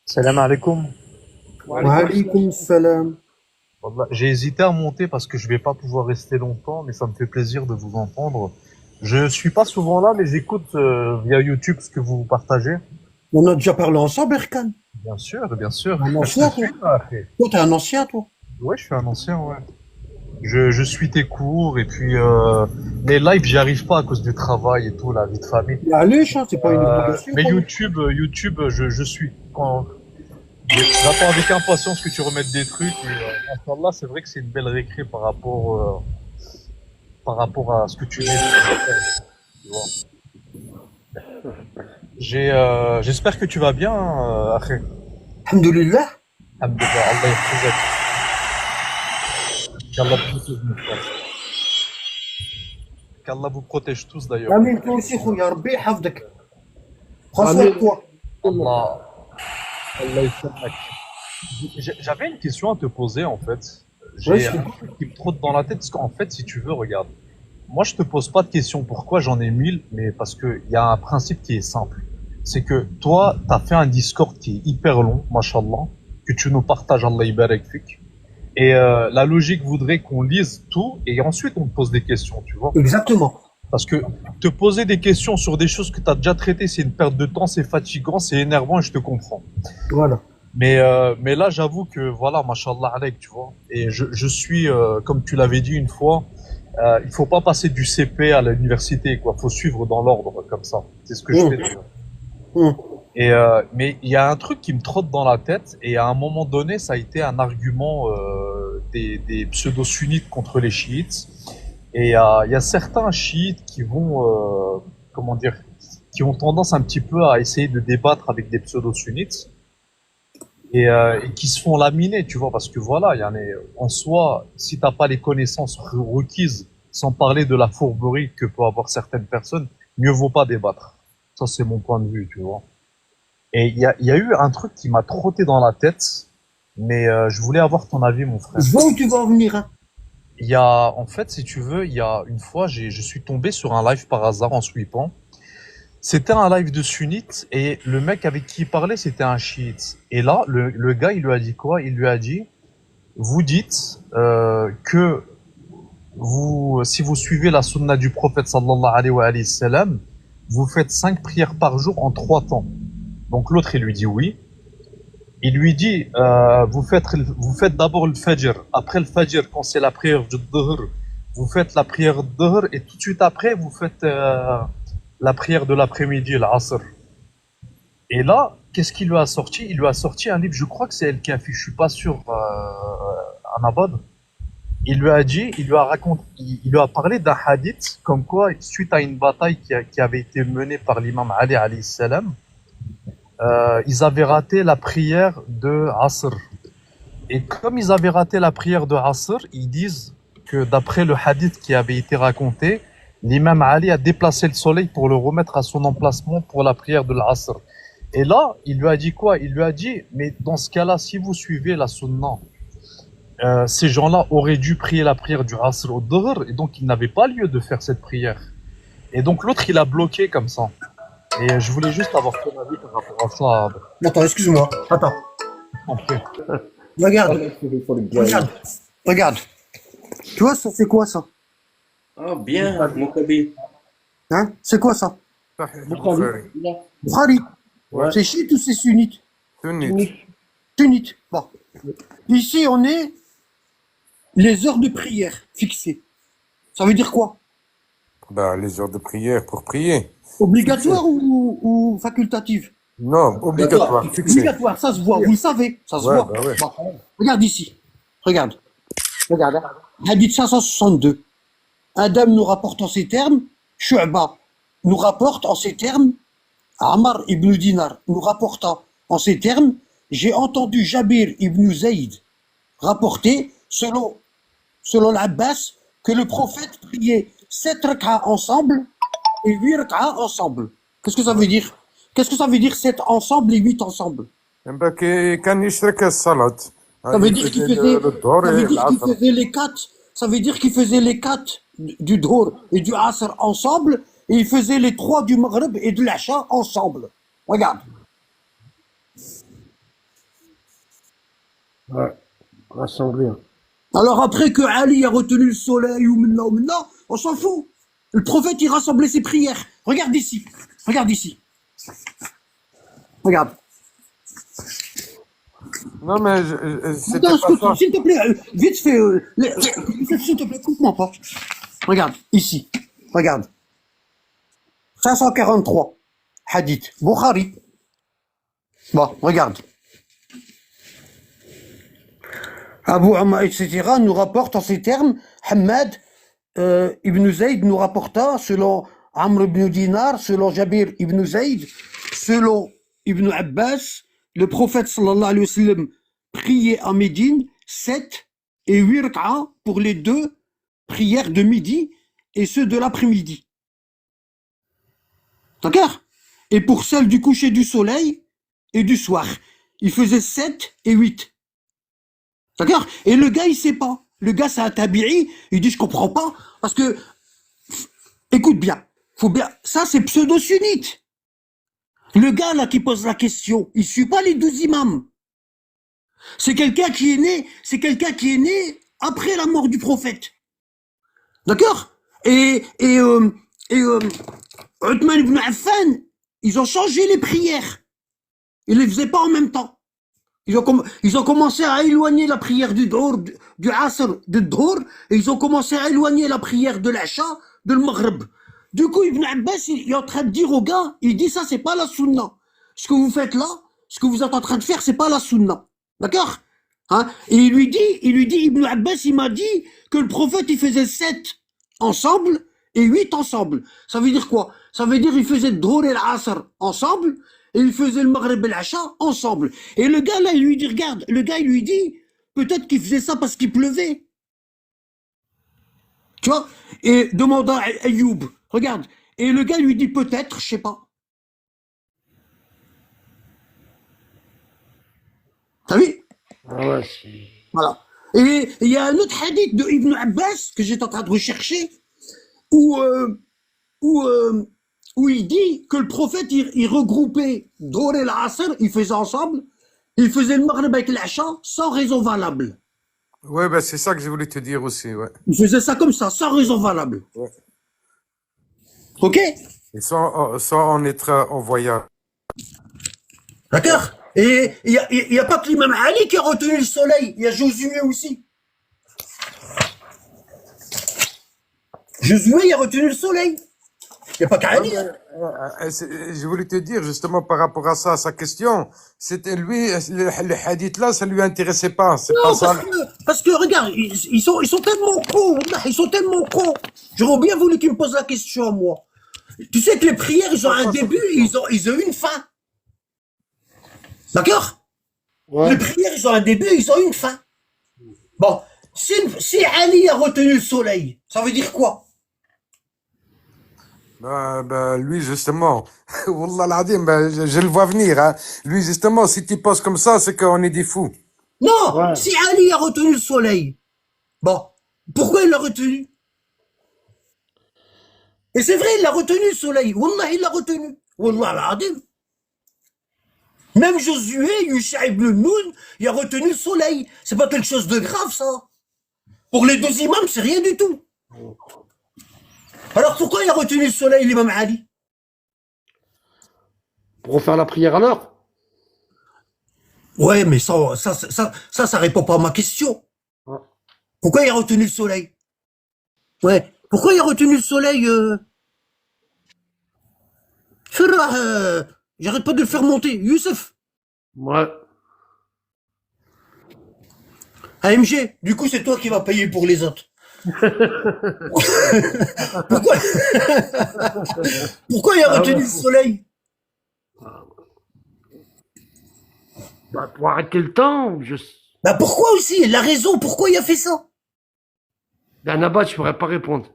Salam alaikum. Wa alaykoum salam. Wallah, j'ai hésité à monter parce que je vais pas pouvoir rester longtemps, mais ça me fait plaisir de vous entendre. Je suis pas souvent là, mais j'écoute via YouTube ce que vous partagez. On a déjà parlé ensemble, Erkan. Bien sûr, bien sûr. Un Je te ancien, toi. suis là, après. Toi, t'es un ancien, toi. Ouais, je suis un ancien, ouais. Je suis tes cours et puis les lives, j'y arrive pas à cause du travail et tout, la vie de famille. Mais allez, chat, c'est pas une obligation, Mais quand même. YouTube, je suis. J'attends avec impatience que tu remettes des trucs. Et Inch'Allah, c'est vrai que c'est une belle récré par rapport à ce que tu mets sur la chaîne, tu vois. J'espère que tu vas bien, Akhi. Alhamdulillah. Alhamdulillah, Allah yahfazek. Qu'Allah te protège, mon frère. Qu'Allah vous protège tous d'ailleurs. Amin, toi aussi, khoya, Rabbi hafdak. Prends soin de Amin. toi. Allah, Allah yahfazek. J'avais une question à te poser en fait. Ouais, J'ai un truc qui me trotte dans la tête parce qu'en fait, si tu veux, regarde. Moi, je te pose pas de questions pourquoi j'en ai 1000, mais parce qu'il y a un principe qui est simple. C'est que toi, tu as fait un Discord qui est hyper long, mashallah, que tu nous partages, Allah yabarak fik. Et la logique voudrait qu'on lise tout et ensuite on te pose des questions, tu vois. Exactement. Parce que te poser des questions sur des choses que tu as déjà traitées, c'est une perte de temps, c'est fatigant, c'est énervant et je te comprends. Voilà. Mais là, j'avoue que voilà, mashallah alek, tu vois. Et je suis, comme tu l'avais dit une fois, il faut pas passer du CP à l'université, quoi. Faut suivre dans l'ordre, comme ça. C'est ce que je Hum, fais d'ailleurs. hum. Et mais il y a un truc qui me trotte dans la tête, et à un moment donné, ça a été un argument des pseudo-sunnites contre les chiites. Et il y a certains chiites qui vont, comment dire, qui ont tendance un petit peu à essayer de débattre avec des pseudo-sunnites et qui se font laminer, tu vois, parce que voilà, il y en a, en soi, si t'as pas les connaissances requises, sans parler de la fourberie que peuvent avoir certaines personnes, mieux vaut pas débattre. Ça, c'est mon point de vue, tu vois. Et il y a eu un truc qui m'a trotté dans la tête, mais je voulais avoir ton avis, mon frère. Je vois où tu vas en venir, hein. Il y a, en fait, si tu veux, il y a une fois, je suis tombé sur un live par hasard en sweepant. C'était un live de sunnites et le mec avec qui il parlait, c'était un chiite. Et là, le gars, il lui a dit quoi? Il lui a dit, vous dites que vous, si vous suivez la sunna du prophète sallallahu alayhi wa sallam, vous faites 5 prières par jour en 3 temps. Donc l'autre, il lui dit oui. Il lui dit, vous faites d'abord le fajr. Après le fajr, quand c'est la prière du dhuhr, vous faites la prière du dhuhr et tout de suite après, vous faites la prière de l'après-midi, l'asr. Et là, qu'est-ce qu'il lui a sorti? Il lui a sorti un livre, je crois que c'est El Kafi, je suis pas sûr, un abad. Il lui a dit, il lui a raconté, il lui a parlé d'un hadith, comme quoi, suite à une bataille qui avait été menée par l'imam Ali alayhi salam, ils avaient raté la prière de Asr. Et comme ils avaient raté la prière de Asr, ils disent que d'après le hadith qui avait été raconté, l'imam Ali a déplacé le soleil pour le remettre à son emplacement pour la prière de l'Asr. Et là, il lui a dit quoi? Il lui a dit, mais dans ce cas-là, si vous suivez la sunna, ces gens-là auraient dû prier la prière du Asr au Dhuhr, et donc ils n'avaient pas lieu de faire cette prière. Et donc l'autre, il a bloqué comme ça. Et je voulais juste avoir ton avis par rapport à ça. Attends, excuse-moi. Attends. Après. Regarde, regarde, regarde. Tu vois, ça, c'est quoi, ça? Ah, bien, mon Kabyle. Hein? C'est quoi, ça? Bukhari. Bukhari. Ouais. C'est chiite ou c'est sunnite? Sunnite. Sunnite. Bon. Ici, on est les heures de prière fixées. Ça veut dire quoi? Bah, les heures de prière pour prier. Obligatoire ou facultative? Non, obligatoire, fixé. Obligatoire, ça se voit, vous le savez, ça se Ouais, voit. bah ouais. Bon, regarde ici, regarde, regarde. Hein. Hadith 562. Adam nous rapporte en ces termes, Shu'ba nous rapporte en ces termes, Amar ibn Dinar nous rapportant en ces termes, j'ai entendu Jabir ibn Zayd rapporter, selon l'Abbas, que le prophète priait 7 rak'ahs ensemble et 8 rak'ahs ensemble. Qu'est-ce que ça veut dire? Qu'est-ce que ça veut dire 7 ensemble et 8 ensemble? bah, كان يشرك الصلاة. Ça veut dire qu'il faisait, الظهر ça veut et dire qu'il العصر. faisait les 4, ça veut dire qu'il faisait les 4 du Dhuhr et du Asr ensemble, et il faisait les 3 du Maghrib et de l'Asha ensemble. Regarde. Ouais, rassemblé. Alors après que Ali a retenu le soleil ou maintenant, on s'en fout. Le prophète, il rassemblait ses prières. Regarde ici. Regarde ici. Regarde. Non, mais c'était Attends, pas ça. s'il te plaît, vite fait, s'il te plaît, coupe-moi pas. Regarde, ici. Regarde. 543. Hadith. Bukhari. Bon, regarde. Abu Amma, etc., nous rapporte en ces termes, Hamad ibn Zayd nous rapporta, selon Amr ibn Dinar, selon Jabir ibn Zayd, selon Ibn Abbas, le prophète sallallahu alayhi wa sallam priait à Médine 7 et 8 rak'a pour les deux prières de midi et ceux de l'après-midi. D'accord? Et pour celle du coucher du soleil et du soir, il faisait 7 et 8. D'accord? Et le gars, il sait pas. Le gars, c'est un tabi'i, il dit, je comprends pas, parce que, écoute bien, faut bien, ça c'est pseudo-sunnite. Le gars, là, qui pose la question, il suit pas les 12 imams. C'est quelqu'un qui est né après la mort du prophète. D'accord? Uthman ibn Affan, ils ont changé les prières. Ils les faisaient pas en même temps. Ils ont commencé à éloigner la prière du Dhuhr, du Asr, du Dhuhr, et ils ont commencé à éloigner la prière de l'Acha, de l'Maghrib. Du coup, Ibn Abbas, il est en train de dire aux gars, il dit ça, c'est pas la sunna. Ce que vous faites là, ce que vous êtes en train de faire, c'est pas la sunna. D'accord? Hein? Et il lui dit, Ibn Abbas, il m'a dit que le prophète, il faisait 7 ensemble et 8 ensemble. Ça veut dire quoi? Ça veut dire il faisait le Dhuhr et l'Asr ensemble, et il faisait le Maghrib et l'Acha ensemble. Et le gars, là, il lui dit, regarde, le gars, il lui dit, peut-être qu'il faisait ça parce qu'il pleuvait. Tu vois? Et demandant à Ayoub, regarde. Et le gars lui dit, peut-être, je sais pas. T'as vu? Ah ouais, c'est... Voilà. Et il y a un autre hadith de Ibn Abbas que j'étais en train de rechercher, où, où il dit que le prophète, il regroupait Dhuhr et l'Asr, il faisait ensemble, il faisait le Maghrib avec l'Acha sans raison valable. Ouais, ben c'est ça que je voulais te dire aussi, ouais. Il faisait ça comme ça, sans raison valable. Ouais. Ok? Et sans en être en voyage. D'accord? Et il y a pas que l'imam Ali qui a retenu le soleil, il y a Josué aussi. Josué, il a retenu le soleil. Il n'y a pas qu'à Ali. Je voulais te dire justement par rapport à ça, sa question, c'était lui, le hadith là, ça lui intéressait pas, c'est pas Non, ça. parce que regarde, ils sont tellement cons, ils sont tellement cons. J'aurais bien voulu qu'ils me posent la question, moi. Tu sais que les prières, ils ont un début, ils ont une fin. D'accord? Ouais. Les prières, ils ont un début, ils ont une fin. Bon, si Ali a retenu le soleil, ça veut dire quoi? Lui justement, Wallah al-Azim, je le vois venir, hein. Lui justement, si tu poses comme ça, c'est qu'on est des fous. Non, Ouais. si Ali a retenu le soleil, bon, pourquoi il l'a retenu? Et c'est vrai, il a retenu le soleil. Wallah, il l'a retenu. Wallah al-Azim. Même Josué, Yusha ibn Nun, il a retenu le soleil. C'est pas quelque chose de grave, ça. Pour les 12 imams, c'est rien du tout. Alors pourquoi il a retenu le soleil, l'imam Ali? Pour refaire la prière à l'heure? Ouais, mais ça répond pas à ma question. Ouais. Pourquoi il a retenu le soleil? Ouais. Pourquoi il a retenu le soleil, Farah, j'arrête pas de le faire monter. Youssef, Ouais. AMG, du coup, c'est toi qui vas payer pour les autres. Pourquoi, pourquoi il a retenu le soleil? Bah, pour arrêter le temps, Bah pourquoi aussi? La raison, pourquoi il a fait ça? Ben, là-bas, je pourrais pas répondre.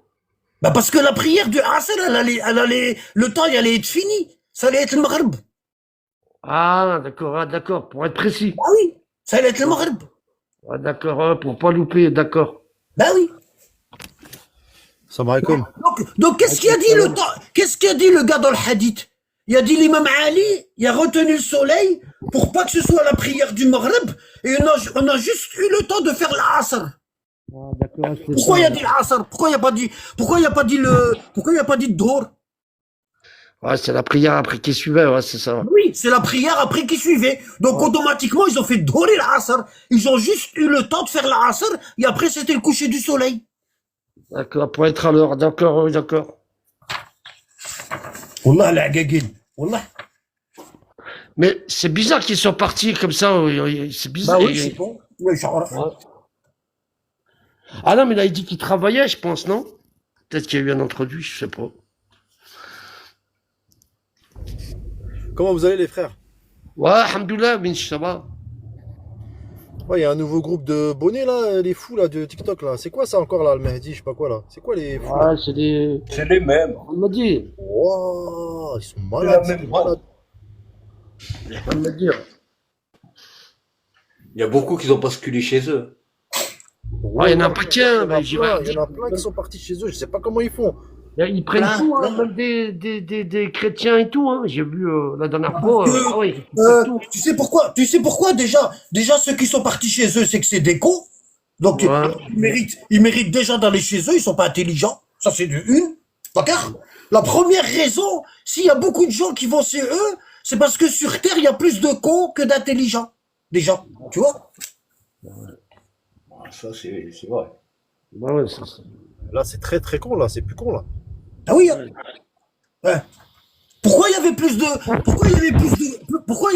Bah parce que la prière du Asr, le temps, il allait être fini. Ça allait être le Maghrib. Ah, d'accord, pour être précis. Bah oui, ça allait être le Maghrib. Ah, d'accord, pour pas louper, d'accord. Bah oui. Salam alaikum. Donc qu'est-ce qu'il a dit le temps? Qu'est-ce qu'il a dit le gars dans le hadith? Il a dit l'imam Ali, il a retenu le soleil pour pas que ce soit la prière du Maghreb et on a juste eu le temps de faire l'Asr. Ah, d'accord, c'est Pourquoi il ça. a dit l'Asr? Pourquoi il a pas dit pourquoi il a pas dit Dhour? Ouais, c'est la prière après qui suivait, ouais, c'est ça. Oui, c'est la prière après qui suivait. Donc Ouais. automatiquement, ils ont fait Dhour et l'Asr. Ils ont juste eu le temps de faire l'Asr et après c'était le coucher du soleil. D'accord, pour être à l'heure, d'accord, oui, d'accord. Wallah, la gagine. Wallah. Mais c'est bizarre qu'ils soient partis comme ça, c'est bizarre. Bah oui, c'est bon. Oui, genre, Ouais. Ah non, mais là, il dit qu'il travaillait, je pense, non? Peut-être qu'il y a eu un introduit, je sais pas. Comment vous allez les frères? Ouais, alhamdoulilah, Binch, ça va. Ouais, il y a un nouveau groupe de bonnets là, les fous là de TikTok là. C'est quoi ça encore là, le Mehdi, je sais pas quoi là. C'est quoi les fous là? Ouais, c'est des... C'est les mêmes. On m'a dit, Waouh, ils sont C'est malades, la même ils sont malades. on m'a dit. Il y a beaucoup qui ont basculé chez eux. Ouais, il y en a pas qu'un, bah, Il y en a plein qui sont partis chez eux, je sais pas comment ils font. Ils prennent Plein, tout, hein, plein. même des chrétiens et tout, hein. J'ai vu la dernière fois. Ah ouais, ils prennent tout. Tu sais pourquoi déjà ceux qui sont partis chez eux, c'est que c'est des cons. Donc Ouais. ils méritent déjà d'aller chez eux, ils sont pas intelligents. Ça c'est de une. D'accord? La première raison, s'il y a beaucoup de gens qui vont chez eux, c'est parce que sur Terre, il y a plus de cons que d'intelligents. Déjà, tu vois? Ah, ça, c'est vrai. Ouais, ouais, c'est ça. Là, c'est très très con là, c'est plus con là. Ah oui, hein. Ouais. Pourquoi il y avait plus de, pourquoi il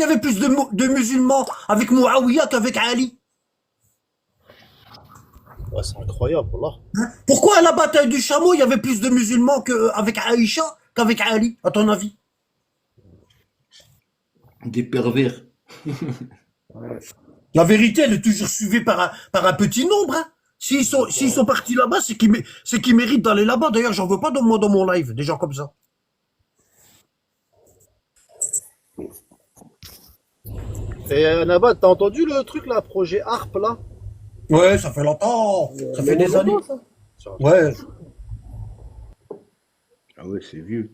y avait plus de musulmans avec Muawiyah qu'avec Ali? Ouais, c'est incroyable, là. Pourquoi à la bataille du chameau, il y avait plus de musulmans qu'avec Aïcha qu'avec Ali, à ton avis? Des pervers. La vérité, elle est toujours suivie par un petit nombre, hein. S'ils sont partis là-bas, c'est qu'ils méritent d'aller là-bas. D'ailleurs, j'en veux pas dans mon live, des gens comme ça. Et Nabad, t'as entendu le truc là, projet ARP là? Ouais, ça fait longtemps. Ça fait des années. Ça. Ouais. Ah ouais, c'est vieux.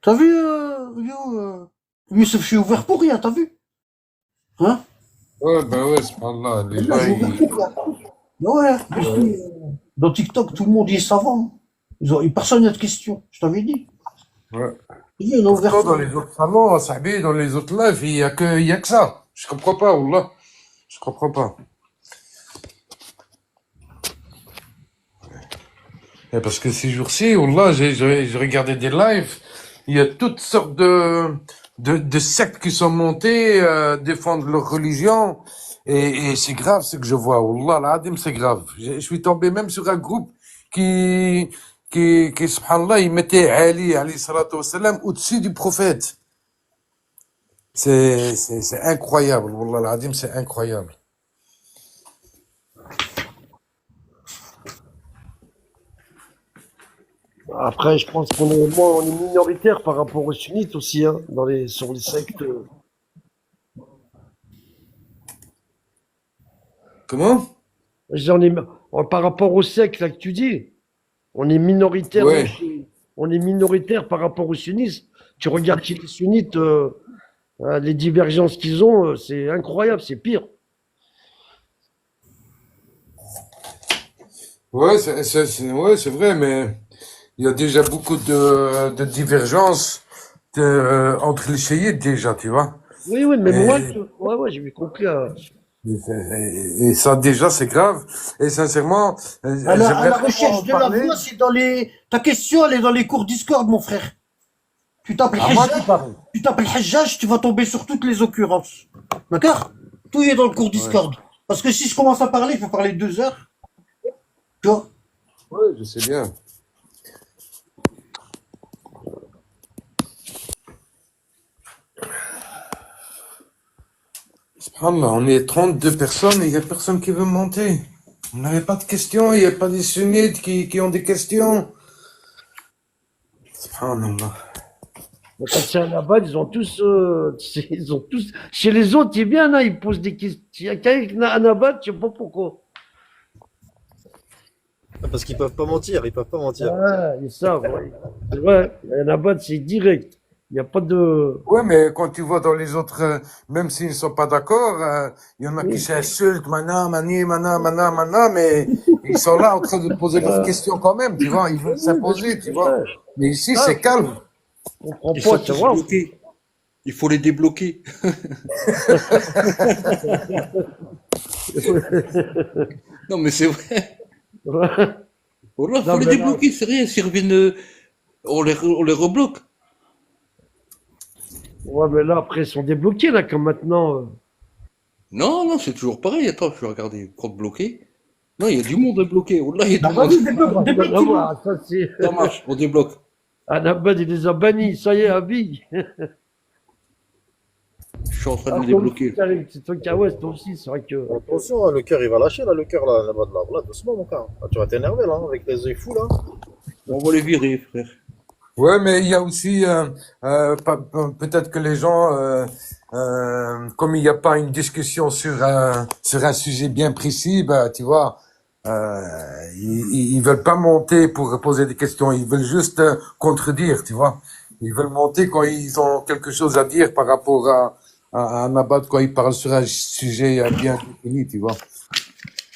T'as vu, Youssef, je suis ouvert pour rien, t'as vu? Hein? Ouais, ben ouais, c'est pas là. Les Là, gens, je suis ouvert pour rien. Ouais, ici, dans TikTok, tout le monde y est savant. Personne n'a de questions, je t'avais dit. Ouais. Il est ouvert Pourtant, pour dans les autres salons, Sahbi, dans les autres lives, il y a que ça. Je comprends pas, Wallah. Je comprends pas. Et parce que ces jours-ci, Wallah, j'ai regardé des lives, il y a toutes sortes de sectes qui sont montées, défendre leur religion. Et c'est grave ce que je vois. Wallah, l'Adim, c'est grave. Je suis tombé même sur un groupe qui, subhanallah, il mettait Ali, alayhi salatu wassalam, au-dessus du prophète. C'est incroyable. Wallah, l'Adim, c'est incroyable. Après, je pense on est minoritaire par rapport aux sunnites aussi, hein, sur les sectes. Comment? Je dis, par rapport aux sectes là que tu dis, on est minoritaire. Ouais. On est minoritaire par rapport aux sunnites. Tu regardes chez les sunnites, les divergences qu'ils ont, c'est incroyable, c'est pire. Ouais, ouais, c'est vrai, mais il y a déjà beaucoup de divergences entre les chiites déjà, tu vois. Oui, oui, mais Et, moi, ouais, j'ai compris. et ça déjà, c'est grave. Et sincèrement, à la j'aimerais trop recherche en de la parler. voix, c'est dans les. Ta question, elle est dans les cours Discord, mon frère. Tu tapes le À moi qui Hajjaj, parle. tu tapes le Hajjaj, tu vas tomber sur toutes les occurrences. D'accord? Tout est dans le cours Discord. Parce que si je commence à parler, je vais parler 2 heures. Tu vois? Ouais, je sais bien. Subhanallah, on est 32 personnes et il n'y a personne qui veut monter. On n'avait pas de questions, il n'y a pas des sunnites qui ont des questions. Subhanallah. Quand c'est un abat, ils ont tous, chez les autres, c'est bien, là, ils posent des questions. Il y a qu'un abat, je sais pas pourquoi. Parce qu'ils peuvent pas mentir, ils peuvent pas mentir. Ouais, ils savent, ouais. C'est vrai, Nabad, c'est direct. Il n'y a pas de... Ouais, mais quand tu vois dans les autres, même s'ils ne sont pas d'accord, il y en a qui s'insultent, mais ils sont là en train de poser leurs questions quand même, tu vois, ils veulent s'imposer, tu vois. Mais ici, Ah, c'est calme. on comprend Ils sont pas, tu tous vois. bloqués. Il faut les débloquer. Non, mais c'est vrai. Voilà, faut Non, les mais là, débloquer, c'est rien. S'ils reviennent, on les rebloque. ouais, mais là, après, ils sont débloqués, là, comme maintenant. Non, non, c'est toujours pareil. Attends, je vais regarder. Compte bloqué. Non, il y a du monde à bloquer. Oh là, il y a Bah du monde. vas-y, débloque, Ah, débloque là, tout le monde. voilà, ça, c'est... Ça marche, on débloque. Ah, Nabad, il les a bannis, ça y est, à vie. Je suis en train de Ah, les toi aussi, débloquer. Karim, c'est toi qui... Ah ouais, toi aussi, c'est vrai que... Attention, hein, le cœur il va lâcher là, le cœur là, là-bas de là. Voilà, doucement mon cœur. Ah, tu vas t'énerver là, hein, avec les yeux fous là. On va les virer, frère. Ouais, mais il y a aussi, peut-être que les gens, comme il n'y a pas une discussion sur un sujet bien précis, bah, tu vois, ils veulent pas monter pour poser des questions, ils veulent juste contredire, tu vois. Ils veulent monter quand ils ont quelque chose à dire par rapport à un abat quand ils parlent sur un sujet bien défini, tu vois.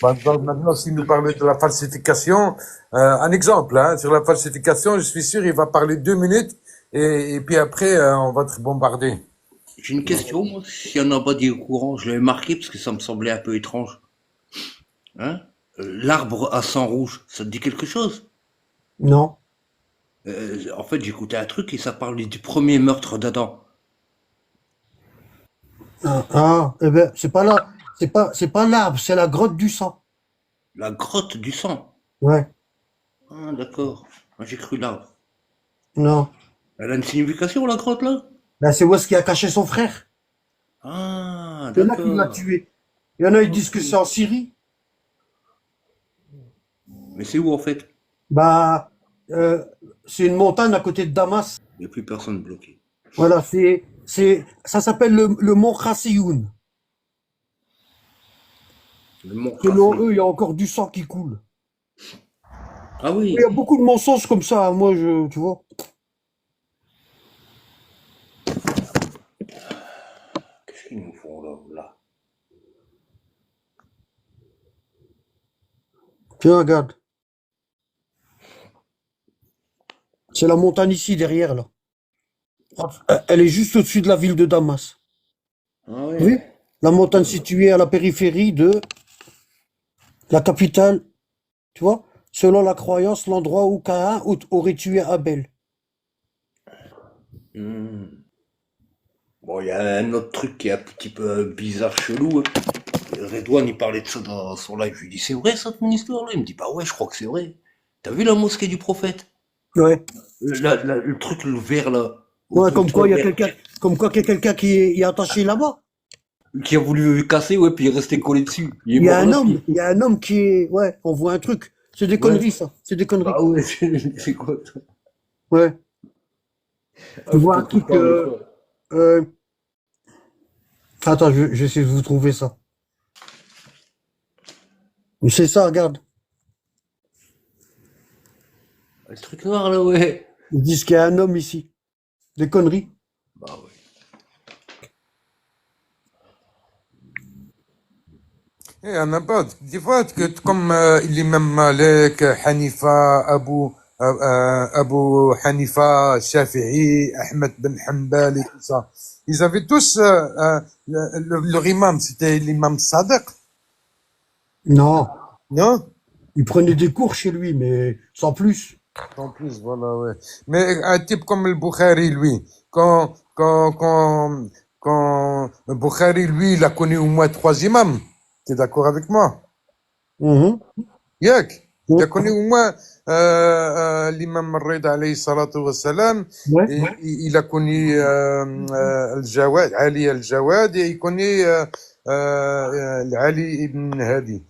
Maintenant, s'il nous parle de la falsification, un exemple, hein, sur la falsification, je suis sûr, il va parler 2 minutes et puis après, on va être bombardé. J'ai une question, moi. S'il y en a pas dit au courant, je l'avais marqué parce que ça me semblait un peu étrange. Hein? L'arbre à sang rouge, ça te dit quelque chose? Non. En fait, j'écoutais un truc et ça parlait du premier meurtre d'Adam. Eh ben, c'est pas là. C'est pas l'arbre, c'est la grotte du sang. La grotte du sang. Ouais. Ah, d'accord. Moi, j'ai cru l'arbre. Non. Elle a une signification, la grotte, là? Là, c'est où est-ce qu'il a caché son frère. Ah, C'est là qu'il l'a d'accord. tué. Il y en a, ils disent que c'est en Syrie. Mais c'est où, en fait? Bah, euh, c'est une montagne à côté de Damas. Il n'y a plus personne bloqué. Voilà, ça s'appelle le mont Khassioun. Le mont Selon Racine. eux, il y a encore du sang qui coule. Ah oui. Il y a beaucoup de mensonges comme ça. Moi, tu vois. Qu'est-ce qu'ils nous font, là? Tiens, regarde. C'est la montagne ici, derrière, là. Elle est juste au-dessus de la ville de Damas. Ah Vous voyez? oui. La montagne située à la périphérie de la capitale. Tu vois? Selon la croyance, l'endroit où Caïn aurait tué Abel. Hmm. Bon, il y a un autre truc qui est un petit peu bizarre, chelou. Hein. Redouane, il parlait de ça dans son live. Je lui dis, c'est vrai ça, ton histoire, là? Il me dit, bah ouais, je crois que c'est vrai. T'as vu la mosquée du prophète? Ouais. Le truc, le vert, là. Ouais, Le comme quoi il y a vert. quelqu'un, comme quoi qu'il y a quelqu'un qui est attaché là-bas. Qui a voulu casser, ouais, puis il est resté collé dessus. Il est Il y a mort un là, homme, il y a un homme qui est, ouais, on voit un truc. C'est des Ouais. conneries, ça. C'est des conneries. Ah ouais, c'est quoi ça? Ouais. Ah, Tu vois un faut qu'il truc, parle de ça. euh, attends, je vais essayer de vous trouver ça. Mais c'est ça, regarde. Le truc noir, là, ouais. Ils disent qu'il y a un homme ici. Des conneries. Bah ouais. Et un abat, des fois, comme l'imam Malik, Hanifa, Abu Hanifa, Shafi'i, Ahmed Ben Hanbal et tout ça, ils avaient tous, leur imam, c'était l'imam Sadiq, Non. non? Il prenait des cours chez lui, mais sans plus. En plus, voilà, ouais. Mais un type comme le Bukhari, lui, quand le Bukhari, lui, il a connu au moins 3 imams. T'es d'accord avec moi? Mhm. Yak. Il a Ouais. connu au moins l'imam Rida alayhi salatu wa salam. Ouais. Et il a connu Al-Jawad, Ali Al-Jawad, et il connaît Ali ibn Hadi.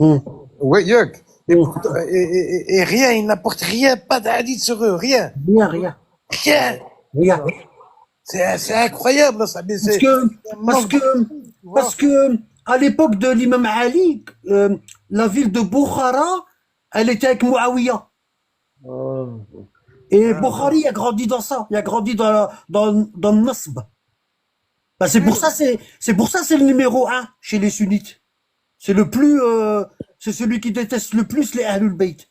Mhm. Ouais, Yak. Mhm. Et rien, il n'apporte rien, pas d'hadith sur eux, rien. Rien. Rien. Regarde. C'est incroyable, ça, mais Parce c'est que, un parce manque que, de- tu vois. parce que, à l'époque de l'imam Ali, la ville de Bukhara, elle était avec Muawiyah. Ah, Et ah, Bukhari a grandi dans ça. Il a grandi dans le Nasb. Bah, c'est pour ça, c'est le numéro un chez les sunnites. C'est le plus, c'est celui qui déteste le plus les Ahlul Bayt.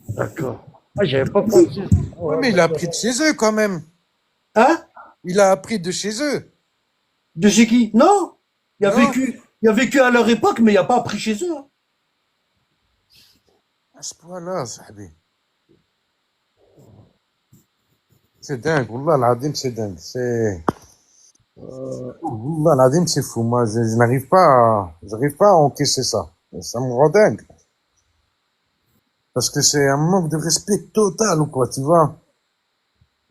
d'accord. Ah, j'avais pas pensé. Oui, Ouais, mais il a d'accord. appris de chez eux quand même. Hein? Il a appris de chez eux. De chez qui? Non. Non? Il a vécu à leur époque, mais il a pas appris chez eux, hein. À ce point-là, Sahabi. C'est dingue. Wallah, l'Adim, c'est dingue. Wallah, l'Adim, c'est fou. Moi, je j'arrive pas à encaisser ça. Ça me rend dingue. Parce que c'est un manque de respect total, ou quoi, tu vois.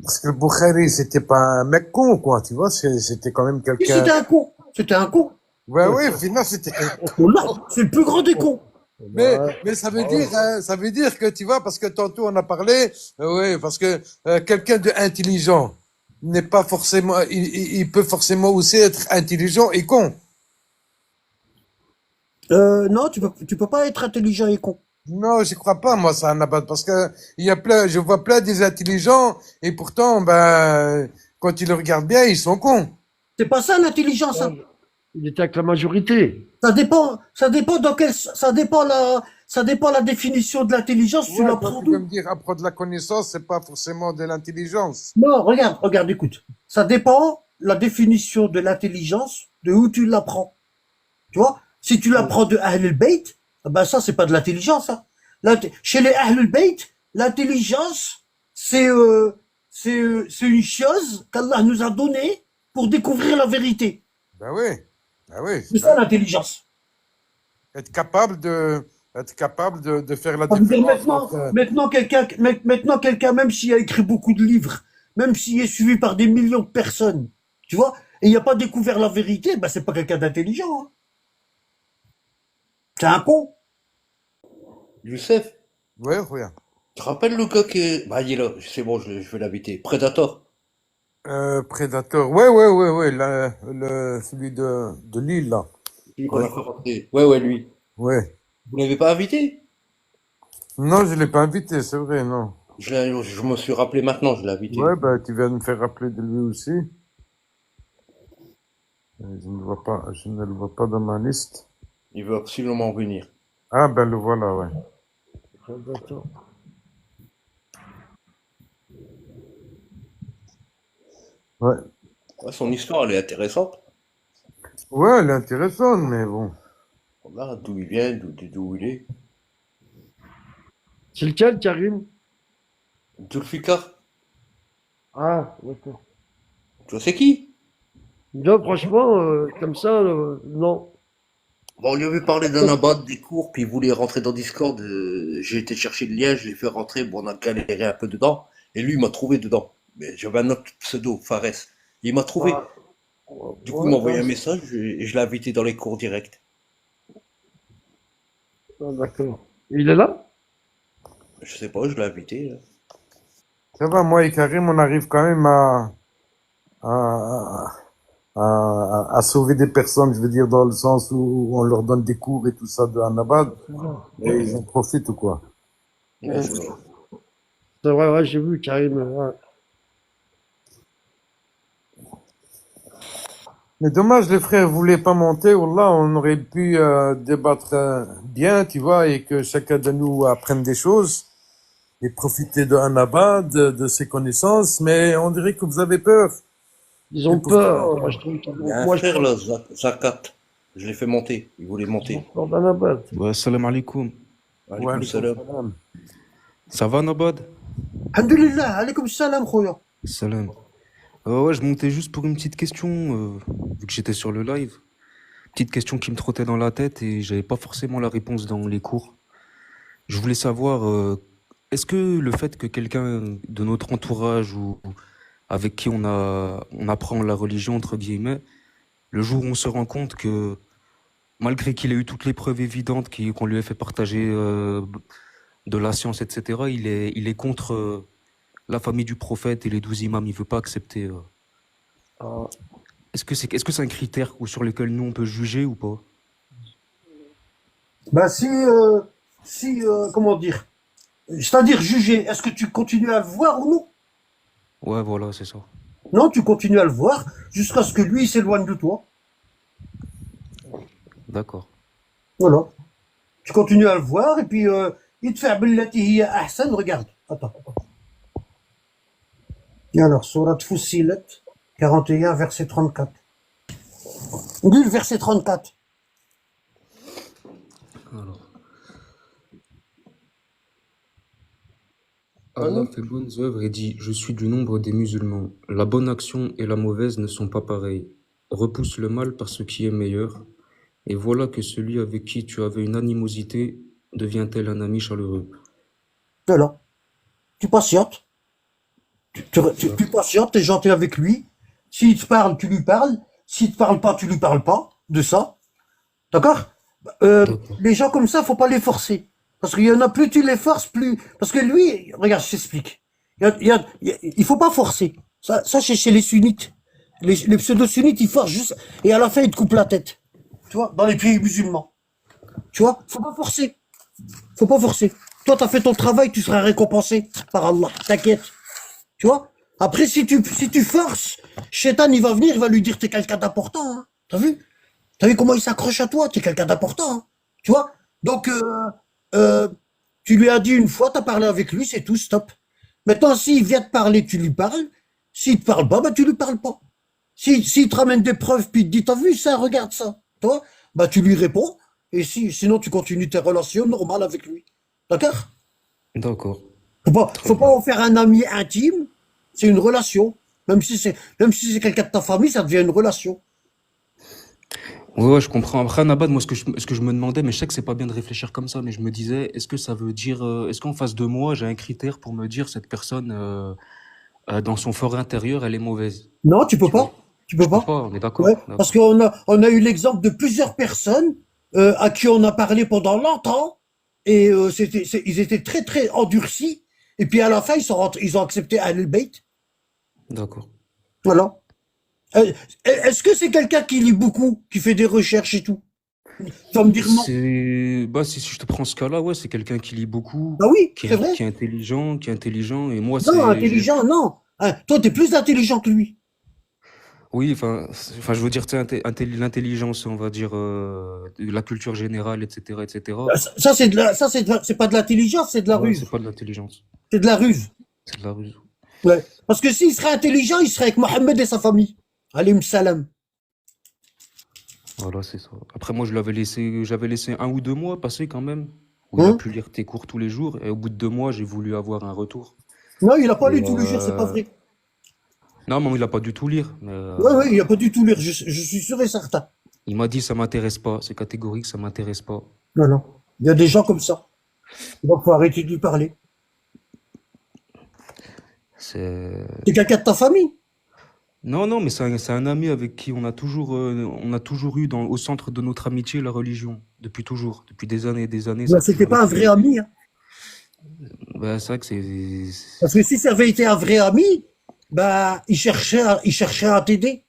Parce que le Bukhari, c'était pas un mec con, quoi, tu vois. C'était quand même Et quelqu'un. c'était un con. C'était un con. Ouais, ouais, finalement, c'était. Wallah, c'est le plus grand des cons. Ouais. Mais ça veut Ah, dire, ça veut dire que tu vois, parce que tantôt on a parlé, oui, parce que quelqu'un d'intelligent n'est pas forcément, il peut forcément aussi être intelligent et con. Non, tu peux pas être intelligent et con. Non, je crois pas, moi, ça, Nabat, parce que il y a plein, je vois plein des intelligents et pourtant, ben, quand ils le regardent bien, ils sont cons. C'est pas ça l'intelligence, hein. il était avec la majorité. Ça dépend la définition de l'intelligence, tu Ouais, la toi, prends tu veux d'où? me dire, apprendre la connaissance, c'est pas forcément de l'intelligence. Non, regarde, écoute. Ça dépend la définition de l'intelligence, de où tu l'apprends. Tu vois? Si tu l'apprends de Ahlul Bayt, ben ça, c'est pas de l'intelligence, hein. Chez les Ahlul Bayt, l'intelligence, c'est une chose qu'Allah nous a donnée pour découvrir la vérité. Ben oui, ben oui. C'est ça l'intelligence. Être capable de faire la Ça veut dire différence entre, maintenant quelqu'un, même s'il a écrit beaucoup de livres, même s'il est suivi par des millions de personnes, tu vois, et il n'a pas découvert la vérité, ben c'est pas quelqu'un d'intelligent, hein. C'est un con. Youssef, ouais, rien. tu te rappelles le gars qui est... Bah, il est là, c'est bon, je vais l'inviter. Predator. Predator, ouais, celui de Lille, là. Qu'on a fait rentrer. Ouais, ouais, lui. Ouais. Vous l'avez pas invité? Non, je l'ai pas invité, c'est vrai, non. Je me suis rappelé maintenant, je l'ai invité. Ouais, bah, tu viens de me faire rappeler de lui aussi. Je ne le vois pas dans ma liste. Il veut absolument venir. Ah, ben, le voilà, ouais. D'accord. Ouais. Ouais, son histoire, elle est intéressante. Ouais, elle est intéressante, mais bon. Regarde d'où il vient, d'où il est. C'est lequel, Karim? Zulfikar, Ah, d'accord. tu vois c'est qui? Là, franchement, comme ça, non. Bon, on lui avait parlé d'un abat des cours, puis il voulait rentrer dans Discord. J'ai été chercher le lien, je l'ai fait rentrer. Bon, on a galéré un peu dedans. Et lui, il m'a trouvé dedans. Mais j'avais un autre pseudo, Fares. Il m'a trouvé. Ah, Du coup, il m'a ouais, envoyé non, un message et je l'ai invité dans les cours directs. d'accord. Il est là? Je sais pas, je l'ai invité, là. Ça va, moi et Karim, on arrive quand même à, à sauver des personnes, je veux dire, dans le sens où on leur donne des cours et tout ça de Annabad, et ils en profitent ou quoi. Ouais, c'est vrai. C'est vrai, ouais, j'ai vu Karim. Ouais. Mais dommage, les frères voulaient pas monter, Wallah, on aurait pu débattre bien, tu vois, et que chacun de nous apprenne des choses et profiter de Annabad, de ses connaissances, mais on dirait que vous avez peur. Ils Et ont peur. pourtant, Moi, je trouve qu'ils Il y ont, a un moi, je frère, trouve là, Zakat. Je l'ai fait monter. Il voulait qu'ils ont monter. peur d'un abat. Ouais, salam alaikum. ouais, Alaykoum salam. Ça va, Nabad? Alhamdulillah, alaykoum salam, khoya. Salam. Ouais, je montais juste pour une petite question, vu que j'étais sur le live. Petite question qui me trottait dans la tête et j'avais pas forcément la réponse dans les cours. Je voulais savoir, est-ce que le fait que quelqu'un de notre entourage ou avec qui on apprend la religion, entre guillemets, le jour où on se rend compte que malgré qu'il ait eu toutes les preuves évidentes qu'on lui a fait partager de la science, etc., il est contre la famille du prophète et les 12 imams, il veut pas accepter. Ah, Est-ce que c'est un critère sur lequel nous on peut juger ou pas? Bah si, si comment dire, c'est-à-dire juger, est-ce que tu continues à le voir ou non? Ouais, voilà, c'est ça. Non, tu continues à le voir jusqu'à ce que lui il s'éloigne de toi. D'accord. Voilà. Tu continues à le voir et puis il te fait billati hiya ahsan, regarde. Attends. Et alors, Sourate Fussilat, 41, verset 34. Lis le verset 34. Alors, Allah Hein? fait bonnes œuvres et dit, je suis du nombre des musulmans. La bonne action et la mauvaise ne sont pas pareilles. Repousse le mal par ce qui est meilleur. Et voilà que celui avec qui tu avais une animosité devient-elle un ami chaleureux. Voilà. Tu patientes. Tu patientes, t'es gentil avec lui. S'il te parle, tu lui parles. S'il te parle pas, tu lui parles pas de ça. D'accord? D'accord. Les gens comme ça, faut pas les forcer. Parce qu'il y en a, plus tu les forces, plus... Parce que lui, regarde, je t'explique. Il faut pas forcer. Ça c'est chez les sunnites. Les pseudo-sunnites, ils forcent juste... Et à la fin, ils te coupent la tête. Tu vois? Dans les pays musulmans. Tu vois? Faut pas forcer. Faut pas forcer. Toi, t'as fait ton travail, tu seras récompensé par Allah. T'inquiète. Tu vois? Après, si tu forces, Shaitan, il va venir, il va lui dire, t'es quelqu'un d'important, hein. T'as vu? T'as vu comment il s'accroche à toi? T'es quelqu'un d'important, hein. Tu vois? Donc, euh, tu lui as dit une fois, t'as parlé avec lui, c'est tout, stop. Maintenant, s'il vient te parler, tu lui parles. S'il te parle pas, bah, tu lui parles pas. S'il te ramène des preuves, puis il te dit, t'as vu ça, regarde ça. Toi, bah, tu lui réponds. Et sinon, tu continues tes relations normales avec lui. D'accord? D'accord. Très Faut pas bien. en faire un ami intime. C'est une relation. Même si c'est quelqu'un de ta famille, ça devient une relation. Ouais, ouais, je comprends. Après, Nabad, moi, ce que je me demandais, mais je sais que c'est pas bien de réfléchir comme ça, mais je me disais, est-ce que ça veut dire, est-ce qu'en face de moi, j'ai un critère pour me dire cette personne, dans son fort intérieur, elle est mauvaise? Non, tu peux Tu vois? pas. Tu Je peux peux pas. pas, on est Ouais, d'accord, parce d'accord. qu'on a eu l'exemple de plusieurs personnes à qui on a parlé pendant longtemps et ils étaient très très endurcis et puis à la fin ils ont accepté Ahlul Bayt. D'accord. Voilà. Est-ce que c'est quelqu'un qui lit beaucoup, qui fait des recherches et tout? Tu vas me dire non. Bah, si je te prends ce cas-là, ouais, c'est quelqu'un qui lit beaucoup, Bah oui, c'est vrai. qui est intelligent, et moi, Non, intelligent, non. Hein, toi, t'es plus intelligent que lui. oui, enfin, je veux dire, tu sais, l'intelligence, on va dire, de la culture générale, etc., etc. C'est pas de l'intelligence, c'est de la Ouais, c'est ruse. pas de l'intelligence, C'est de la ruse. c'est de la ruse. Ouais. Parce que s'il serait intelligent, il serait avec Mohammed et sa famille. Alayhim salam. Voilà, c'est ça. Après, moi, j'avais laissé 1 ou 2 mois passer quand même, où il a Hein? pu lire tes cours tous les jours, et au bout de 2 mois, j'ai voulu avoir un retour. Non, il a pas Et lu tous les jours, c'est pas vrai. non, mais il a pas du tout lire, mais Ouais, ouais, il a pas du tout lire, je suis sûr et certain. il m'a dit, ça m'intéresse pas, c'est catégorique, ça m'intéresse pas. Non, non. Il y a des gens comme ça. Donc, faut arrêter de lui parler. C'est C'est quelqu'un de ta famille. Non, non, mais c'est un ami avec qui on a toujours eu au centre de notre amitié la religion, depuis toujours, depuis des années, ça Ben, a c'était toujours pas un été. vrai ami, hein. Bah, c'est vrai que Parce que si ça avait été un vrai ami, bah, il chercherait à t'aider.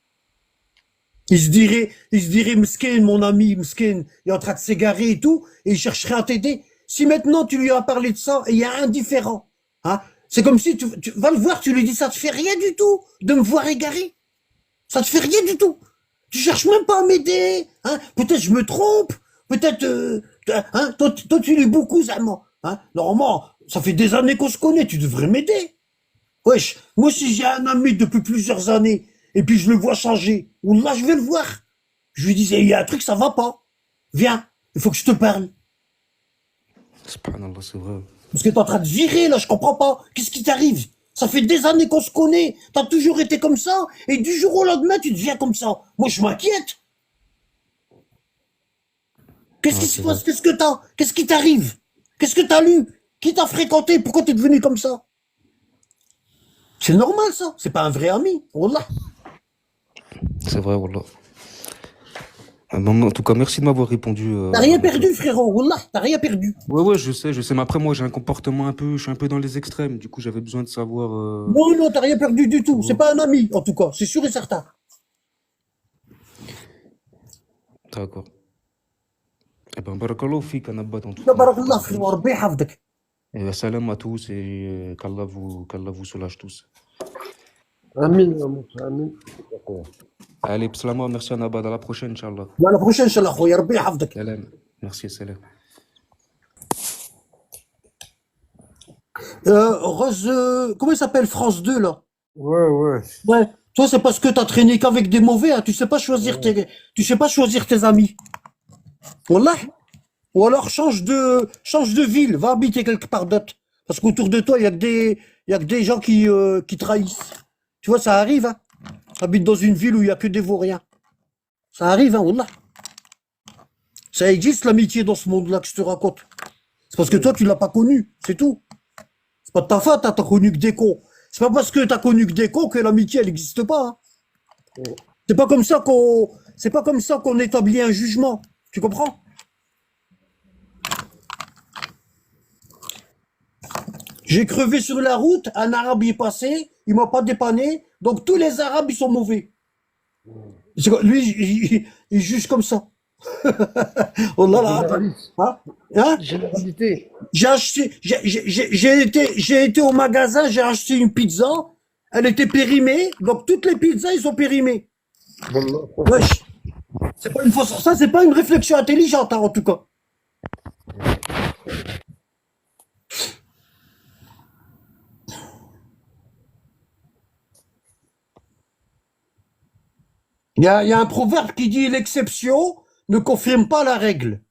Il se dirait, Mskin, mon ami, Mskin, il est en train de s'égarer et tout, et il chercherait à t'aider. Si maintenant tu lui as parlé de ça et il y a un indifférent, hein, c'est comme si tu vas le voir, tu lui dis, ça te fait rien du tout de me voir égaré. Ça te fait rien du tout. Tu cherches même pas à m'aider, hein. Peut-être je me trompe, peut-être, hein, toi tu lis beaucoup, Zama, hein. Normalement, ça fait des années qu'on se connaît, tu devrais m'aider. Wesh, moi si j'ai un ami depuis plusieurs années, et puis je le vois changer, ou là je vais le voir. Je lui disais, il y a un truc, ça va pas. Viens, il faut que je te parle. Subhanallah, c'est vrai. Parce que t'es en train de virer, là, je comprends pas. Qu'est-ce qui t'arrive? Ça fait des années qu'on se connaît. T'as toujours été comme ça, et du jour au lendemain, tu deviens comme ça. Moi, je m'inquiète. Qu'est-ce Ouais, qui se c'est vrai. passe? Qu'est-ce que t'as? Qu'est-ce qui t'arrive? Qu'est-ce que t'as lu? Qui t'a fréquenté? Pourquoi t'es devenu comme ça? C'est normal, ça. C'est pas un vrai ami. Wallah. C'est vrai, Wallah. Bon, en tout cas, merci de m'avoir répondu, T'as rien mon frère. perdu, frérot. Wallah, t'as rien perdu. Ouais, ouais, je sais, mais après, moi, j'ai un comportement je suis un peu dans les extrêmes, du coup, j'avais besoin de savoir, Non, non, t'as rien perdu du tu tout. C'est vois. pas un ami, en tout cas. C'est sûr et certain. D'accord. Eh ben, barakallahu fik, Anabat, en tout cas. بارك الله فيك وربي يحفظك. Et salam à tous et qu'Allah vous soulage tous. Amin, amin. Allez, salama, merci Anabat, à la prochaine, Inch'Allah. على بروشين ان شاء الله خويا ربي يحفظك. Salam. Merci, salam. Rose, comment il s'appelle France 2 là? Ouais, ouais. Ouais. Toi, c'est parce que t'as traîné qu'avec des mauvais, hein. Tu sais pas choisir tes amis. Wallah. Ou alors change de ville, va habiter quelque part d'autre. Parce qu'autour de toi, il y a que des gens qui trahissent. Tu vois, ça arrive, hein. Habite dans une ville où il y a que des vauriens. Ça arrive, hein, wallah. Ça existe l'amitié dans ce monde-là que je te raconte. C'est parce que toi, tu l'as pas connu, c'est tout. C'est pas de ta faute, hein, t'as connu que des cons. C'est pas parce que t'as connu que des cons que l'amitié, elle n'existe pas, hein. C'est pas comme ça qu'on établit un jugement. Tu comprends? J'ai crevé sur la route, un arabe y est passé, il m'a pas dépanné, donc tous les arabes, ils sont mauvais. Lui, il juge comme ça. Oh là là. Généraliste. Hein? Hein? Généralité. J'ai été au magasin, j'ai acheté une pizza, elle était périmée, donc toutes les pizzas, ils sont périmées. Wallah. Wesh. C'est pas une fausse, ça, c'est pas une réflexion intelligente, hein, en tout cas. Il y a un proverbe qui dit l'exception ne confirme pas la règle.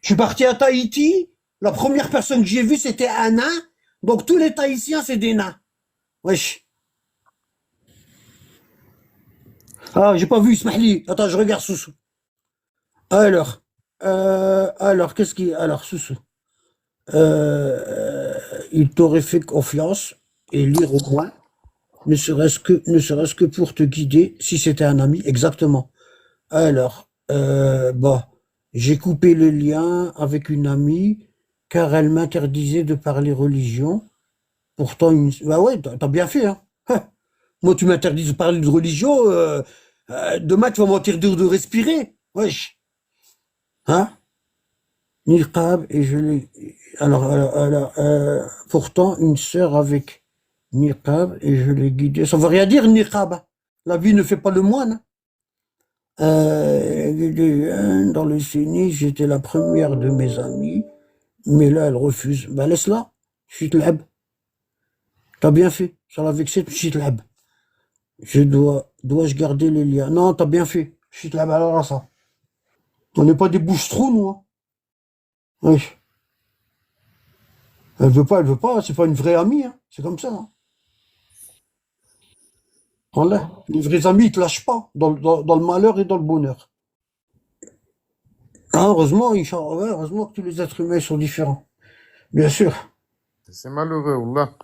Je suis parti à Tahiti, la première personne que j'ai vue, c'était un nain, donc tous les Tahitiens, c'est des nains. Wesh. Ah, j'ai pas vu Ismaili. Attends, je regarde Soussou. Alors, Soussou. Il t'aurait fait confiance et lire au moins, ne serait-ce que pour te guider, si c'était un ami, exactement. Alors, bon, j'ai coupé le lien avec une amie car elle m'interdisait de parler religion. Pourtant, bah ouais, t'as bien fait, hein. Moi, tu m'interdis de parler de religion, demain, tu vas m'interdire de respirer. Wesh. Hein? Niqab, et je l'ai. Pourtant, une sœur avec niqab, et je l'ai guidée. Ça veut rien dire, niqab. La vie ne fait pas le moine. Dans le sunni, j'étais la première de mes amies, mais là, elle refuse. Ben, laisse-la. Chitlab. T'as bien fait. Ça l'a vexé, chitlab. Dois-je garder les liens? Non, t'as bien fait. Chitlab, alors ça. On n'est pas des bouches-trous, nous, hein. Oui. Elle veut pas, c'est pas une vraie amie, hein. C'est comme ça, hein. Voilà. Les vrais amis, ils te lâchent pas, dans le malheur et dans le bonheur. Ah, heureusement, Inch'Allah, ouais, heureusement que tous les êtres humains sont différents. Bien sûr. C'est malheureux, Wallah.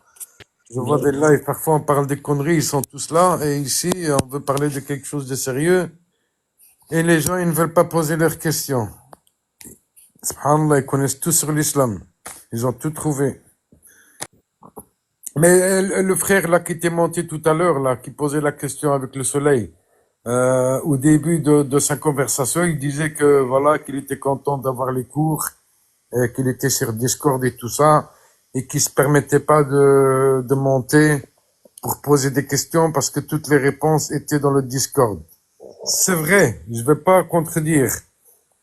Je vois des lives, parfois on parle des conneries, ils sont tous là, et ici, on veut parler de quelque chose de sérieux, et les gens, ils ne veulent pas poser leurs questions. Subhanallah, ils connaissent tout sur l'islam. Ils ont tout trouvé. Mais le frère là qui était monté tout à l'heure, là, qui posait la question avec le soleil, au début de sa conversation, il disait que voilà, qu'il était content d'avoir les cours, et qu'il était sur Discord et tout ça, et qu'il se permettait pas de monter pour poser des questions parce que toutes les réponses étaient dans le Discord. C'est vrai, je vais pas contredire,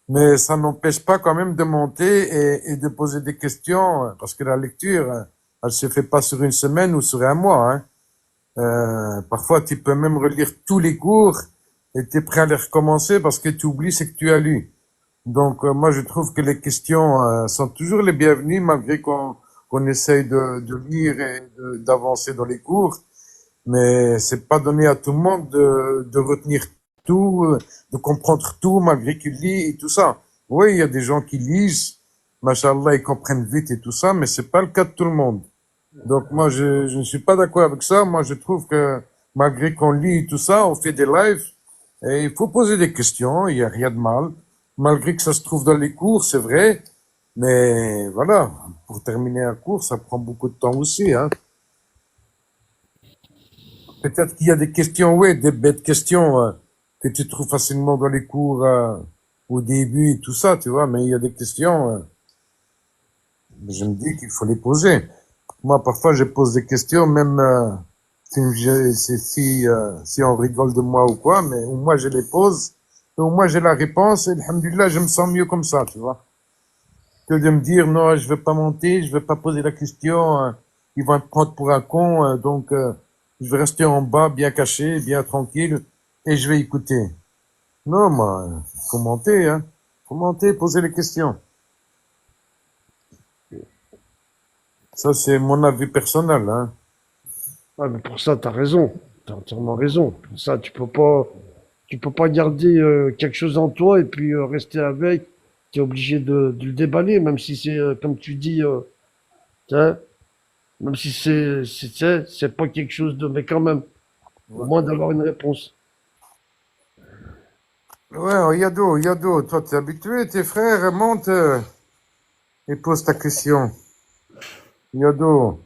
mais ça n'empêche pas quand même de monter et de poser des questions, parce que la lecture, elle se fait pas sur une semaine ou sur un mois, hein. Parfois, tu peux même relire tous les cours et tu es prêt à les recommencer parce que tu oublies ce que tu as lu. Donc, moi, je trouve que les questions sont toujours les bienvenues malgré qu'on essaye de lire et d'avancer dans les cours. Mais c'est pas donné à tout le monde de retenir tout, de comprendre tout malgré qu'il lit et tout ça. Oui, il y a des gens qui lisent, machallah, ils comprennent vite et tout ça, mais c'est pas le cas de tout le monde. Donc moi, je ne suis pas d'accord avec ça. Moi, je trouve que malgré qu'on lit tout ça, on fait des lives et il faut poser des questions. Il y a rien de mal, malgré que ça se trouve dans les cours, c'est vrai. Mais voilà, pour terminer un cours, ça prend beaucoup de temps aussi, hein. Peut-être qu'il y a des questions, ouais, des bêtes questions que tu trouves facilement dans les cours au début et tout ça, tu vois, mais il y a des questions, je me dis qu'il faut les poser. Moi, parfois, je pose des questions, même si on rigole de moi ou quoi, mais au moins je les pose, et au moins j'ai la réponse, et alhamdulillah, je me sens mieux comme ça, tu vois. Que de me dire, non, je vais pas monter, je vais pas poser la question, ils vont me prendre pour un con, donc je vais rester en bas, bien caché, bien tranquille, et je vais écouter. Non, moi, faut monter, hein. Faut monter, poser les questions. Ça, c'est mon avis personnel, hein. Ah, mais pour ça, t'as raison. T'as entièrement raison. Pour ça, tu peux pas garder quelque chose en toi et puis rester avec. T'es obligé de le déballer, même si c'est, comme tu dis, tu sais, même si c'est pas quelque chose de, mais quand même, au moins d'avoir une réponse. Ouais, Yado, toi, t'es habitué, tes frères, monte et pose ta question. Yado.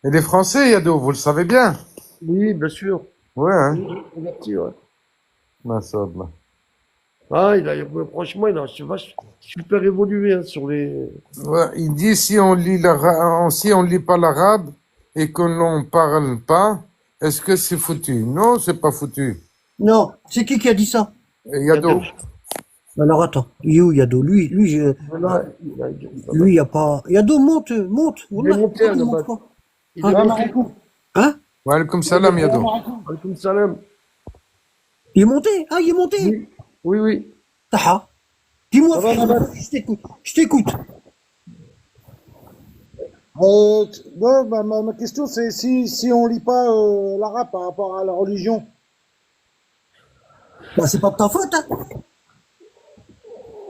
Et les Français, Yado, vous le savez bien. Oui, bien sûr. Ouais, hein. Converti, ouais. Ben, ça, ben. Ah, franchement, il a super évolué hein, sur les. Ouais, il dit si on lit si on lit pas l'arabe et que l'on parle pas, est-ce que c'est foutu? Non, c'est pas foutu. Non, c'est qui a dit ça? Et Yado. Alors attends, il est où Yado? Voilà, Lui, il y a pas. Yado, monte. il est Wallah, monté, il là, monte pas. il est monté. Hein? Wa alaykoum salam, Yado. Alaykoum salam. Il est monté? Ah, il est monté. Oui, oui, oui. Taha. Dis-moi, frère, je t'écoute. Non, ma question c'est si on lit pas l'arabe par rapport à la religion. Bah, c'est pas de ta faute, hein.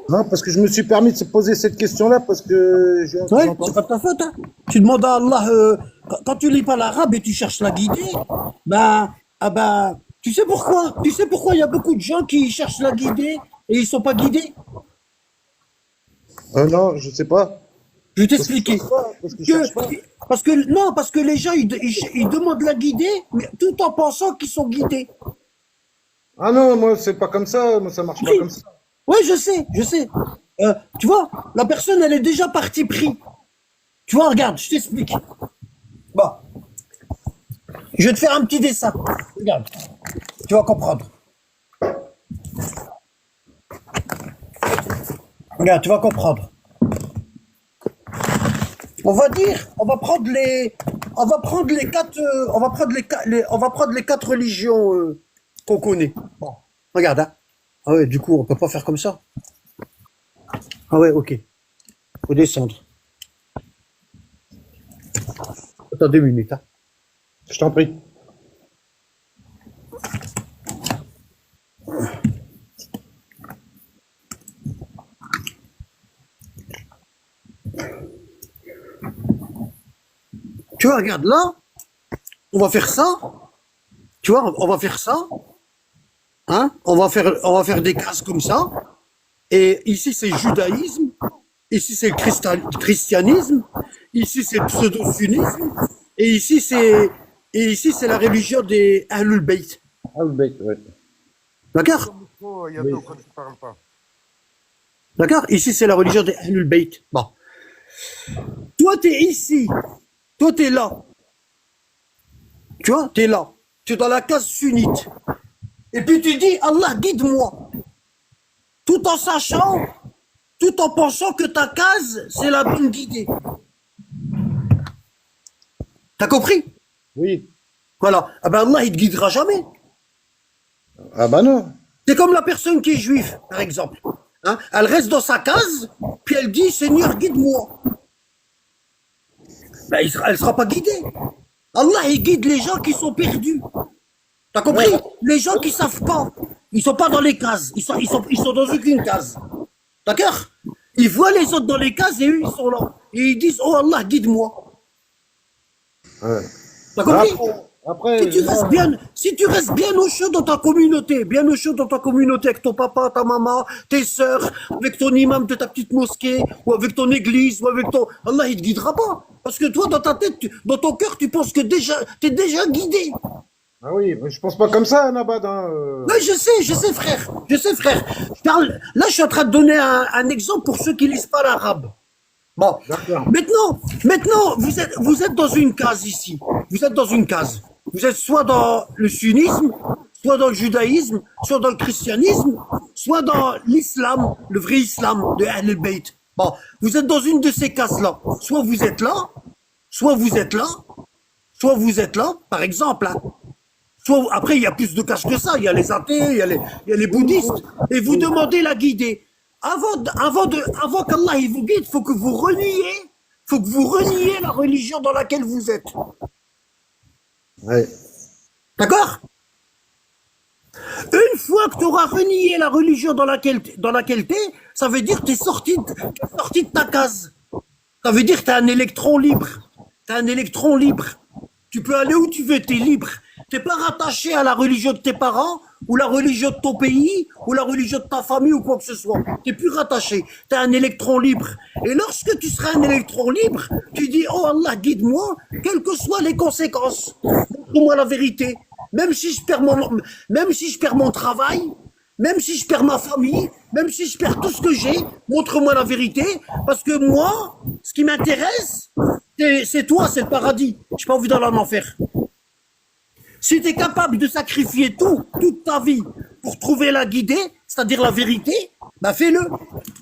Non, parce que je me suis permis de se poser cette question-là parce que Ouais, j'entends. c'est pas de ta faute, hein. Tu demandes à Allah, quand tu lis pas l'arabe et tu cherches la guider, tu sais pourquoi? Tu sais pourquoi il y a beaucoup de gens qui cherchent la guider et ils sont pas guidés? Non, je sais pas. Je vais Parce que je t'expliquer. cherche pas. Parce que je cherche pas. Parce que les gens, ils demandent la guider, mais tout en pensant qu'ils sont guidés. Ah non, moi c'est pas comme ça. Moi ça marche pas Oui, comme ça. ouais, je sais. Tu vois, la personne, elle est déjà partie pris. Tu vois, regarde, je t'explique. Bon, je vais te faire un petit dessin. Regarde, tu vas comprendre. Regarde, tu vas comprendre. On va prendre les quatre religions qu'on connaît. Bon, regarde, hein. Ah ouais, du coup, on peut pas faire comme ça. Ah ouais, ok. Faut descendre. Attends 2 minutes, hein. Je t'en prie. Tu vois, regarde, là, on va faire ça. Tu vois, on va faire ça. Hein? On va faire des cases comme ça. Et ici, c'est le judaïsme. Ici, c'est le christianisme. Ici, c'est le pseudo-sunnisme. Et ici, c'est la religion des Ahlul Bayt. Ah le bec, ouais. D'accord? Oh, Yado, quand tu parles pas. D'accord? Ici, c'est la religion des Ahlul Bayt. Bon. Toi, t'es ici. Toi, t'es là. Tu vois, t'es là. Tu es dans la case sunnite. Et puis tu dis, Allah, guide-moi. Tout en sachant, tout en pensant que ta case, c'est la bonne guidée. T'as compris? Oui. Voilà. Ah ben Allah, il te guidera jamais. Ah bah non. C'est comme la personne qui est juive, par exemple. Hein? Elle reste dans sa case, puis elle dit, Seigneur, guide-moi. Ben, elle sera pas guidée. Allah, il guide les gens qui sont perdus. T'as compris? Les gens qui savent pas. Ils sont pas dans les cases. Ils sont dans aucune case. D'accord? Ils voient les autres dans les cases et eux, ils sont là. Et ils disent, oh Allah, guide-moi. Ouais. T'as compris? Après, Si tu restes bien au chaud dans ta communauté, bien au chaud dans ta communauté avec ton papa, ta maman, tes sœurs, avec ton imam de ta petite mosquée, ou avec ton église, ou avec ton... Allah, il te guidera pas. Parce que toi, dans ta tête, dans ton cœur, tu penses que t'es déjà guidé. ah oui, mais je pense pas comme ça, Nabad. Hein, Oui, je sais, frère. Je sais, frère. Là, je suis en train de donner un exemple pour ceux qui lisent pas l'arabe. Bon. D'accord. Maintenant, vous êtes dans une case ici. Vous êtes dans une case. Vous êtes soit dans le sunnisme, soit dans le judaïsme, soit dans le christianisme, soit dans l'islam, le vrai islam de Ahl al-Bayt. Bon. Vous êtes dans une de ces cases-là. Soit vous êtes là, soit vous êtes là, soit vous êtes là, par exemple, hein. Soit, après, il y a plus de cases que ça. Il y a les athées, il y a les bouddhistes. Et vous demandez la guider. Avant qu'Allah il vous guide, faut que vous reniez la religion dans laquelle vous êtes. Ouais. D'accord? Une fois que tu auras renié la religion dans laquelle t'es, ça veut dire que t'es sorti de ta case. Ça veut dire que t'es un électron libre. T'es un électron libre. Tu peux aller où tu veux, t'es libre. T'es pas rattaché à la religion de tes parents, ou la religion de ton pays, ou la religion de ta famille, ou quoi que ce soit. T'es plus rattaché. T'es un électron libre. Et lorsque tu seras un électron libre, tu dis, oh Allah, guide-moi, quelles que soient les conséquences. Montre-moi la vérité. Même si je perds mon travail, même si je perds ma famille, même si je perds tout ce que j'ai, montre-moi la vérité, parce que moi, ce qui m'intéresse, c'est toi, c'est le paradis. J'ai pas envie d'aller en enfer. Si tu es capable de sacrifier toute ta vie pour trouver la guidée, c'est-à-dire la vérité, bah fais-le.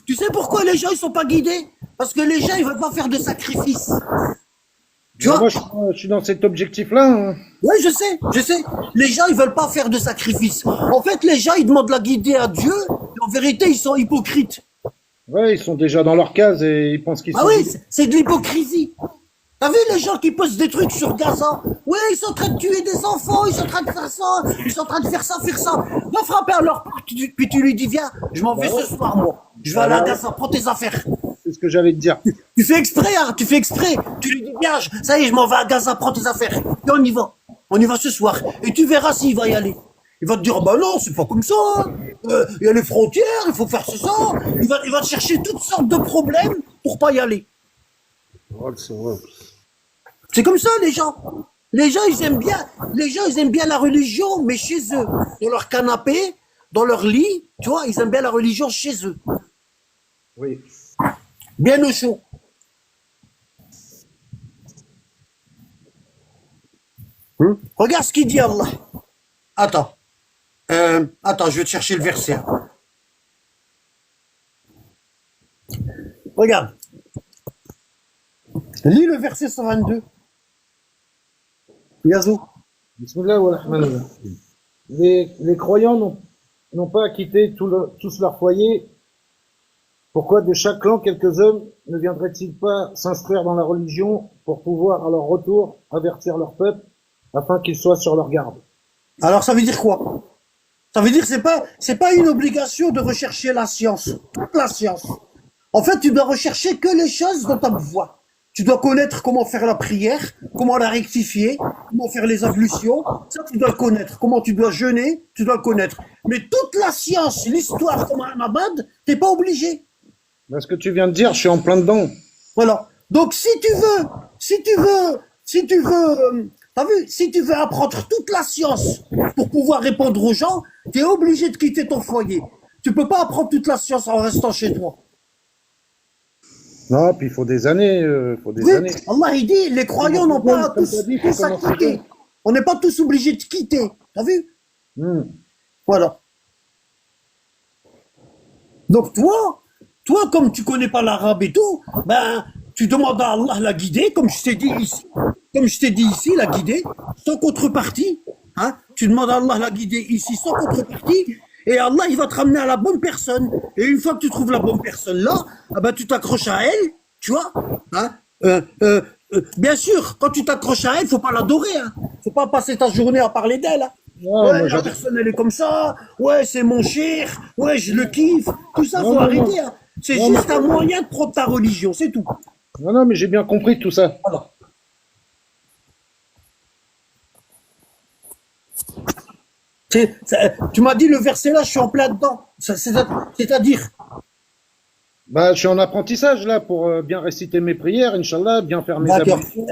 Tu sais pourquoi les gens ils sont pas guidés? Parce que les gens ils veulent pas faire de sacrifice. Tu vois? Moi, je suis dans cet objectif-là. Hein. Oui, je sais. Les gens, ils veulent pas faire de sacrifice. En fait, les gens, ils demandent la guidée à Dieu, et en vérité, ils sont hypocrites. Ouais, ils sont déjà dans leur case et ils pensent qu'ils Ah sont. oui, c'est de l'hypocrisie. T'as vu les gens qui postent des trucs sur Gaza? Ouais, ils sont en train de tuer des enfants, ils sont en train de faire ça, ils sont en train de faire ça. Va frapper à leur porte, puis tu lui dis, viens, je m'en vais ce soir, moi. Je vais aller à Gaza, prends tes affaires. C'est ce que j'allais te dire. Tu fais exprès, hein, tu fais exprès. Tu lui dis, viens, ça y est, je m'en vais à Gaza, prends tes affaires. Et on y va. On y va ce soir. Et tu verras s'il va y aller. Il va te dire, bah non, c'est pas comme ça. Il y a les frontières, il faut faire ça. Il va te chercher toutes sortes de problèmes pour pas y aller. C'est comme ça, les gens. Les gens, ils aiment bien la religion, mais chez eux. Dans leur canapé, dans leur lit, tu vois, ils aiment bien la religion chez eux. Oui. Bien au chaud. Regarde ce qu'il dit Allah. Attends. Attends, je vais te chercher le verset. Regarde. Lis le verset 122. Yazou. Bismillah wa rahman ar-rahim. Les croyants n'ont pas quitté tous leur foyer. Pourquoi de chaque clan quelques hommes ne viendraient-ils pas s'instruire dans la religion pour pouvoir à leur retour avertir leur peuple afin qu'ils soient sur leur garde? Alors ça veut dire quoi? Ça veut dire que c'est pas une obligation de rechercher la science, toute la science. En fait, tu dois rechercher que les choses dont tu as besoin. Tu dois connaître comment faire la prière, comment la rectifier, comment faire les ablutions. Ça, tu dois le connaître. Comment tu dois jeûner, tu dois le connaître. Mais toute la science, l'histoire comme un abad, t'es pas obligé. Ben, ce que tu viens de dire, je suis en plein dedans. Voilà. Donc si tu veux, t'as vu, si tu veux apprendre toute la science pour pouvoir répondre aux gens, t'es obligé de quitter ton foyer. Tu peux pas apprendre toute la science en restant chez toi. Non, puis il faut des années. Oui, Allah il dit, les croyants n'ont pas tous à quitter. On n'est pas tous obligés de quitter. T'as vu? Voilà. Donc toi, comme tu connais pas l'arabe et tout, ben, tu demandes à Allah la guider, comme je t'ai dit ici, la guider, sans contrepartie, hein. Tu demandes à Allah la guider ici, sans contrepartie, et Allah, il va te ramener à la bonne personne. Et une fois que tu trouves la bonne personne là, ah ben, tu t'accroches à elle, tu vois, hein. Bien sûr, quand tu t'accroches à elle, faut pas l'adorer, hein. Faut pas passer ta journée à parler d'elle, hein. Ouais, la personne, elle est comme ça. Ouais, c'est mon cher. Ouais, je le kiffe. Tout ça, faut arrêter, hein. C'est juste un moyen de prendre ta religion, c'est tout. Non, mais j'ai bien compris tout ça. Voilà. Tu m'as dit le verset là, je suis en plein dedans. C'est-à-dire, Bah, je suis en apprentissage là pour bien réciter mes prières, Inch'Allah, bien faire mes d'accord. ablutions.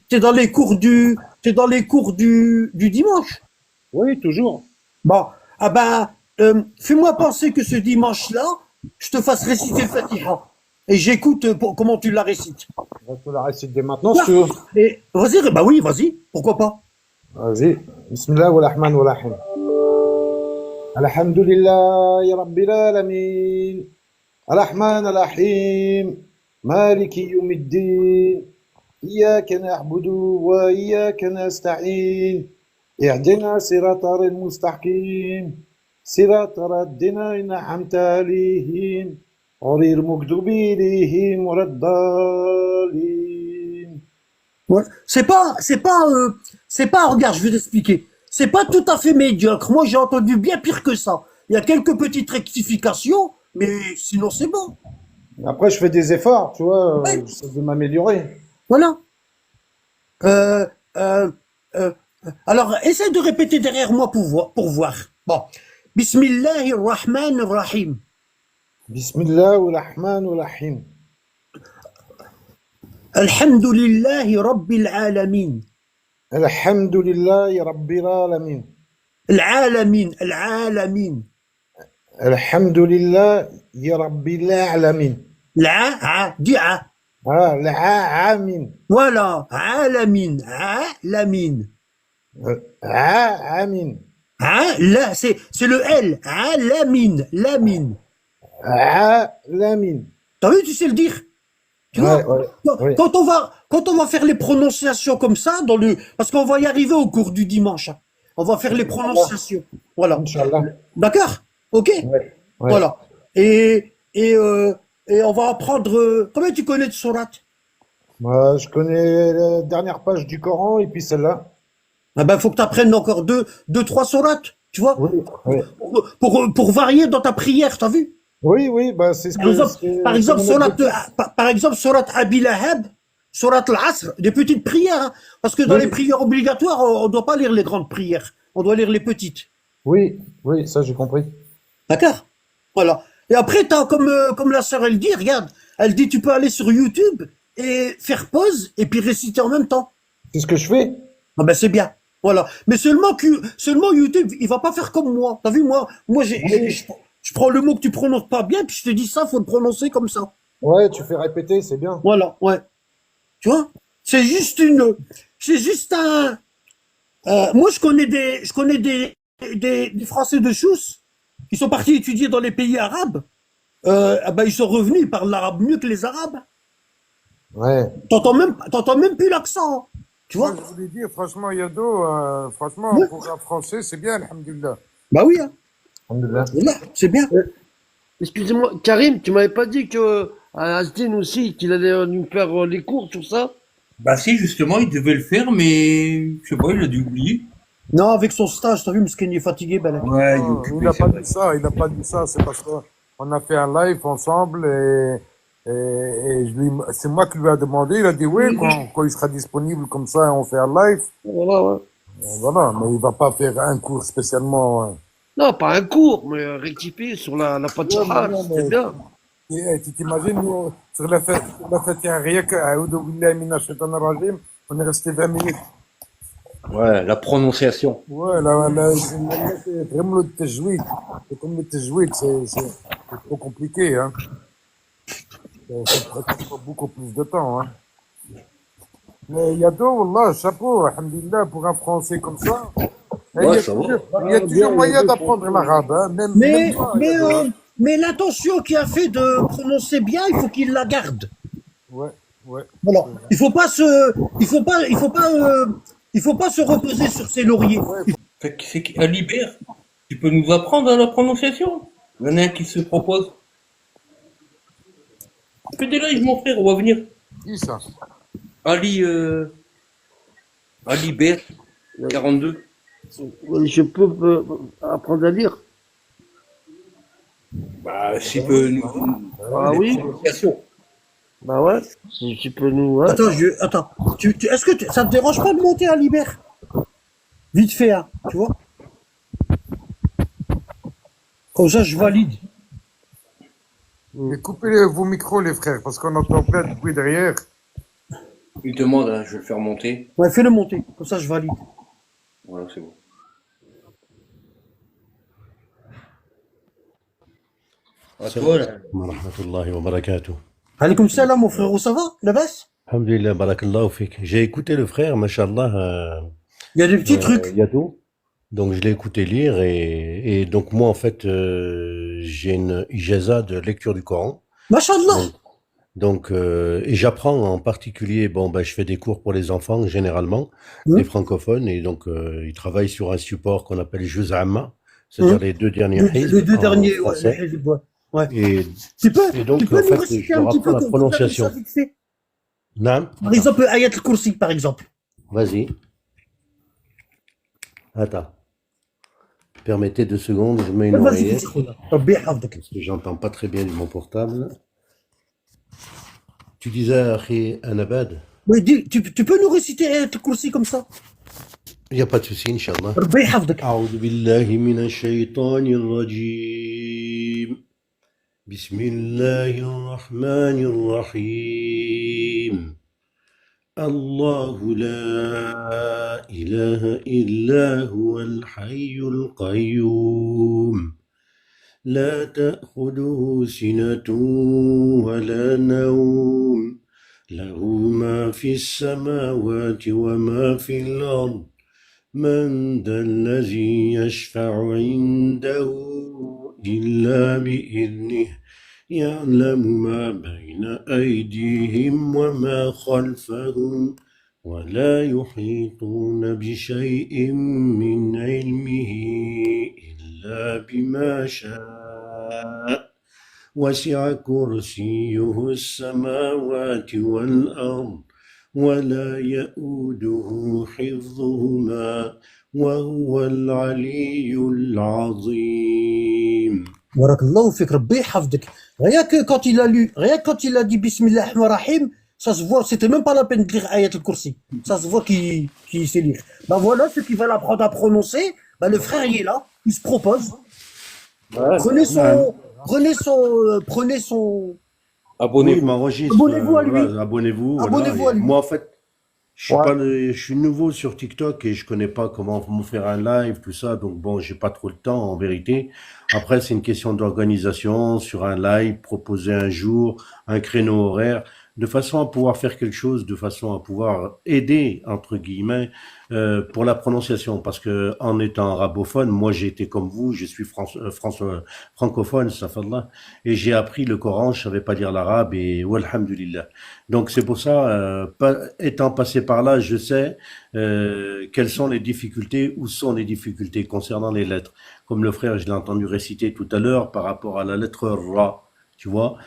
T'es dans les cours du dimanche. Oui, toujours. Bon, ah ben, fais-moi penser que ce dimanche-là, je te fasse réciter le Fatiha. Et j'écoute comment tu la récites. On peut la réciter dès maintenant si tu veux. Et vas-y, bah oui, vas-y, pourquoi pas. Vas-y. Bismillah wa rahman wa rahim. Alhamdulillahi rabbil alamin. Ar-Rahman ar-Rahim. Maliki yawmiddin. Iyyaka na'budu wa iyyaka nasta'in. اهدنا صراط المستقيم صراط الذين أنعمت عليهم غير المغضوب عليهم ولا الضالين. Ouais. C'est pas, regarde, je vais t'expliquer. C'est pas tout à fait médiocre. Moi, j'ai entendu bien pire que ça. Il y a quelques petites rectifications, mais sinon c'est bon. Après, je fais des efforts, tu vois, Ouais. j'essaie de m'améliorer. Voilà. Euh, euh, euh, alors, essaie de répéter derrière moi pour voir. Bon. Bismillahirrahmanirrahim. Bismillah wa rahman wa rahim. Alhamdulillahi rabbil alamin. Alhamdulillahi rabbil alamin. العالمين العالمين Alhamdulillahi rabbil alamin. دي ع Ah, l'aamin. ولا عالمين عالمين Amin. لا c'est le L عالمين لامين. Alamin. T'as vu, tu sais le dire. Tu vois, Ouais, ouais. quand on va faire les prononciations comme ça parce qu'on va y arriver au cours du dimanche, hein. On va faire les prononciations. Voilà. Inch'Allah. D'accord? Ok? Ouais. Ouais. Voilà. Et on va apprendre. Combien tu connais de sourates? Moi, je connais la dernière page du Coran et puis celle-là. Ah ben, faut que tu apprennes encore trois sourates, tu vois, Oui, oui. pour varier dans ta prière, t'as vu? Oui, bah, c'est ce Par que. exemple, c'est- par exemple, c'est mon sourate, objectif. par exemple, sourate Abi Lahab, sourate Al-Asr, des petites prières, hein, parce que dans Oui. les prières obligatoires, on doit pas lire les grandes prières, on doit lire les petites. Oui, ça, j'ai compris. D'accord? Voilà. Et après, t'as comme la sœur, elle dit, regarde, elle dit, tu peux aller sur YouTube et faire pause et puis réciter en même temps. C'est ce que je fais. Ah ben c'est bien. Voilà. Mais seulement YouTube, il va pas faire comme moi. T'as vu, moi, je prends le mot que tu prononces pas bien, puis je te dis ça, faut le prononcer comme ça. Ouais, tu fais répéter, c'est bien. Voilà, ouais. Tu vois? C'est juste un, moi, je connais des Français de Chouss. Ils sont partis étudier dans les pays arabes. Ah ben, ils sont revenus, ils parlent l'arabe mieux que les arabes. Ouais. T'entends même plus l'accent. Hein. Tu vois? Moi, je voulais dire, franchement, Yado, franchement, Ouais. pour un français, c'est bien, alhamdulillah. Bah oui, hein. Alhamdulillah. Voilà, c'est bien. Excusez-moi, Karim, tu m'avais pas dit que à Asdin aussi, qu'il allait nous faire les cours sur ça? Bah si, justement, il devait le faire, mais je sais pas, il a dû oublier. Non, avec son stage, t'as vu, Msken, il est fatigué, ben là. Ouais, il est Non, occupé, il n'a c'est pas vrai. dit ça, il n'a pas dit ça, c'est parce qu'on a fait un live ensemble et c'est moi qui lui ai demandé, il a dit oui, quand il sera disponible comme ça, on fait un live. Voilà, ouais. Voilà, mais il va pas faire un cours spécialement. Non, pas un cours, mais rectifier sur la Fatiha, non, c'est mais- bien. Tu t'imagines, nous, sur la Fatiha, rien que A'udhu billahi minash shaitanir rajim, on est resté 20 minutes. Ouais, la prononciation. Ouais, c'est vraiment le tajwid. C'est comme le tajwid, c'est trop compliqué, hein. Ça prend beaucoup plus de temps, hein. Mais Yado, Wallah, chapeau, alhamdulillah, pour un français comme ça. Et Ouais, ça va. il y a toujours moyen d'apprendre l'arabe, hein. Même moi, Yado, hein. Mais l'intention qu'il a fait de prononcer bien, il faut qu'il la garde. Ouais, ouais. Voilà. Il faut pas se reposer sur ses lauriers. Fait que c'est Alibert, tu peux nous apprendre la prononciation? Il y en a un qui se propose. Fais des lives, mon frère, on va venir. Qui ça? Alibert, 42. Je peux apprendre à lire. Bah, s'il peut nous. Ah oui. Prononciation. Bah ouais, si tu peux nous... Ouais. Attends. Est-ce que ça te dérange pas de monter à Libère? Vite fait, hein, tu vois? Comme ça, je valide. Et coupez vos micros, les frères, parce qu'on entend plein de bruit derrière. Il demande, hein, je vais le faire monter. Ouais, fais-le monter. Comme ça, je valide. Voilà, c'est bon. À toi, là. Warahmatullahi wabarakatuh. Alaykoum salam, mon frérot, ça va? La baisse? Alhamdulillah, barakallahu fik. J'ai écouté le frère, mashallah, Il y a des petits trucs. Yadou. Donc je l'ai écouté lire et donc moi en fait j'ai une ijaza de lecture du Coran. Mashallah. Et j'apprends en particulier, bon ben je fais des cours pour les enfants généralement, Hum. les francophones et donc ils travaillent sur un support qu'on appelle Juz Amma, c'est-à-dire Hum. les deux derniers Les deux en derniers, ouais, français. les hizb, ouais. Ouais. Et Tu peux donc nous en fait réciter je un leur petit peu apprends la comme vous avez ça prononciation. vite fait? Naam, Par exemple, Ayat al-Kursi, par exemple. vas-y. Attends. Permettez 2 secondes, je mets une Vas-y, oreillette. vas-y, khoula. Rabbi yahfadek. Parce que j'entends pas très bien de mon portable. Tu disais, Akhi Anabad, Ouais, tu peux nous réciter Ayat al-Kursi comme ça? il n'y a pas de souci, Inch'Allah. Rabbi yahfadek. أعوذ بالله من الشيطان الرجيم بسم الله الرحمن الرحيم الله لا إله إلا هو الحي القيوم لا تأخذه سنة ولا نوم له ما في السماوات وما في الأرض من ذا الذي يشفع عنده إلا بإذنه يعلم ما بين أيديهم وما خلفهم ولا يحيطون بشيء من علمه إلا بما شاء وسع كرسيه السماوات والأرض ولا يؤوده حفظهما وهو العلي العظيم. Barakallahu fik, Rabbi yahfadek. Rien que quand il a dit Bismillah ar-Rahman ar-Rahim, ça se voit, c'était même pas la peine de lire Ayat al-Kursi. Ça se voit qu'il sait lire. Ben voilà, ceux qui veulent apprendre à prononcer, ben le frère il est là, il se propose. Prenez son, Oui, Abonnez-vous. il m'enregistre. Abonnez-vous à lui. Voilà, abonnez-vous. Voilà. Abonnez-vous à Et lui. moi, en fait, je suis nouveau sur TikTok et je connais pas comment me faire un live, tout ça. Donc bon, j'ai pas trop le temps en vérité. Après, c'est une question d'organisation sur un live, proposer un jour, un créneau horaire, de façon à pouvoir faire quelque chose, de façon à pouvoir aider entre guillemets pour la prononciation. Parce que en étant arabophone, moi j'ai été comme vous, je suis francophone, ça fait là, et j'ai appris le Coran, je savais pas lire l'arabe et walhamdulillah. Donc c'est pour ça, étant passé par là, je sais quelles sont les difficultés, où sont les difficultés concernant les lettres. Comme le frère, je l'ai entendu réciter tout à l'heure par rapport à la lettre Ra, tu vois.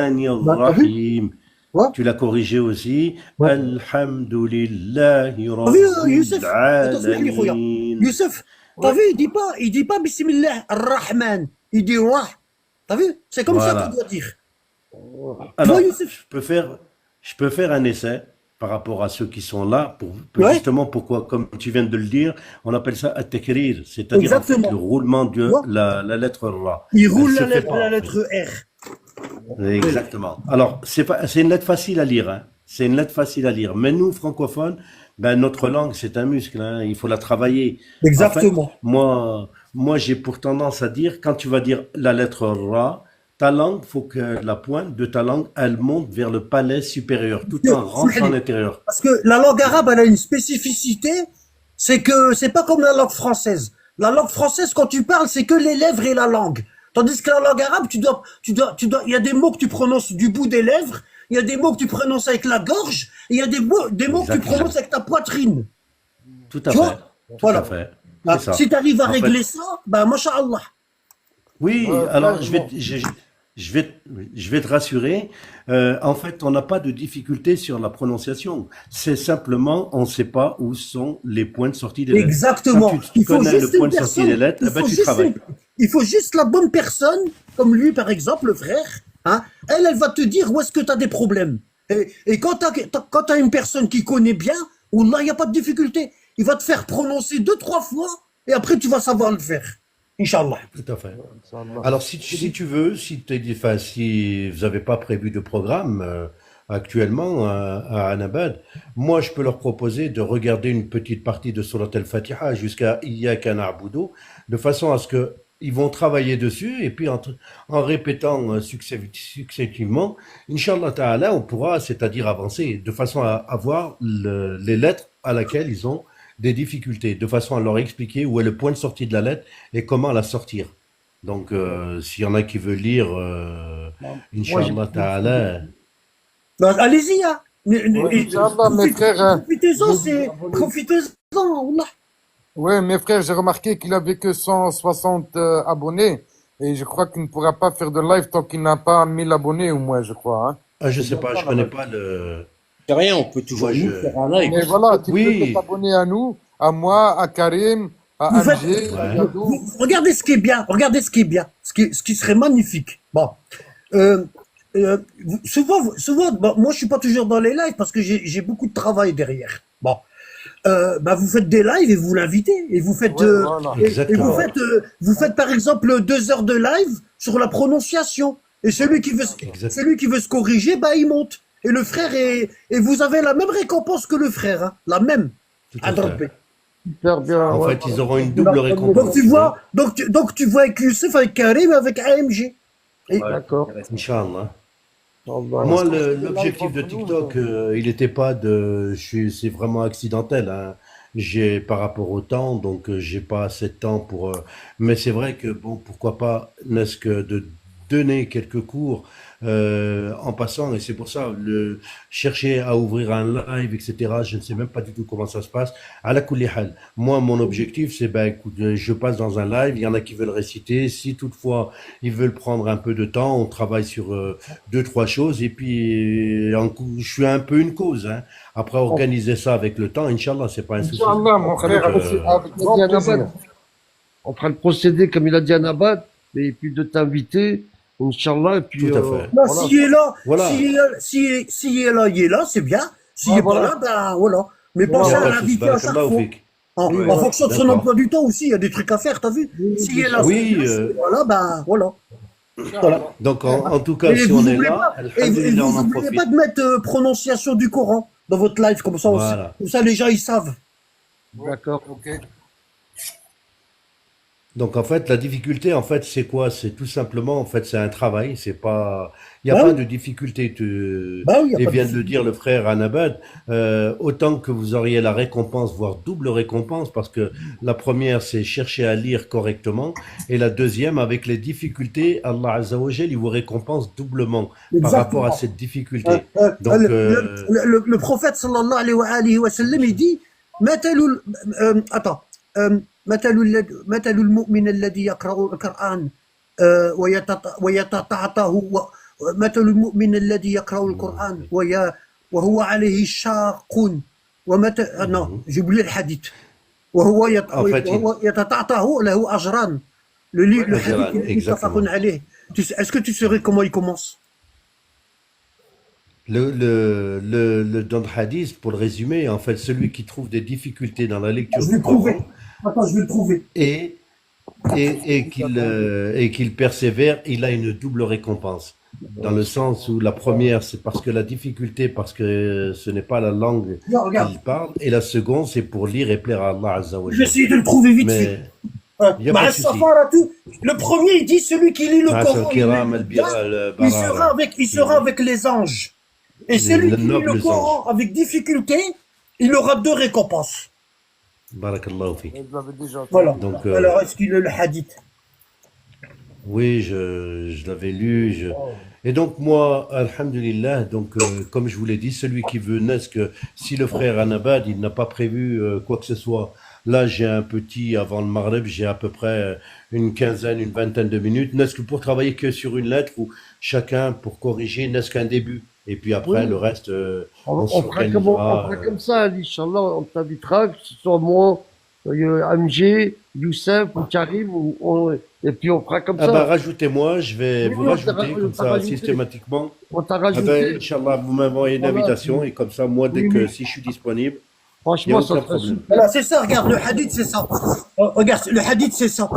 Bismillahirrahmanirrahim. Ouais. Tu l'as corrigé aussi. Ouais. Alhamdulillahi Youssef, Rabbil attention, Alamin. Youssef, t'as vu, il dit pas Bismillah ar-Rahman, il dit Rah. T'as vu? C'est comme ça Voilà. qu'on doit dire. Alors, Toi, Youssef. je peux faire un essai par rapport à ceux qui sont là, pour Ouais. justement pourquoi, comme tu viens de le dire, on appelle ça at-takrir, c'est-à-dire en fait, Exactement. le roulement de Ouais. la lettre Ra. Il Elle roule se la fait lettre, pas, la en fait. lettre R. Exactement. Alors, c'est une lettre facile à lire, hein. C'est une lettre facile à lire. Mais nous, francophones, ben, notre langue, c'est un muscle, hein. Il faut la travailler. En fait, Exactement. moi, j'ai pour tendance à dire, quand tu vas dire la lettre Ra, ta langue, faut que la pointe de ta langue, elle monte vers le palais supérieur, tout en rentrant à l'intérieur. Parce que la langue arabe, elle a une spécificité, c'est que c'est pas comme la langue française. La langue française, quand tu parles, c'est que les lèvres et la langue. Tandis que la langue arabe, il y a des mots que tu prononces du bout des lèvres, il y a des mots que tu prononces avec la gorge, et il y a des mots que tu Exactement. prononces avec ta poitrine. Tout à Tu vois? fait. Tout Voilà. à fait. Bah, C'est ça. si tu arrives à En fait- régler ça, bah, masha'Allah. Oui, Ouais, alors franchement. je vais te rassurer. En fait, on n'a pas de difficulté sur la prononciation. C'est simplement, on ne sait pas où sont les points de sortie des lettres. Exactement. Quand tu Il faut connais juste le point une de sortie personne. des lettres, Il eh ben, faut tu juste travailles. il faut juste la bonne personne, comme lui par exemple, le frère. Hein, elle va te dire où est-ce que tu as des problèmes. Et quand tu as une personne qui connaît bien, ou là il n'y a pas de difficulté, il va te faire prononcer 2-3 fois, et après tu vas savoir le faire. Inch'Allah. Tout à fait. Inch'Allah. Alors, si tu veux, enfin, si vous n'avez pas prévu de programme actuellement à Annabad, moi, je peux leur proposer de regarder une petite partie de Surat al-Fatiha jusqu'à Iyyaka na'budu, de façon à ce que ils vont travailler dessus, et puis en répétant successivement, Inch'Allah Ta'ala, on pourra, c'est-à-dire avancer, de façon à avoir les lettres à laquelle ils ont des difficultés, de façon à leur expliquer où est le point de sortie de la lettre et comment la sortir. Donc, s'il y en a qui veulent lire, Moi, Inch'Allah Ta'ala, Ben, allez-y, hein. Ouais, Inch'Allah, mes frères, Profitez-en, j'ai- profitez-en, Wallah. ouais, mes frères, j'ai remarqué qu'il avait que 160 abonnés. Et je crois qu'il ne pourra pas faire de live tant qu'il n'a pas 1000 abonnés au moins, je crois. Hein. ah, je C'est sais bien pas, ça, je la connais live. pas le. C'est rien, on peut toujours Moi, nous je. faire un live. Mais voilà, tu peux Oui, t'abonner à nous, à moi, à Karim, à Vous faites, MG, à ouais. Yadou. regardez ce qui est bien, regardez ce qui est bien, ce qui serait magnifique. Bon, euh, souvent, bon, moi je suis pas toujours dans les lives parce que j'ai beaucoup de travail derrière. Bon, bah vous faites des lives et vous l'invitez et vous faites, Ouais, voilà. et Exactement. vous faites par exemple 2 heures de live sur la prononciation et Exact. celui qui veut se corriger, bah il monte et le frère et vous avez la même récompense que le frère, hein, la même. Tout à Adrepé. fait. Super bien. En Ouais, fait, ils auront une c'est la double première. Donc récompense. tu vois, donc tu vois avec Youssef, avec Karim, avec AMG. Et, D'accord. Inch'Allah. Inch'Allah. Moi, Parce qu'on fait des lives l'objectif de entre nous. TikTok, il n'était pas de. C'est vraiment accidentel. Hein. J'ai par rapport au temps, donc j'ai pas assez de temps pour. Mais c'est vrai que bon, pourquoi pas, n'est-ce que de donner quelques cours en passant, et c'est pour ça chercher à ouvrir un live, etc. Je ne sais même pas du tout comment ça se passe. À la kulli hal. Moi, mon objectif, c'est ben, écoute, je passe dans un live. Il y en a qui veulent réciter. Si toutefois ils veulent prendre un peu de temps, on travaille sur 2, 3 choses, et puis je suis un peu une cause. Hein. Après, organiser ça avec le temps, Inch'Allah, c'est pas un souci. Inch'Allah, mon On fera frère, le avec, procédé, avec comme il a grand dit à plaisir. Nabad. On fera le procédé comme il a dit à Nabad, et puis de t'inviter, Inch'Allah, et puis Tout à fait. bah, voilà. s'il est là, Voilà. s'il est là, il est là, c'est bien. S'il Ah, est pas voilà. là, ben voilà. Mais Il n'y pensez a à pas de souci. l'inviter à chaque Barakallahu fois. fik. En, Oui, en voilà. fonction de son D'accord. emploi du temps aussi, il y a des trucs à faire, t'as vu? Oui, S'il bien est là, sûr. Oui, voilà, ben voilà. Voilà. donc en tout cas, Et si vous on est oubliez là, pas, et alhamdulillah, on vous en oubliez profite. pas de mettre prononciation du Coran dans votre live, comme ça aussi. Voilà. Comme ça, les gens, ils savent. D'accord. Ok. Donc en fait, la difficulté, en fait, c'est quoi? C'est tout simplement, en fait, c'est un travail. C'est pas, il n'y a Bah pas oui, de difficulté. bah oui, il n'y a Et pas de vient de le difficulté. dire le frère Anabad, autant que vous auriez la récompense, voire double récompense, parce que la première, c'est chercher à lire correctement, et la deuxième, avec les difficultés, Allah Azza wa Jal, il vous récompense doublement par rapport à Exactement. cette difficulté. Euh, Donc, le prophète sallallahu alayhi wa sallam, il dit attends مثل مثل المؤمن الذي يقرأ القرآن ويتعاطاه مثل المؤمن الذي يقرأ القرآن وهو عليه شاق non j'ai oublié le hadith en fait, وهو يتعاطاه له أجران le hadith Ajran, il est متفق exactement. عليه est-ce que tu saurais comment il commence? Le dans le hadith, pour le résumer, en fait, celui qui trouve des difficultés dans la Je lecture vais du le trouver. Coran Attends, je vais le trouver. et qu'il persévère, il a une double récompense. Dans le sens où la première, c'est parce que la difficulté, parce que ce n'est pas la langue Regarde, qu'il parle, et la seconde, c'est pour lire et plaire à Allah Azza wa je vais Jal. essayer de le trouver vite fait. Mais il n'y a pas de souci. Le premier, il dit celui qui lit le Ah, c'est Coran, le kiram, al bira, al il sera barara. avec les anges. Et celui Le qui lit noble le Coran avec difficulté, il aura 2 récompenses. Barakallahu fik. Je l'avais déjà fait. Voilà. Donc, Alors, est-ce qu'il est le hadith? oui, je l'avais lu. Et donc moi, alhamdulillah, donc comme je vous l'ai dit, celui qui veut, n'est-ce que si le frère Anabad, il n'a pas prévu quoi que ce soit, là j'ai un petit, avant le Maghreb, j'ai à peu près une quinzaine, une vingtaine de minutes, n'est-ce que pour travailler que sur une lettre, ou chacun pour corriger, n'est-ce qu'un début. Et puis après, Oui. le reste, on On fera s'organisera. comme ça, Inch'Allah, on t'invitera, que ce soit moi, MG, Youssef ou Karim, et puis on fera comme Ah ben ça. rajoutez-moi, je vais Oui, vous on t'a rajouter on comme t'a ça rajouté. systématiquement. On t'a Ah ben, rajouté. Inch'Allah, vous m'envoyez une Voilà. invitation et comme ça, moi, dès Oui, que oui. si je suis disponible, Il n'y a Franchement, ça aucun serait problème. super. Voilà, c'est ça, regarde, le hadith, c'est ça. Oh, regarde, le hadith, c'est ça.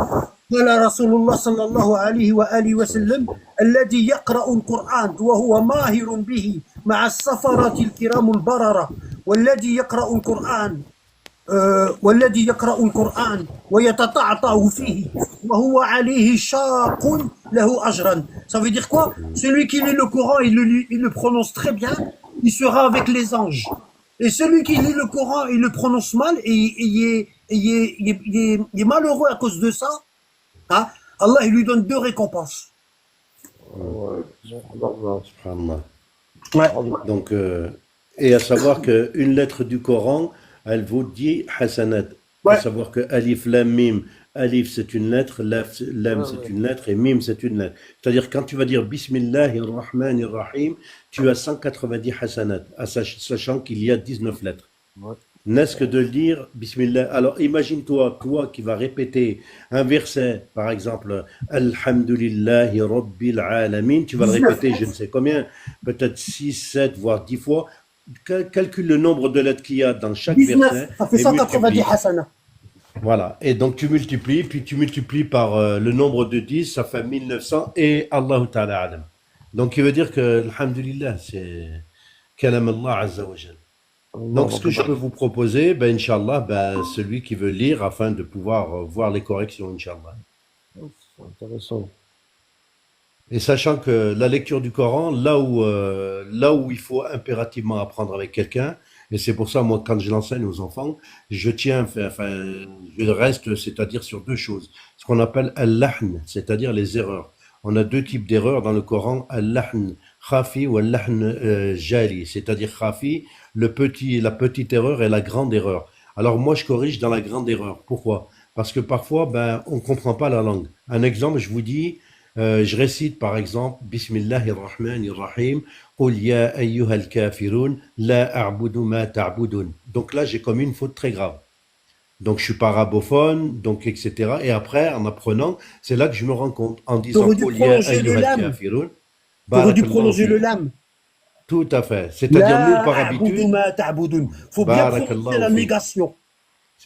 قال رسول الله صلى الله عليه وآله وسلم الذي يقرأ القرآن وهو ماهر به مع السفرة الكرام البررة والذي يقرأ القرآن والذي يقرأ القرآن ويتطعطع فيه وهو عليه شاق له أجرا. Ça veut dire quoi? Celui qui lit le Coran, il le prononce très bien, il sera avec les anges. Et celui qui lit le Coran, il le prononce mal et il est malheureux à cause de ça. Hein? Allah, il lui donne 2 récompenses. Subhanallah. Ouais. Donc, et à savoir qu'une lettre du Coran, elle vaut 10 hasanat. Ouais. À savoir que alif, lam, mim, alif c'est une lettre, lam c'est une lettre et mim c'est une lettre. C'est-à-dire quand tu vas dire Bismillahir-Rahmanir-Rahim, tu as 190 hasanat, sachant qu'il y a 19 lettres. Ouais. N'est-ce que de le dire Bismillah. Alors imagine-toi, toi qui vas répéter un verset, par exemple, Alhamdulillahi Rabbil Alamin, tu vas le répéter je ne sais combien, peut-être 6, 7, voire 10 fois. Calcule le nombre de lettres qu'il y a dans chaque 19, verset. ça fait et 190 multiplie. hasana. Voilà, et donc tu multiplies, puis tu multiplies par le nombre de 10, ça fait 1900, et Allahu Ta'ala Alam. Donc il veut dire que, Alhamdulillah, c'est Kalam Allah Azza wa Jal. Donc ce que je peux vous proposer, ben, Inch'Allah, ben, celui qui veut lire afin de pouvoir voir les corrections, Inch'Allah. C'est intéressant. Et sachant que la lecture du Coran, là où il faut impérativement apprendre avec quelqu'un, et c'est pour ça, moi, quand je l'enseigne aux enfants, je tiens, enfin, je reste, c'est-à-dire sur 2 choses. Ce qu'on appelle al-lahn, c'est-à-dire les erreurs. On a 2 types d'erreurs dans le Coran, al-lahn khafi ou al-lahn jali, c'est-à-dire khafi, la petite erreur et la grande erreur. Alors moi, je corrige dans la grande erreur. Pourquoi? Parce que parfois, ben, on comprend pas la langue. Un exemple, je vous dis, je récite par exemple Bismillahir-Rahmanir-Rahim Qul ya ayyuhal kafirun la a'budu ma ta'budun. Donc là, j'ai commis une faute très grave. Donc je suis pas arabophone, donc etc. Et après, en apprenant, c'est là que je me rends compte en disant T'aurais dû Qul ya prolonger le ayyuhal lam. kafirun. T'aurais dû Barakallahu prolonger le fik. lam. Tout à fait. C'est-à-dire nous par La a'budu habitude. ma ta'budun. Faut bien prononcer Barakallahu la fik. négation.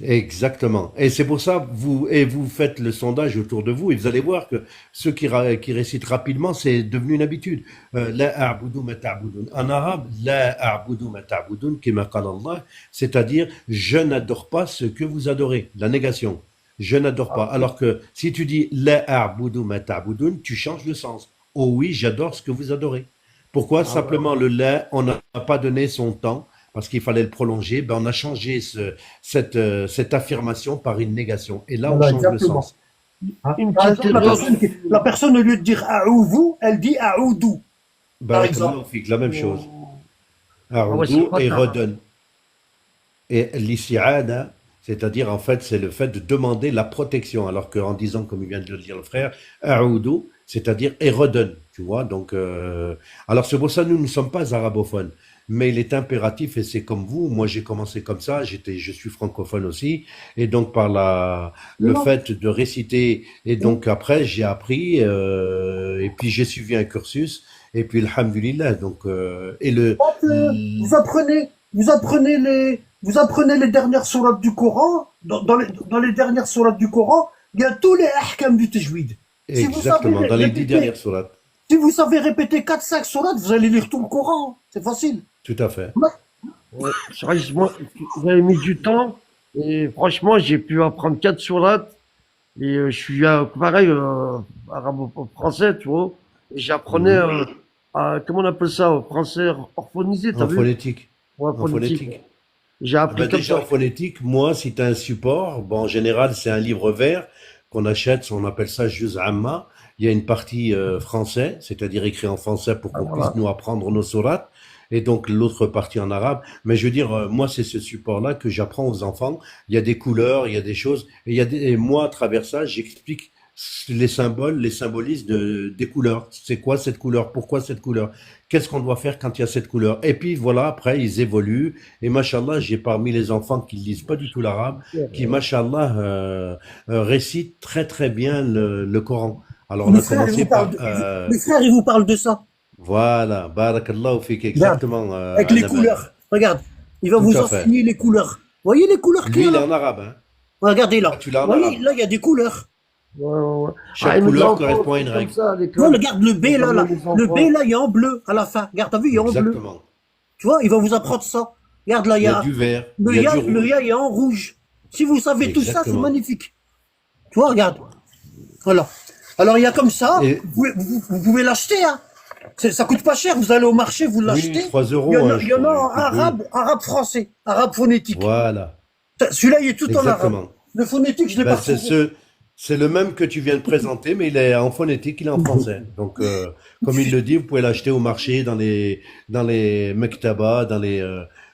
Exactement. Et c'est pour ça, vous faites le sondage autour de vous et vous allez voir que ceux qui récitent rapidement, c'est devenu une habitude. La a'budu ma ta'budun. En arabe, la a'budu ma ta'budun, kima qala Allah, c'est-à-dire je n'adore pas ce que vous adorez. La négation. Je n'adore pas. Alors que si tu dis la a'budu ma ta'budun, tu changes le sens. Oh oui, j'adore ce que vous adorez. Pourquoi? Simplement le la, on n'a pas donné son temps. Parce qu'il fallait le prolonger, ben on a changé cette affirmation par une négation. Et là, on Voilà, change le exactement. sens. Hein? Une Par petite exemple, erreur. la personne, au lieu de dire a'oudou, elle dit a'oudou. Par exemple. Barakallahu fik, la même chose. Ah ouais, c'est A'udhu pas et ça. redonne. Et l'isti'ada, c'est-à-dire en fait, c'est le fait de demander la protection. Alors qu'en disant, comme il vient de le dire le frère, a'udhu, c'est-à-dire et redonne. Tu vois, donc, alors c'est pour ça que nous ne sommes pas arabophones. Mais il est impératif, et c'est comme vous, moi j'ai commencé comme ça, je suis francophone aussi, et donc par le Non. fait de réciter, et donc après j'ai appris, et puis j'ai suivi un cursus, et puis alhamdulillah, donc, et Quand, vous apprenez les dernières sourates du Coran, dans les dernières sourates du Coran, il y a tous les ahkam du tajwid. Si vous exactement, savez dans les 10 répéter, dernières sourates, si vous savez répéter 4-5 sourates, vous allez lire tout le Coran. C'est facile. tout à fait. Ouais, c'est vrai que moi, j'avais mis du temps et franchement, j'ai pu apprendre 4 sourates et je suis pareil arabo-français, tu vois. Et j'apprenais comment on appelle ça, français orphonisé, t'as En vu? phonétique. Ouais, En phonétique. J'ai Ah appris ben comme déjà en ça. phonétique, moi, si tu as un support, bon, en général, c'est un livre vert qu'on achète, on appelle ça Juz Amma. Il y a une partie français, c'est-à-dire écrit en français pour qu'on puisse nous apprendre nos sourates, et donc l'autre partie en arabe. Mais je veux dire, moi, c'est ce support-là que j'apprends aux enfants. Il y a des couleurs, il y a des choses, et moi, à travers ça, j'explique les symboles, les symbolismes des couleurs. C'est quoi cette couleur? Pourquoi cette couleur? Qu'est-ce qu'on doit faire quand il y a cette couleur? Et puis voilà, après, ils évoluent. Et machallah, j'ai parmi les enfants qui lisent pas du tout l'arabe, qui machallah récitent très très bien le Coran. Alors on a commencé par... Les frères, ils vous parlent de ça. Voilà, barakallahu fik, exactement. Avec les Annabelle. couleurs. Regarde, il va Tout vous à fait. enseigner les couleurs. Voyez les couleurs qu'il Lui, y a il est là? en arabe. Hein. Regardez là. Ah, tu l'as en Voyez, arabe. là, il y a des couleurs. Ouais. Chaque il nous couleur en correspond à une comme règle. ça à Non, l'école. regarde le B là, là. Les Le B enfants. là, il y a en bleu à la fin. Regarde, t'as vu, il y a en bleu. Exactement. Tu vois, il va vous apprendre ça. Regarde là, Il y a du vert, il y a du le rouge. ya, il y a en rouge. Si vous savez tout ça, c'est Exactement. magnifique. Tu vois, regarde. Voilà. Alors, il y a comme ça, Et- vous pouvez l'acheter, hein. Ça coûte pas cher, vous allez au marché, vous l'achetez. Oui, 3 euros. Il y en a, hein, il y en a en je crois. arabe, arabe français, arabe phonétique. Voilà. Celui-là, il est tout en arabe. Exactement. Le phonétique, je l'ai Ben, pas trouvé. c'est le même que tu viens de présenter, mais il est en phonétique, il est en français. Donc, comme il le dit, vous pouvez l'acheter au marché, dans les mektaba,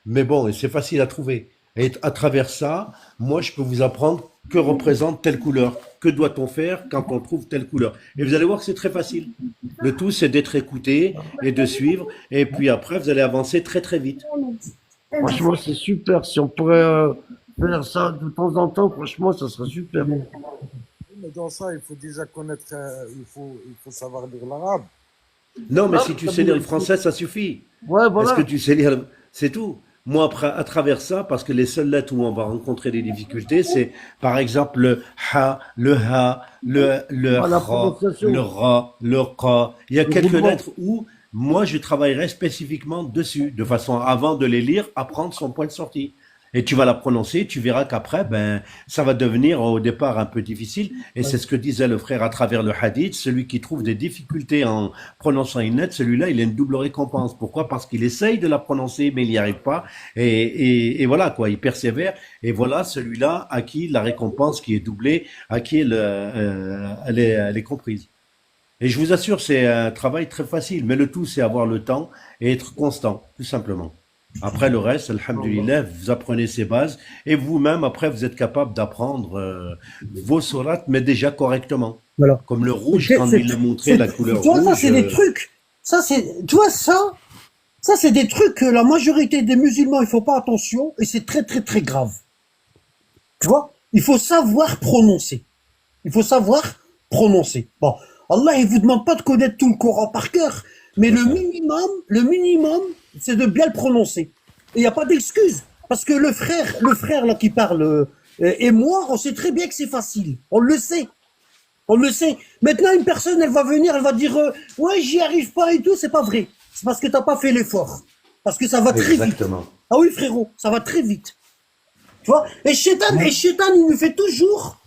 mais bon, et c'est facile à trouver. Et à travers ça, moi, je peux vous apprendre que représente telle couleur. Que doit-on faire quand on trouve telle couleur? Et vous allez voir que c'est très facile. Le tout, c'est d'être écouté et de suivre. Et puis après, vous allez avancer très, très vite. Franchement, c'est super. Si on pourrait faire ça de temps en temps, franchement, ça serait super. Mais dans ça, il faut déjà connaître, il faut savoir lire l'arabe. Non, mais si tu sais lire le français, ça suffit. Ouais, voilà. Est-ce que tu sais lire, c'est tout. Moi, après, à travers ça, parce que les seules lettres où on va rencontrer des difficultés, c'est par exemple le ha, le Ah, la ra, prononciation. le ra, le qa. Il y a Le quelques mouvement. lettres où moi, je travaillerai spécifiquement dessus, de façon, avant de les lire, apprendre son point de sortie. Et tu vas la prononcer, tu verras qu'après, ben, ça va devenir au départ un peu difficile. Et c'est ce que disait le frère à travers le hadith. Celui qui trouve des difficultés en prononçant une lettre, celui-là, il a une double récompense. Pourquoi? Parce qu'il essaye de la prononcer, mais il n'y arrive pas. Et voilà, quoi, il persévère. Et voilà celui-là à qui la récompense qui est doublée, à qui elle est comprise. Et je vous assure, c'est un travail très facile. Mais le tout, c'est avoir le temps et être constant, tout simplement. Après le reste, alhamdoulilah, vous apprenez ces bases et vous-même, après, vous êtes capable d'apprendre vos sourates, mais déjà correctement. Voilà. Comme le rouge, C'est- quand c'est- il le montrait, la couleur Tu vois, ça, rouge. c'est des trucs. Ça, c'est, tu vois, ça, c'est des trucs que la majorité des musulmans, ils font pas attention et c'est très, très, très grave. Tu vois? Il faut savoir prononcer. Il faut savoir prononcer. Bon. Allah, il vous demande pas de connaître tout le Coran par cœur, mais le minimum, c'est de bien le prononcer. Et il n'y a pas d'excuse. Parce que le frère là qui parle, et moi, on sait très bien que c'est facile. On le sait. On le sait. Maintenant, une personne, elle va venir, elle va dire, ouais, j'y arrive pas et tout, c'est pas vrai. C'est parce que t'as pas fait l'effort. Parce que ça va très vite. Exactement. Ah oui, frérot, ça va très vite. Tu vois? Et Shaitan, il nous fait toujours,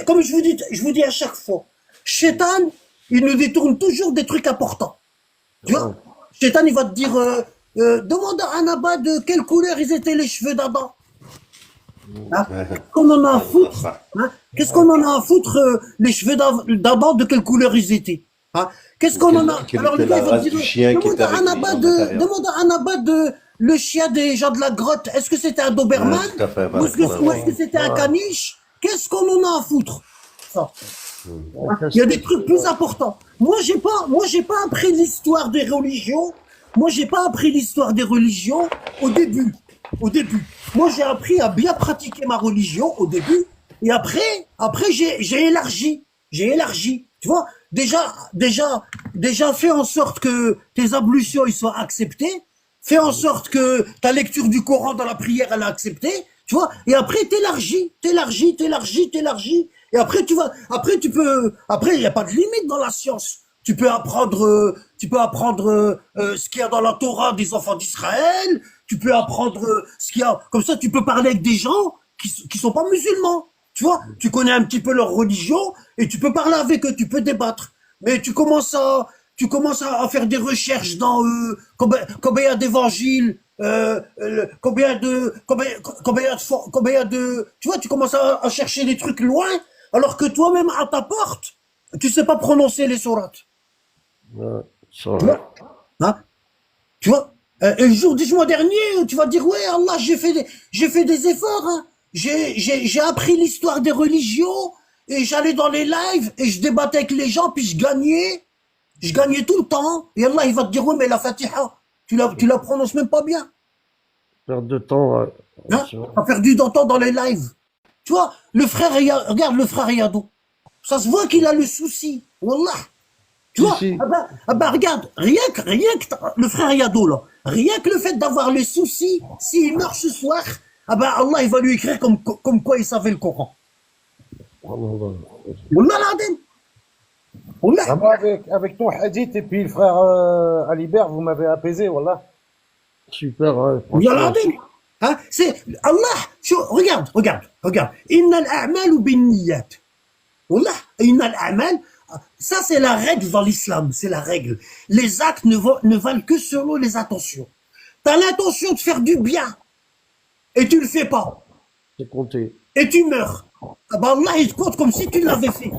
comme je vous dis à chaque fois, Shaitan, il nous détourne toujours des trucs importants. Tu vois? Shaitan, il va te dire, demande à Anaba de quelle couleur ils étaient les cheveux d'Adam. Hein? Qu'on en a à foutre, hein? Qu'est-ce qu'on en a à foutre, les cheveux d'Adam, de quelle couleur ils étaient? Hein? Qu'est-ce qu'on en a? Quelle Alors le était gars, la il va race te du dire, chien qui était avec lui dans l'intérieur. demande à Anaba de le chien des gens de la grotte. Est-ce que c'était un Doberman? Ouais, tout à fait, Ou est-ce que c'était un caniche? Qu'est-ce qu'on en a à foutre? Ça. Il y a des trucs plus importants. Moi, j'ai pas appris l'histoire des religions. Moi, j'ai pas appris l'histoire des religions au début. Moi, j'ai appris à bien pratiquer ma religion au début. Et après, j'ai élargi. Tu vois, déjà, fais en sorte que tes ablutions, ils soient acceptées. Fais en sorte que ta lecture du Coran dans la prière, elle est acceptée. Tu vois, et après, t'élargis. Et après, après, il n'y a pas de limite dans la science. Tu peux apprendre ce qu'il y a dans la Torah des enfants d'Israël. Tu peux apprendre ce qu'il y a. Comme ça, tu peux parler avec des gens qui sont pas musulmans. Tu vois, tu connais un petit peu leur religion et tu peux parler avec eux, tu peux débattre. Mais tu commences à faire des recherches dans combien il y a d'évangiles, combien de, tu vois, tu commences à chercher des trucs loin, alors que toi-même à ta porte, tu sais pas prononcer les sourates. Ça, Hein? Tu vois? Et le jour du mois dernier, tu vas dire, ouais, Allah, j'ai fait des efforts, hein. J'ai appris l'histoire des religions, et j'allais dans les lives, et je débattais avec les gens, puis je gagnais tout le temps. Et Allah, il va te dire, ouais, mais la Fatiha, tu la prononces même pas bien. perte de temps. Hein? c'est vrai. T'as perdu ton temps dans les lives. Tu vois, regarde le frère Yado. Ça se voit qu'il a le souci. Wallah. Tu vois, Si. regarde, rien que le frère Yado, là, rien que le fait d'avoir le souci, s'il meurt ce soir, ah ben Allah il va lui écrire comme quoi il savait le Coran. Wallah l'adem. Wallah. Ah, moi, avec ton hadith et puis le frère Alibert, vous m'avez apaisé, voilà. Super, ouais, Wallah franchement. l'adem. Hein, c'est Allah. Regarde. Inna al-a'malu bin-niyyat. Wallah, inna al-a'mal. Ça, c'est la règle dans l'islam, c'est la règle. Les actes ne valent que selon les intentions. T'as l'intention de faire du bien, et tu le fais pas, C'est compté. et tu meurs. Ah ben Allah, il te compte comme si tu l'avais fait.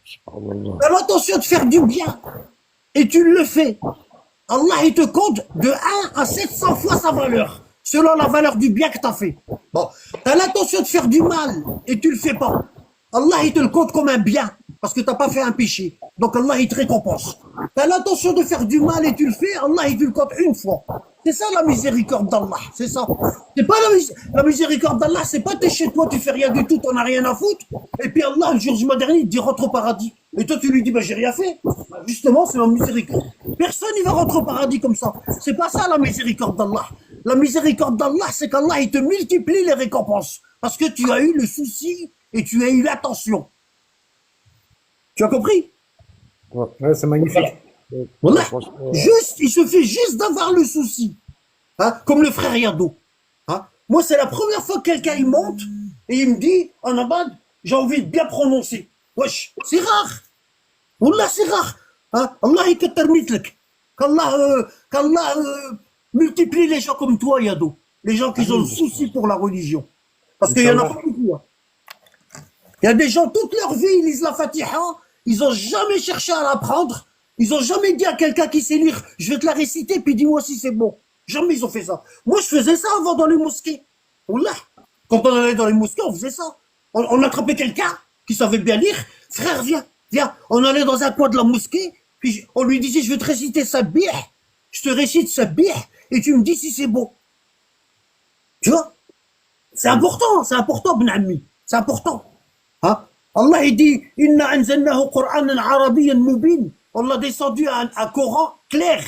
Subhanallah. T'as l'intention de faire du bien, et tu le fais. Allah, il te compte de 1 à 700 fois sa valeur, selon la valeur du bien que t'as fait. Bon, t'as l'intention de faire du mal, et tu le fais pas. Allah, il te le compte comme un bien, parce que t'as pas fait un péché. Donc Allah, il te récompense. T'as l'intention de faire du mal et tu le fais, Allah, il te le compte une fois. C'est ça la miséricorde d'Allah, c'est ça. C'est pas la miséricorde d'Allah, c'est pas t'es chez toi, tu fais rien du tout, t'en as rien à foutre. Et puis Allah, le jour du dernier, il te dit rentre au paradis. Et toi, tu lui dis, bah j'ai rien fait. Bah, justement, c'est la miséricorde. Personne il va rentrer au paradis comme ça. C'est pas ça la miséricorde d'Allah. La miséricorde d'Allah, c'est qu'Allah, il te multiplie les récompenses. Parce que tu as eu le souci et tu as eu l'attention. Tu as compris? Ouais, c'est magnifique. Voilà. Franchement, Juste, il suffit juste d'avoir le souci. Hein, comme le frère Yado. Hein. Moi, c'est la première fois que quelqu'un il monte et il me dit, en abad, j'ai envie de bien prononcer. Wesh, c'est rare. Wallah, c'est rare. Hein. Allah, il te qu'Allah multiplie les gens comme toi, Yado. Les gens qui ont le souci pour la religion. Parce qu'il y en a pas beaucoup. Hein. Il y a des gens, toute leur vie, ils lisent la Fatiha, ils ont jamais cherché à l'apprendre, ils ont jamais dit à quelqu'un qui sait lire, je vais te la réciter, puis dis-moi si c'est bon. Jamais ils ont fait ça. Moi, je faisais ça avant dans les mosquées. Wallah. Quand on allait dans les mosquées, on faisait ça. On attrapait quelqu'un qui savait bien lire. Frère, viens. On allait dans un coin de la mosquée, puis on lui disait, je vais te réciter Sabbih, je te récite Sabbih, et tu me dis si c'est bon. Tu vois? C'est important, Ben Ammi. C'est important. Hein? Allah il dit Inna anzalnahu Qur'anan arabiyyan mubin. On a descendu un Coran clair.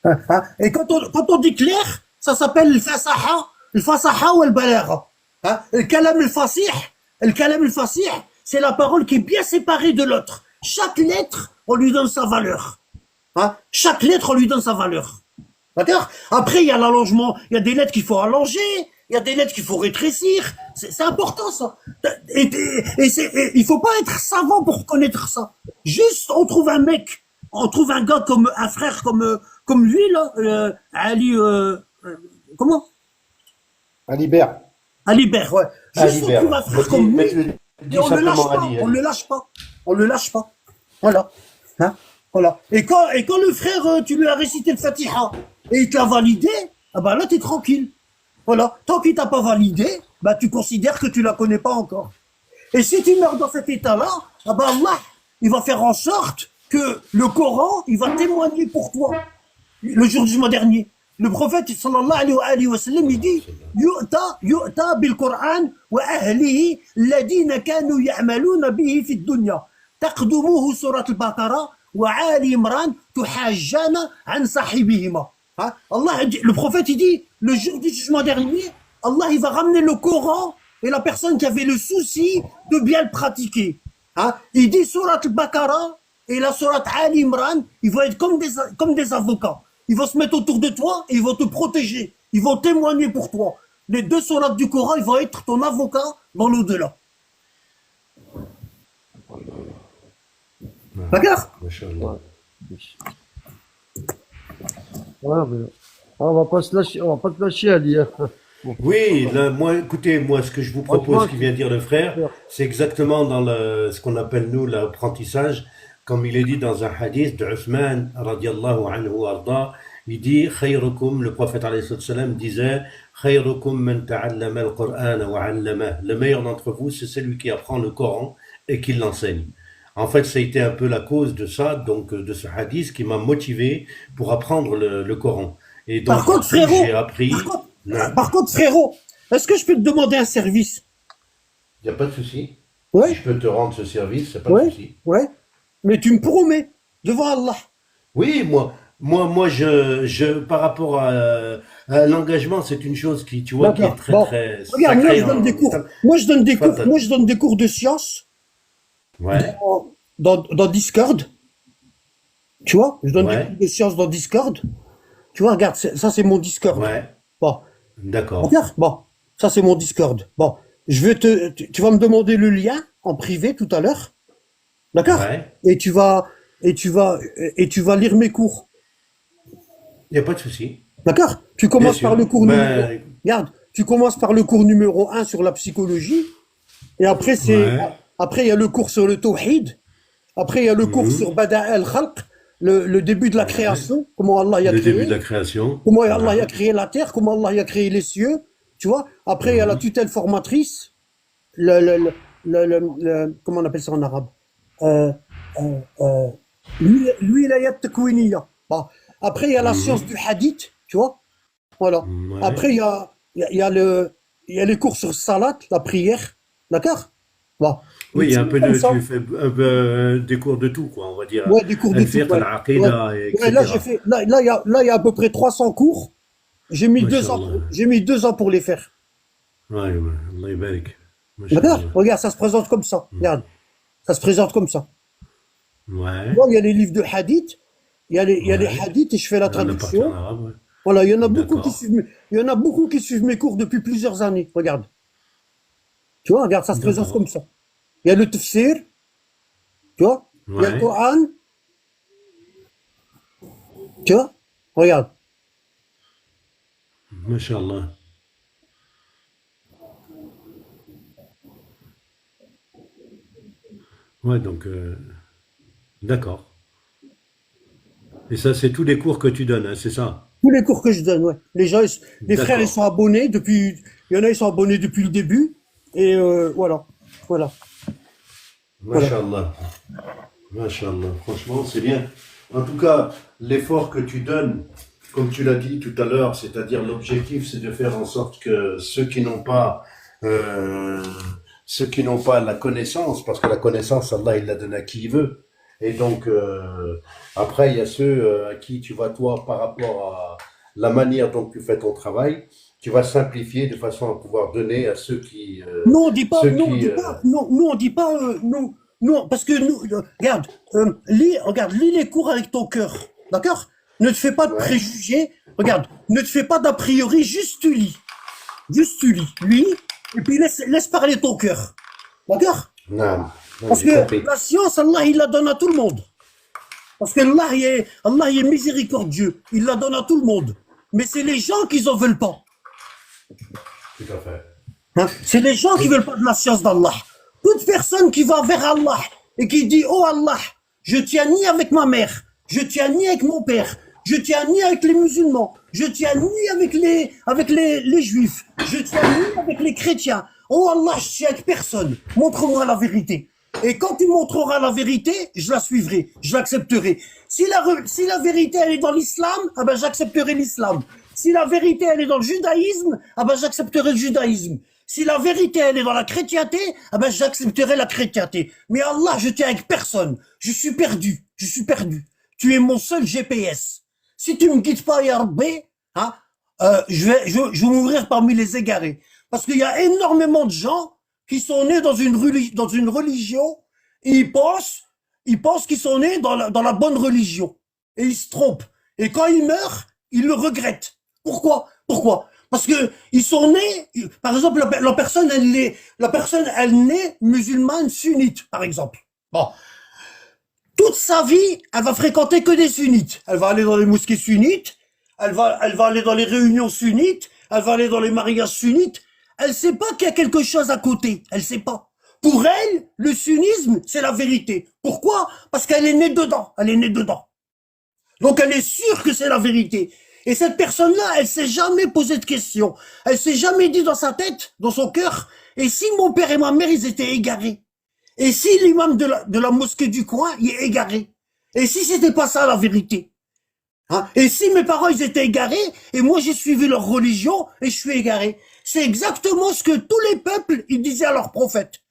Hein? Et quand on dit clair, ça s'appelle le fasaha ou le balagha. Hein? Le kalam al-fasih, c'est la parole qui est bien séparée de l'autre. Chaque lettre, on lui donne sa valeur. Hein? Chaque lettre, on lui donne sa valeur. D'accord? Après, il y a l'allongement, il y a des lettres qu'il faut allonger, il y a des lettres qu'il faut rétrécir. C'est important, ça. Et il faut pas être savant pour connaître ça. Juste, on trouve un gars comme, un frère comme lui, là, Ali, comment? Alibert. Alibert, ouais. Juste, on Alibert. trouve un frère comme lui, Dis et on le lâche simplement pas, Ali. on le lâche pas. On le lâche pas. Voilà. Hein? Voilà. Et quand le frère, tu lui as récité le Fatiha, et il te l'a validé, ah ben là, t'es tranquille. Voilà. Tant qu'il t'a pas validé, bah, tu considères que tu la connais pas encore. Et si tu meurs dans cet état-là, ah ben Allah, il va faire en sorte que le Coran, il va témoigner pour toi. Le jour du jugement dernier. Le prophète, sallallahu alayhi wa sallam, il dit, yu'ta bil Qur'an wa ahlihi, ladina kanu ya'maluna bihi fi dunya. Taqdumuhu surat al-Baqarah wa Ali Imran tuhajjana an sahibihima. Hein? Allah, le prophète, il dit, le jour du jugement dernier, Allah, il va ramener le Coran et la personne qui avait le souci de bien le pratiquer. Hein? Il dit surat al-Baqarah et la surat Ali Imran, ils vont être comme des avocats. Ils vont se mettre autour de toi et ils vont te protéger. Ils vont témoigner pour toi. Les deux sourates du Coran, ils vont être ton avocat dans l'au-delà. D'accord? ouais, mais on va pas te lâcher, Ali. Hein. Oui, là, écoutez, ce que je vous propose, Franchement, ce qu'il vient de dire le frère, c'est exactement dans ce qu'on appelle, nous, l'apprentissage, comme il est dit dans un hadith de Uthman, radiallahu anhu arda, il dit, khayrukum, le prophète, alayhi salam, disait, khayrukum man ta'allama al-Qur'an wa 'allamah. Le meilleur d'entre vous, c'est celui qui apprend le Coran et qui l'enseigne. En fait, ça a été un peu la cause de ça, donc, de ce hadith qui m'a motivé pour apprendre le Coran. Et donc, Par contre, frérot, j'ai appris. par contre, frérot, est-ce que je peux te demander un service? Il n'y a pas de souci. Ouais. Si je peux te rendre ce service, c'est pas de souci. Ouais. Mais tu me promets, devant Allah. Oui, moi, par rapport L'engagement, c'est une chose qui, tu vois, qui est D'accord. très, Bon. très Regarde, moi, sacrée je donne des en cours. islam. Moi, je donne des cours. Fadal. Moi, je donne des cours de sciences Ouais, dans Discord. Tu vois? Je donne des ouais, cours de sciences dans Discord. Tu vois, regarde, ça, c'est mon Discord. ouais, Bon. d'accord. Regarde. Bon. Ça, c'est mon Discord. Bon. Tu vas me demander le lien en privé tout à l'heure. D'accord? Ouais, Et tu vas lire mes cours. il n'y a pas de souci. D'accord? Tu Bien commences par le sûr. cours numéro, Ben, regarde, tu commences par le cours numéro 1 sur la psychologie, et après ouais. après il y a le cours sur le tawhid, après il y a le cours sur Mhm. Bada' al-Khalq, le début de la Ouais. création, comment Allah y a Le début de créé, la création. comment Ouais. Allah y a créé la terre, comment Allah y a créé les cieux, tu vois? Après il y a la Mhm. tutelle formatrice, comment on appelle ça en arabe? Euh, L'wilayat takwiniya. Bon. Après il y a la science Mhm. du hadith, tu vois? Voilà. Après, Ouais. il y a les cours sur salat, la prière. D'accord? Bon. Oui, il y a un peu Comme de, ça. tu fais un peu des cours de tout, quoi, on va dire. Ouais, des cours de tout. Al-fiqh, Ouais. Ouais. al-aqida, Ouais, là, etc. là, il y a à peu près 300 cours. Masha'Allah. J'ai mis 2 ans pour les faire. Ouais, ouais, Allah yabarak. D'accord? Masha'Allah. Regarde, ça se présente comme ça. Regarde. Ça se présente comme ça. Ouais, Bon, il y a les livres de hadith. Il y a les ouais. hadiths et je fais la Là, on a parti en traduction. arabe, ouais. Voilà, il y en a D'accord, beaucoup qui suivent mes cours depuis plusieurs années. Regarde. Tu vois, regarde, ça se présente comme d'accord. ça. Il y a le tafsir, tu vois. Il y a le Ouais, Coran, tu vois. Regarde. Masha'Allah. Ouais, donc, d'accord. Et ça, c'est tous les cours que tu donnes, hein, c'est ça? Tous les cours que je donne, ouais. Les frères, ils sont D'accord. abonnés depuis, il y en a, ils sont abonnés depuis le début. Et voilà. Voilà. Voilà. Masha'Allah. Masha'Allah. Franchement, c'est bien. En tout cas, l'effort que tu donnes, comme tu l'as dit tout à l'heure, c'est-à-dire l'objectif, c'est de faire en sorte que euh, ceux qui n'ont pas la connaissance, parce que la connaissance, Allah, il la donne à qui il veut. Et donc, après, il y a ceux à qui tu vas, toi, par rapport à la manière dont tu fais ton travail, tu vas simplifier de façon à pouvoir donner à Nous, on dit pas, ceux nous, on qui, dit pas, non, nous, on dit pas, non, parce que nous, regarde, lis les cours avec ton cœur, d'accord? Ne te fais pas de ouais, préjugés, regarde, ne te fais pas d'a priori, juste tu lis, et puis laisse parler ton cœur, d'accord? non, non, Parce j'ai que compris. la science, Allah, il la donne à tout le monde. Parce que Allah, il est miséricordieux, il la donne à tout le monde. Mais c'est les gens qui en veulent pas. Tout à fait. Hein? C'est les gens qui veulent pas de la science d'Allah. Toute personne qui va vers Allah et qui dit, oh Allah, je tiens ni avec ma mère, je tiens ni avec mon père, je tiens ni avec les musulmans, je tiens ni avec les juifs, je tiens ni avec les chrétiens. Oh Allah, je tiens avec personne. Montre-moi la vérité. Et quand tu montreras la vérité, je la suivrai, je l'accepterai. Si la vérité elle est dans l'islam, ah ben j'accepterai l'islam. Si la vérité elle est dans le judaïsme, ah ben j'accepterai le judaïsme. Si la vérité elle est dans la chrétienté, ah ben j'accepterai la chrétienté. Mais Allah, je tiens avec personne. Je suis perdu, je suis perdu. Tu es mon seul GPS. Si tu me guides pas, ya Rabbi, hein, je vais m'ouvrir parmi les égarés. Parce qu'il y a énormément de gens qui sont nés dans une religion et ils pensent qu'ils sont nés dans la bonne religion. Et ils se trompent. Et quand ils meurent, ils le regrettent. Pourquoi? Parce que ils sont nés, par exemple, la personne, elle naît musulmane sunnite, par exemple. Bon. Toute sa vie, elle va fréquenter que des sunnites. Elle va aller dans les mosquées sunnites, elle va aller dans les réunions sunnites, elle va aller dans les mariages sunnites. Elle sait pas qu'il y a quelque chose à côté. Elle sait pas. Pour elle, le sunnisme, c'est la vérité. Pourquoi? Parce qu'elle est née dedans. Elle est née dedans. Donc elle est sûre que c'est la vérité. Et cette personne-là, elle s'est jamais posé de questions. Elle s'est jamais dit dans sa tête, dans son cœur, et si mon père et ma mère, ils étaient égarés? Et si l'imam de la mosquée du coin, il est égaré? Et si c'était pas ça la vérité? Hein? Et si mes parents, ils étaient égarés, et moi j'ai suivi leur religion, et je suis égaré? C'est exactement ce que tous les peuples, ils disaient à leurs prophètes.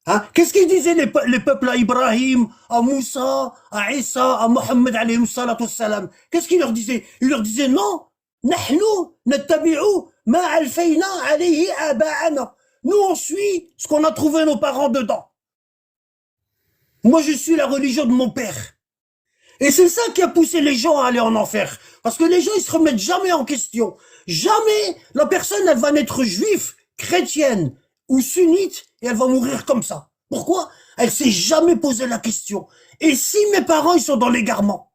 Hein? Qu'est-ce qu'ils disaient les peuples à Ibrahim, à Moussa, à Isa, à Mohammed alayhi salatu wassalam? Qu'est-ce qu'ils leur disaient? Ils leur disaient non, نحن نتبع ما ألفينا عليه آباءنا. Nous, on suit ce qu'on a trouvé nos parents dedans. Moi, je suis la religion de mon père. Et c'est ça qui a poussé les gens à aller en enfer. Parce que les gens, ils se remettent jamais en question. Jamais la personne, elle va naître juive, chrétienne ou sunnite et elle va mourir comme ça. Pourquoi? Elle s'est jamais posé la question. Et si mes parents, ils sont dans l'égarement?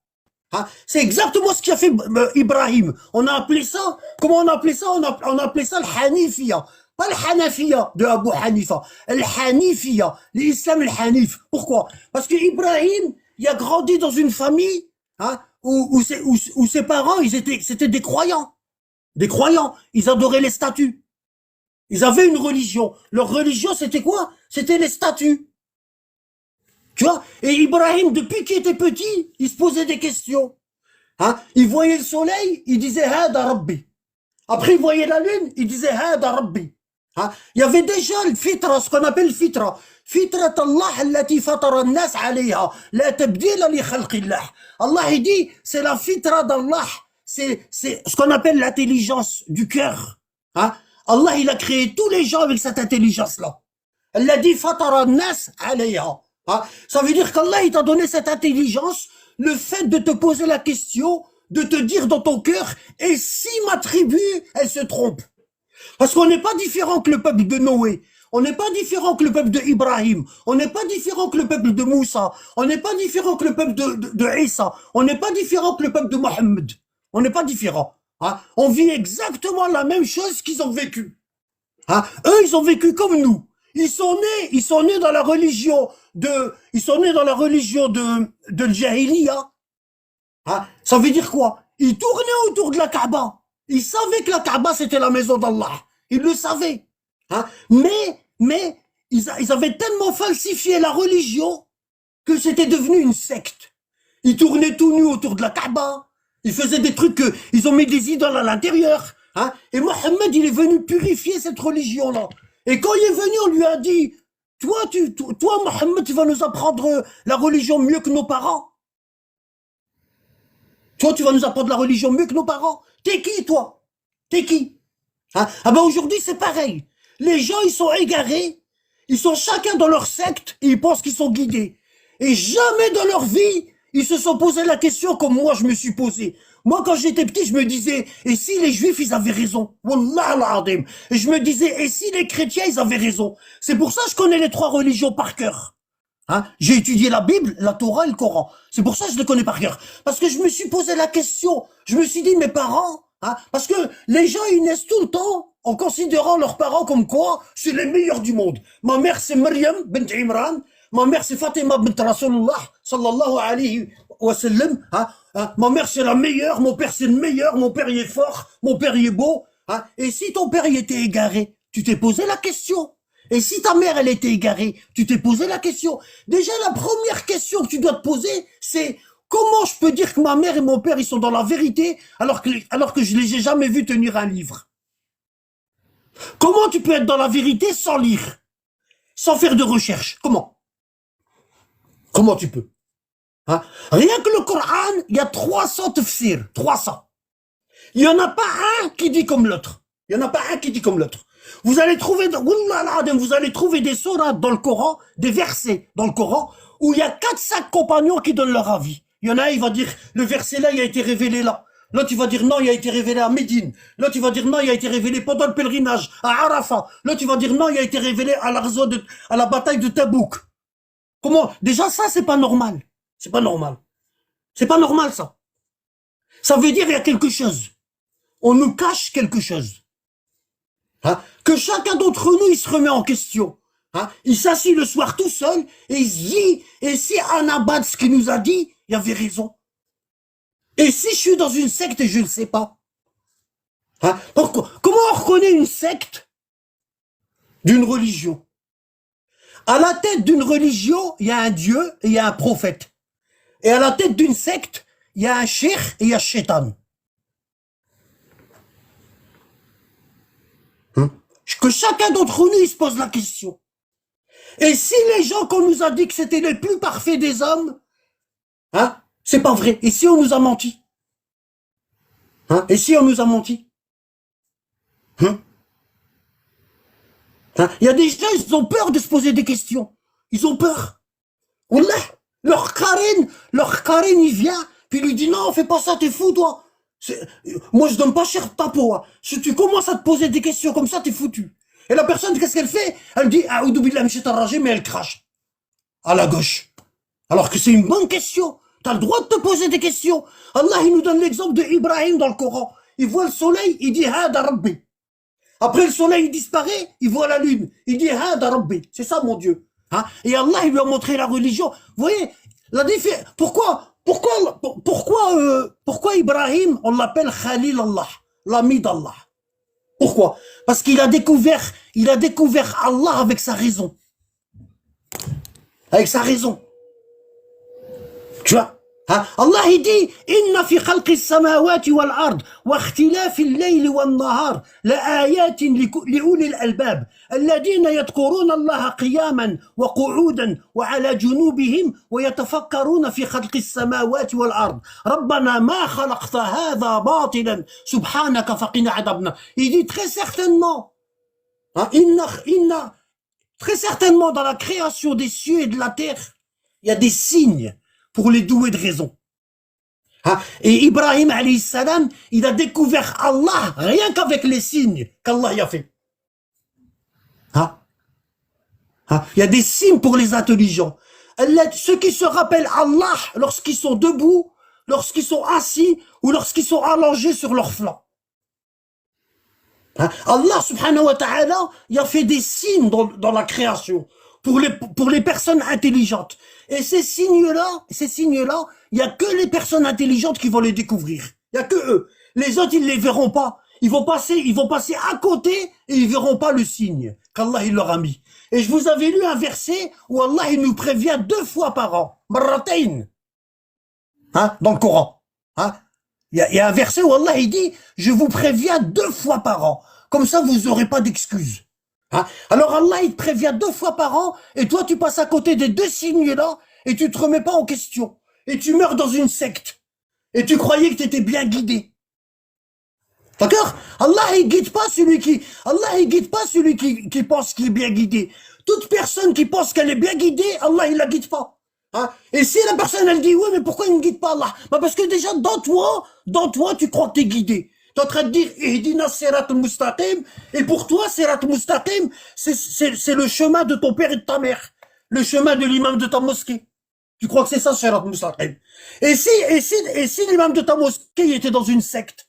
Hein, c'est exactement ce qu'a fait Ibrahim. On a appelé ça, comment on a appelé ça? On a appelé ça le Hanifiya. Pas le Hanafiya de Abu Hanifa. Le Hanifiya, l'islam le Hanif. Pourquoi? Parce que Ibrahim, il a grandi dans une famille hein, où ses parents, c'était des croyants. Des croyants. Ils adoraient les statues. Ils avaient une religion. Leur religion, c'était quoi? C'était les statues. Tu vois? Et Ibrahim, depuis qu'il était petit, il se posait des questions. Hein? Il voyait le soleil, il disait Hada Rabbi. Après, il voyait la lune, il disait Hada Rabbi. Hein? Il y avait déjà le fitra, ce qu'on appelle le fitra. Fitrat Allah allati fatara an-nas alayha. La tabdila li khalqillah. Allah, il dit, c'est la fitra d'Allah. C'est ce qu'on appelle l'intelligence du cœur. Hein? Allah, il a créé tous les gens avec cette intelligence-là. Elle a dit fatara an-nas alayha. Hein? Ça veut dire qu'Allah, il t'a donné cette intelligence, le fait de te poser la question, de te dire dans ton cœur, et si ma tribu, elle se trompe? Parce qu'on n'est pas différent que le peuple de Noé, on n'est pas différent que le peuple de Ibrahim, on n'est pas différent que le peuple de Moussa, on n'est pas différent que le peuple de Isa, on n'est pas différent que le peuple de Mohammed, on n'est pas différent. Hein? On vit exactement la même chose qu'ils ont vécu. Hein? Eux, ils ont vécu comme nous. Ils sont nés dans la religion de Jahiliya. Hein? Ça veut dire quoi? Ils tournaient autour de la Kaaba. Ils savaient que la Kaaba c'était la maison d'Allah. Ils le savaient. Hein? Mais ils avaient tellement falsifié la religion que c'était devenu une secte. Ils tournaient tout nus autour de la Kaaba. Ils faisaient des trucs ils ont mis des idoles à l'intérieur. Hein? Et Mohammed, il est venu purifier cette religion-là. Et quand il est venu, on lui a dit, toi, Mohammed, tu vas nous apprendre la religion mieux que nos parents. Toi, tu vas nous apprendre la religion mieux que nos parents. T'es qui, toi? T'es qui? Hein? Ah ben aujourd'hui, c'est pareil. Les gens, ils sont égarés. Ils sont chacun dans leur secte et ils pensent qu'ils sont guidés. Et jamais dans leur vie, ils se sont posé la question comme moi, je me suis posé. Moi, quand j'étais petit, je me disais, et si les juifs, ils avaient raison? Wallah al-azim. Et je me disais, et si les chrétiens, ils avaient raison? C'est pour ça que je connais les trois religions par cœur. Hein? J'ai étudié la Bible, la Torah et le Coran. C'est pour ça que je les connais par cœur. Parce que je me suis posé la question. Je me suis dit, mes parents, hein? Parce que les gens, ils naissent tout le temps en considérant leurs parents comme quoi? C'est les meilleurs du monde. Ma mère, c'est Maryam bint Imran. Ma mère, c'est Fatima bint Rasulullah, sallallahu alayhi wa sallam. Hein? Ma mère, c'est la meilleure. Mon père, c'est le meilleur. Mon père, il est fort. Mon père, il est beau. Hein? Et si ton père, il était égaré, tu t'es posé la question. Et si ta mère, elle était égarée, tu t'es posé la question. Déjà, la première question que tu dois te poser, c'est comment je peux dire que ma mère et mon père, ils sont dans la vérité alors que je les ai jamais vus tenir un livre? Comment tu peux être dans la vérité sans lire? Sans faire de recherche? Comment tu peux? Hein? Rien que le Coran, il y a 300 tafsirs. 300. Il n'y en a pas un qui dit comme l'autre. Il n'y en a pas un qui dit comme l'autre. Vous allez trouver des sourates dans le Coran, des versets dans le Coran, où il y a 4-5 compagnons qui donnent leur avis. Il y en a un, il va dire, le verset là, il a été révélé là. L'autre, il va dire, non, il a été révélé à Médine. L'autre, il va dire, non, il a été révélé pendant le pèlerinage, à Arafat. L'autre, il va dire, non, il a été révélé à la bataille de Tabouk. Comment? Déjà, ça, c'est pas normal. C'est pas normal. C'est pas normal, ça. Ça veut dire, il y a quelque chose. On nous cache quelque chose. Hein? Que chacun d'entre nous, il se remet en question. Hein? Il s'assit le soir tout seul et il se dit, et si Anabad, ce qu'il nous a dit, il avait raison. Et si je suis dans une secte et je ne le sais pas? Hein? Pourquoi? Comment on reconnaît une secte d'une religion? À la tête d'une religion, il y a un dieu et il y a un prophète. Et à la tête d'une secte, il y a un cheikh et il y a un shaitan. Que chacun d'entre nous, il se pose la question. Et si les gens qu'on nous a dit que c'était les plus parfaits des hommes, hein, c'est pas vrai. Et si on nous a menti? Hein? Et si on nous a menti? Hein? Hein? Il y a des gens, ils ont peur de se poser des questions. Ils ont peur. Wallah, leur Karen, il vient, puis il lui dit non, fais pas ça, t'es fou, toi. Moi, je donne pas cher ta peau. Hein. Si tu commences à te poser des questions comme ça, t'es foutu. Et la personne, qu'est-ce qu'elle fait? Elle dit, ah, mais elle crache. À la gauche. Alors que c'est une bonne question. T'as le droit de te poser des questions. Allah, il nous donne l'exemple de Ibrahim dans le Coran. Il voit le soleil, il dit, Hada Rabbi. Après le soleil, il disparaît, il voit la lune. Il dit, Hada Rabbi. C'est ça, mon Dieu. Hein? Et Allah, il lui a montré la religion. Vous voyez, la différence. Pourquoi Ibrahim, on l'appelle Khalil Allah, l'ami d'Allah? Pourquoi? Parce qu'il a découvert Allah avec sa raison. Avec sa raison. Tu vois? Hein? Allah il dit Inna fi khalqi samawati wal ard wa ikhtilafi al-layli wan nahar la ayatin li ulil albab alladhina yadhkuruna Allah qiyaman wa qu'udan wa ala junubihim wa yatafakkaruna fi khalqi as-samawati wal ard rabbana ma khalaqta hadha batilan subhanaka faqina adabna. Il dit très certainement hein, très certainement dans la création des cieux et de la terre il y a des signes pour les doués de raison. Hein? Et Ibrahim alayhi salam, il a découvert Allah rien qu'avec les signes qu'Allah y a fait. Hein? Hein? Il y a des signes pour les intelligents. Ceux qui se rappellent Allah lorsqu'ils sont debout, lorsqu'ils sont assis ou lorsqu'ils sont allongés sur leur flanc. Hein? Allah subhanahu wa ta'ala, il a fait des signes dans la création pour les personnes intelligentes. Et ces signes-là, il y a que les personnes intelligentes qui vont les découvrir. Il y a que eux. Les autres, ils les verront pas. Ils vont passer à côté et ils verront pas le signe qu'Allah il leur a mis. Et je vous avais lu un verset où Allah il nous prévient 2 fois par an. Marratayn. Hein, dans le Coran. Hein? Il y a un verset où Allah il dit, je vous préviens 2 fois par an. Comme ça, vous aurez pas d'excuses. Hein? Alors Allah, il te prévient 2 fois par an, et toi, tu passes à côté des 2 signes-là, et tu te remets pas en question. Et tu meurs dans une secte. Et tu croyais que tu étais bien guidé. D'accord? Allah, il guide pas celui qui pense qu'il est bien guidé. Toute personne qui pense qu'elle est bien guidée, Allah, il la guide pas. Hein? Et si la personne, elle dit, oui, mais pourquoi il ne guide pas Allah? Bah, parce que déjà, dans toi, tu crois que t'es guidé. T'es en train de dire Ihdina Sirat al-Mustaqim, et pour toi, Sirat al-Mustaqim, c'est le chemin de ton père et de ta mère, le chemin de l'imam de ta mosquée. Tu crois que c'est ça, Sirat al-Mustaqim? Et si l'imam de ta mosquée était dans une secte?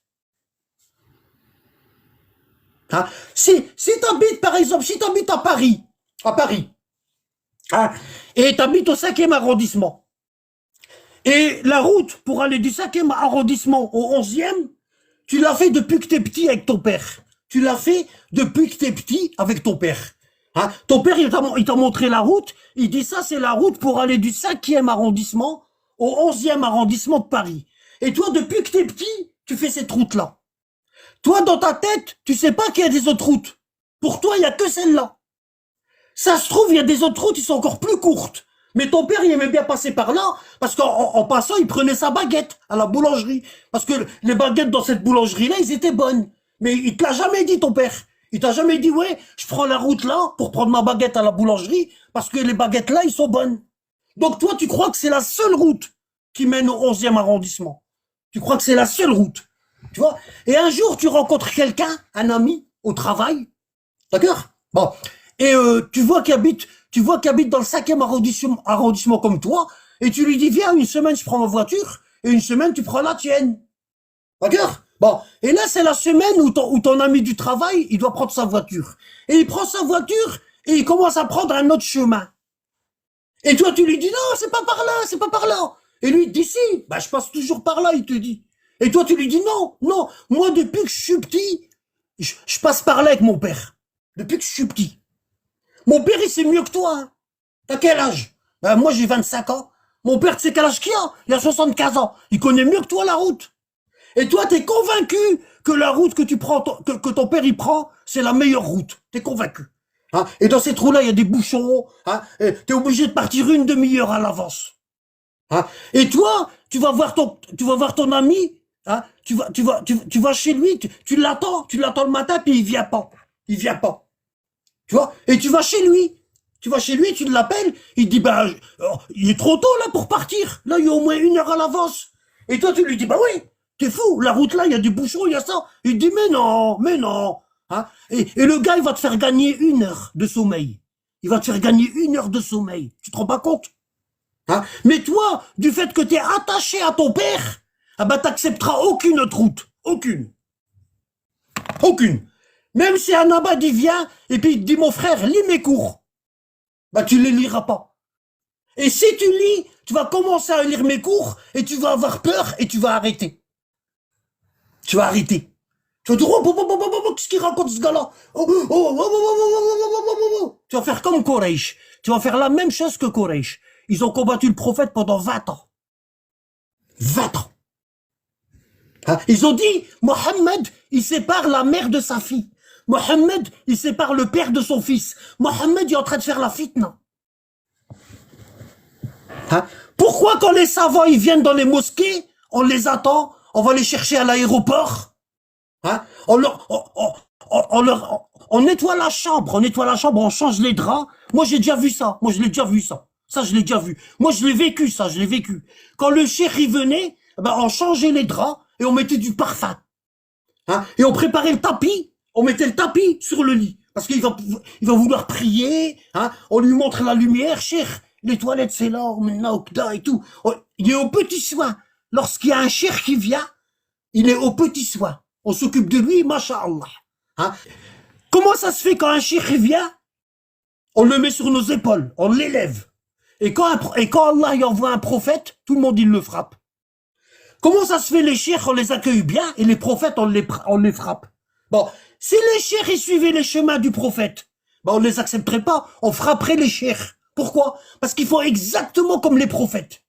Hein? Si t'habites, par exemple, à Paris, hein, et t'habites au 5e arrondissement, et la route pour aller du 5e arrondissement au 11e, tu l'as fait depuis que t'es petit avec ton père. Tu l'as fait depuis que t'es petit avec ton père. Hein? Ton père, il t'a montré la route. Il dit ça, c'est la route pour aller du 5e arrondissement au 11e arrondissement de Paris. Et toi, depuis que t'es petit, tu fais cette route-là. Toi, dans ta tête, tu sais pas qu'il y a des autres routes. Pour toi, il y a que celle-là. Ça se trouve, il y a des autres routes qui sont encore plus courtes. Mais ton père, il aimait bien passer par là, parce qu'en passant, il prenait sa baguette à la boulangerie. Parce que les baguettes dans cette boulangerie-là, ils étaient bonnes. Mais il te l'a jamais dit, ton père. Il t'a jamais dit, ouais, je prends la route là pour prendre ma baguette à la boulangerie, parce que les baguettes là, ils sont bonnes. Donc toi, tu crois que c'est la seule route qui mène au 11e arrondissement. Tu crois que c'est la seule route. Tu vois? Et un jour, tu rencontres quelqu'un, un ami, au travail. D'accord? Bon. Et tu vois qu'il habite dans le 5e arrondissement comme toi, et tu lui dis, viens, une semaine, je prends ma voiture, et une semaine, tu prends la tienne. D'accord? Bon. Et là, c'est la semaine où ton ami du travail, il doit prendre sa voiture. Et il prend sa voiture, et il commence à prendre un autre chemin. Et toi, tu lui dis, non, c'est pas par là. Et lui, il te dit, si, bah, je passe toujours par là, il te dit. Et toi, tu lui dis, non, moi, depuis que je suis petit, je passe par là avec mon père. Depuis que je suis petit. Mon père, il sait mieux que toi. Hein. T'as quel âge? Ben, moi, j'ai 25 ans. Mon père, tu sais quel âge qu'il a? Il a 75 ans. Il connaît mieux que toi la route. Et toi, t'es convaincu que la route que tu prends, que ton père, il prend, c'est la meilleure route. T'es convaincu. Hein? Et dans cette roue-là, il y a des bouchons. Hein? T'es obligé de partir une demi-heure à l'avance. Hein? Et toi, tu vas voir ton ami Hein? Tu vas chez lui, tu l'attends le matin, puis il vient pas. Il vient pas. Tu vois? Et tu vas chez lui. Tu vas chez lui, tu l'appelles, il te dit, bah, il est trop tôt là pour partir. Là, il y a au moins 1 heure à l'avance. Et toi, tu lui dis, bah oui, t'es fou, la route là, il y a du bouchon, il y a ça. Il te dit, mais non, mais non. Hein? Et le gars, il va te faire gagner 1 heure de sommeil. Il va te faire gagner 1 heure de sommeil. Tu te rends pas compte? Hein? Mais toi, du fait que t'es attaché à ton père, ah bah, t'accepteras aucune autre route. Aucune. Aucune. Même si un abad, il vient, et puis il te dit, mon frère, lis mes cours. Bah, tu les liras pas. Et si tu lis, tu vas commencer à lire mes cours, et tu vas avoir peur, et tu vas arrêter. Tu vas arrêter. Tu vas dire, qu'est-ce qu'il raconte ce gars-là? Tu vas faire comme Quraysh. Tu vas faire la même chose que Quraysh. Ils ont combattu le prophète pendant 20 ans. 20 ans. Hein? Ils ont dit, Mohammed, il sépare la mère de sa fille. Mohammed, il sépare le père de son fils. Mohammed, il est en train de faire la fitna. Hein? Pourquoi quand les savants ils viennent dans les mosquées, on les attend, on va les chercher à l'aéroport, hein? On nettoie la chambre, on change les draps. Moi j'ai déjà vu ça, Ça je l'ai déjà vu. Moi je l'ai vécu, ça, je l'ai vécu. Quand le cheikh il venait, ben, on changeait les draps et on mettait du parfum. Hein? Et on préparait le tapis, on mettait le tapis sur le lit. Parce qu'il va vouloir prier, hein? On lui montre la lumière, cheikh. Les toilettes, c'est là, maintenant, et tout. Il est au petit soin. Lorsqu'il y a un cheikh qui vient, il est au petit soin. On s'occupe de lui, masha'Allah. Hein? Comment ça se fait quand un cheikh vient, on le met sur nos épaules, on l'élève. Et quand Allah y envoie un prophète, tout le monde il le frappe. Comment ça se fait les cheikhs, on les accueille bien, et les prophètes, on les frappe? Bon, si les cheikhs ils suivaient les chemins du prophète, ben on les accepterait pas, on frapperait les cheikhs. Pourquoi? Parce qu'ils font exactement comme les prophètes.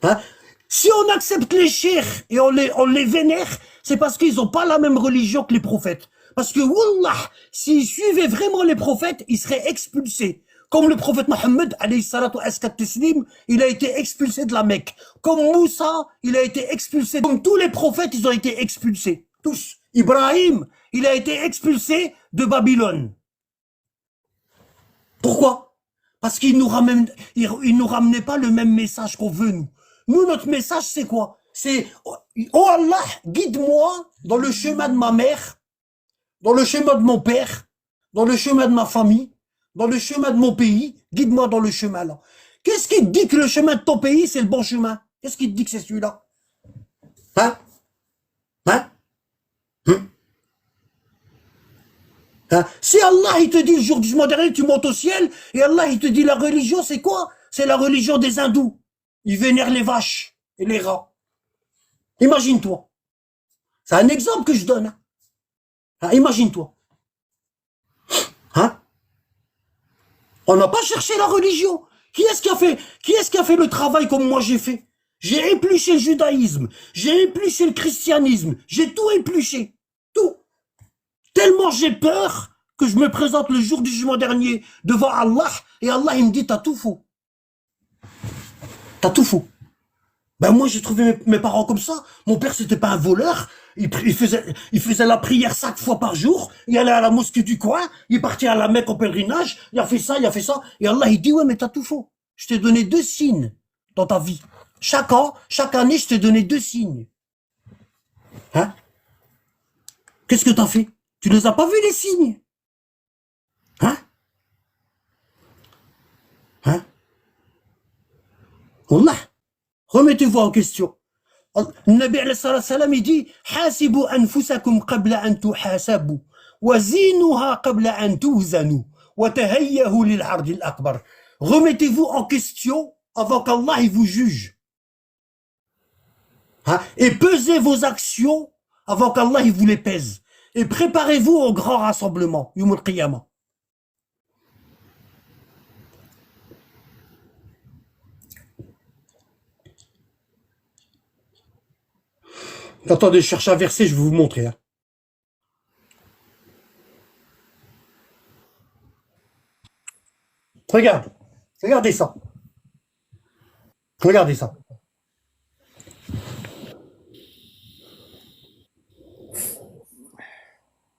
Hein? Si on accepte les cheikhs et on les vénère, c'est parce qu'ils n'ont pas la même religion que les prophètes. Parce que, wallah, s'ils suivaient vraiment les prophètes, ils seraient expulsés. Comme le prophète Mohammed, alayhi salatu askat tislim, il a été expulsé de la Mecque. Comme Moussa, il a été expulsé. Comme tous les prophètes, ils ont été expulsés. Tous. Ibrahim, il a été expulsé de Babylone. Pourquoi? Parce qu'ils nous ramenaient pas le même message qu'on veut, nous. Nous, notre message, c'est quoi? C'est, oh Allah, guide-moi dans le chemin de ma mère, dans le chemin de mon père, dans le chemin de ma famille, dans le chemin de mon pays, guide-moi dans le chemin là. Qu'est-ce qui te dit que le chemin de ton pays, c'est le bon chemin? Qu'est-ce qui te dit que c'est celui-là? Hein? Hein? Hein? Si Allah il te dit le jour du jugement dernier tu montes au ciel et Allah il te dit la religion c'est quoi? C'est la religion des hindous. Ils vénèrent les vaches et les rats. Imagine-toi. C'est un exemple que je donne. Hein? Imagine-toi. Hein? On n'a pas cherché la religion. Qui est-ce qui a fait le travail comme moi j'ai fait? J'ai épluché le judaïsme, j'ai épluché le christianisme, j'ai tout épluché. Tout. Tellement j'ai peur que je me présente le jour du jugement dernier devant Allah et Allah il me dit t'as tout faux. T'as tout faux. Ben moi j'ai trouvé mes parents comme ça. Mon père c'était pas un voleur. Il faisait la prière 5 fois par jour. Il allait à la mosquée du coin. Il est parti à la Mecque en pèlerinage. Il a fait ça, il a fait ça. Et Allah il dit ouais mais t'as tout faux. Je t'ai donné 2 signes dans ta vie. Chaque année je t'ai donné 2 signes. Hein? Qu'est-ce que t'as fait? Tu les as pas vus les signes? Hein? Hein? Allah, remettez-vous en question. Le Nabi alayhi salam il dit hasibu anfusakum qabla an tuhasabu wa zinuha qabla an tuzanu wa tahayyahu lil 'ard al akbar. Remettez-vous en question avant qu'Allah il vous juge. Hein? Et pesez vos actions avant qu'Allah il vous les pèse. Et préparez-vous au grand rassemblement, Yawm al-Qiyamah. Attendez, je cherche un verset, je vais vous montrer. Hein. Regardez ça. Regardez ça.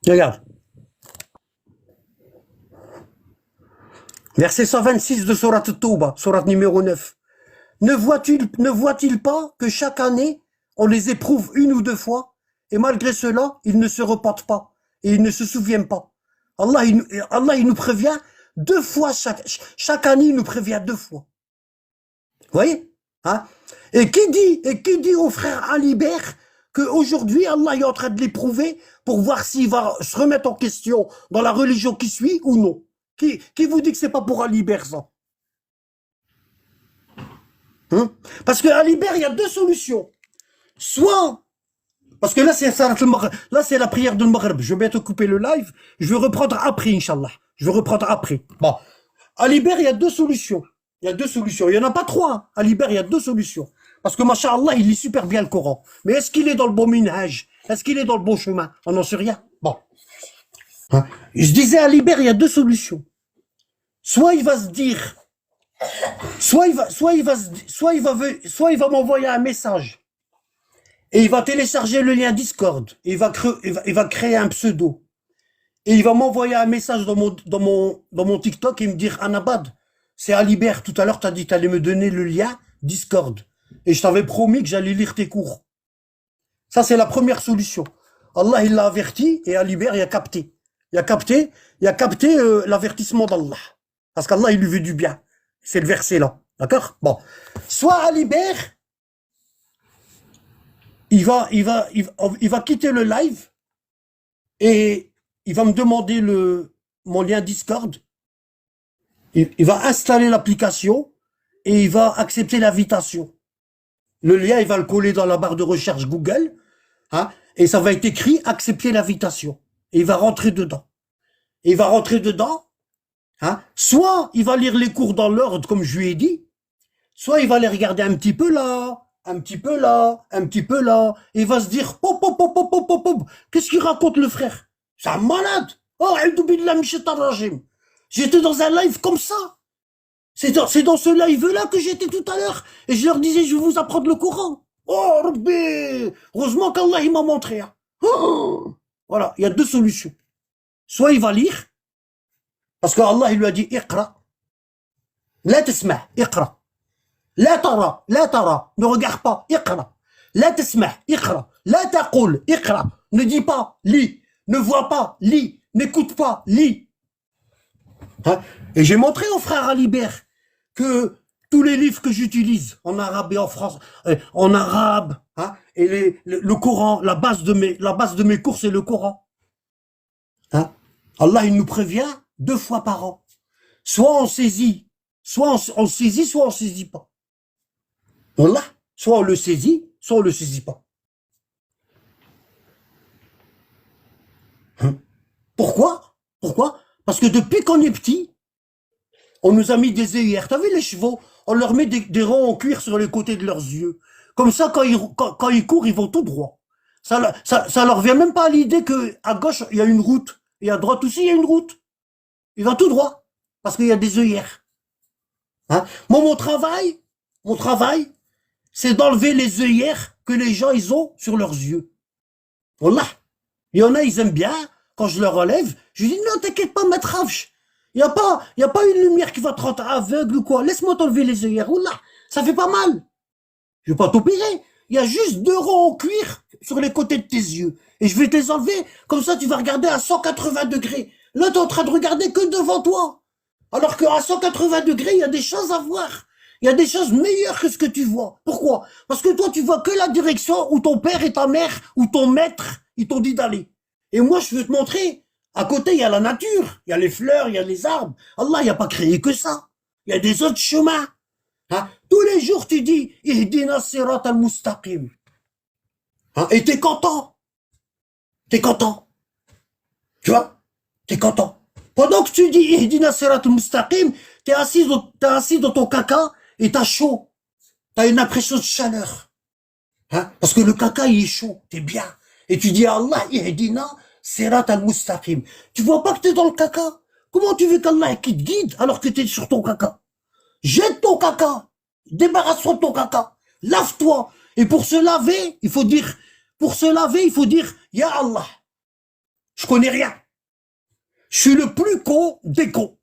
Regarde. Verset 126 de Sourate At-Tawbah, sourate numéro 9. Ne voit-il pas que chaque année, on les éprouve une ou deux fois, et malgré cela, ils ne se repentent pas, et ils ne se souviennent pas. Allah, il nous prévient deux fois chaque année, il nous prévient deux fois. Vous voyez? Hein? Et qui dit au frère Alibert qu'aujourd'hui, Allah est en train de l'éprouver pour voir s'il va se remettre en question dans la religion qui suit ou non? Qui vous dit que c'est pas pour Alibert, ça? Hein? Parce qu'à Alibert, il y a deux solutions. Soit, parce que là, c'est la prière de Maghreb. Je vais bientôt couper le live. Je vais reprendre après, Inch'Allah. Je vais reprendre après. Bon. À Alibert, il y a deux solutions. Il y a deux solutions. Il n'y en a pas trois. Hein. À Alibert, il y a deux solutions. Parce que, Masha'Allah, il lit super bien le Coran. Mais est-ce qu'il est dans le bon minhaj? Est-ce qu'il est dans le bon chemin? On n'en sait rien. Bon. Hein? Je disais à Alibert, il y a deux solutions. Soit il va se dire, soit il va m'envoyer un message et il va télécharger le lien Discord et il va créer un pseudo et il va m'envoyer un message dans mon TikTok et me dire Anabad, c'est Alibert, tout à l'heure t'as dit que t'allais me donner le lien Discord et je t'avais promis que j'allais lire tes cours. Ça c'est la première solution. Allah il l'a averti et Alibert il a capté. Il a capté l'avertissement d'Allah. Parce qu'Allah, il lui veut du bien. C'est le verset là. D'accord? Bon. Soit Alibert, il va quitter le live et il va me demander mon lien Discord. Il va installer l'application et il va accepter l'invitation. Le lien, il va le coller dans la barre de recherche Google, hein, et ça va être écrit accepter l'invitation. Et il va rentrer dedans. Hein? Soit il va lire les cours dans l'ordre, comme je lui ai dit, soit il va les regarder un petit peu là, un petit peu là, un petit peu là, et il va se dire, pop, pop, pop, pop, pop, pop, pop. Qu'est-ce qu'il raconte le frère? C'est un malade. Oh, j'étais dans un live comme ça. C'est dans ce live-là que j'étais tout à l'heure, et je leur disais, je vais vous apprendre le Coran. Oh, Rabbi, heureusement qu'Allah il m'a montré. Hein. Oh. Voilà, il y a deux solutions. Soit il va lire, parce que Allah il lui a dit Iqra. La tasma', Iqra. La tara, ne regarde pas, Iqra. La tasma', Iqra. La taqul, Iqra. Ne dis pas, lis. Ne vois pas, lis. N'écoute pas, lis. Hein? Et j'ai montré au frère Alibert que tous les livres que j'utilise en arabe et en français, en arabe, hein, et le Coran, la base de mes cours, c'est le Coran. Hein? Allah il nous prévient 2 fois par an. Soit on saisit, soit on saisit pas. Wallah, soit on le saisit, soit on le saisit pas. Hein? Pourquoi? Parce que depuis qu'on est petit, on nous a mis des œillères. T'as vu les chevaux? On leur met des ronds en cuir sur les côtés de leurs yeux. Comme ça, quand ils courent, ils vont tout droit. Ça leur vient même pas à l'idée que à gauche, il y a une route. Et à droite aussi, il y a une route. Il va tout droit. Parce qu'il y a des œillères. Hein? Moi, mon travail, c'est d'enlever les œillères que les gens, ils ont sur leurs yeux. Wallah. Il y en a, ils aiment bien. Quand je leur relève, je dis, non, t'inquiète pas, maître Hafch. Il y a pas une lumière qui va te rendre aveugle ou quoi. Laisse-moi t'enlever les œillères. Wallah. Ça fait pas mal. Je vais pas t'opérer. Il y a juste 2 ronds en cuir sur les côtés de tes yeux. Et je vais te les enlever. Comme ça, tu vas regarder à 180 degrés. Là, tu es en train de regarder que devant toi. Alors qu'à 180 degrés, il y a des choses à voir. Il y a des choses meilleures que ce que tu vois. Pourquoi? Parce que toi, tu vois que la direction où ton père et ta mère, ou ton maître, ils t'ont dit d'aller. Et moi, je veux te montrer. À côté, il y a la nature. Il y a les fleurs, il y a les arbres. Allah, il n'a pas créé que ça. Il y a des autres chemins. Hein? Tous les jours, tu dis, Ihdina sirat al-mustaqim. Hein? Et t'es content. Tu vois? T'es content. Pendant que tu dis Ihdina sirat al-mustaqim, t'es assis dans ton caca et t'as chaud. T'as une impression de chaleur. Hein? Parce que le caca, il est chaud. T'es bien. Et tu dis Allah, Ihdina sirat al-mustaqim. Tu vois pas que t'es dans le caca? Comment tu veux qu'Allah qui te guide alors que t'es sur ton caca? Jette ton caca. Débarrasse-toi de ton caca. Lave-toi. Et pour se laver, il faut dire, Ya Allah. Je connais rien. Je suis le plus con des cons.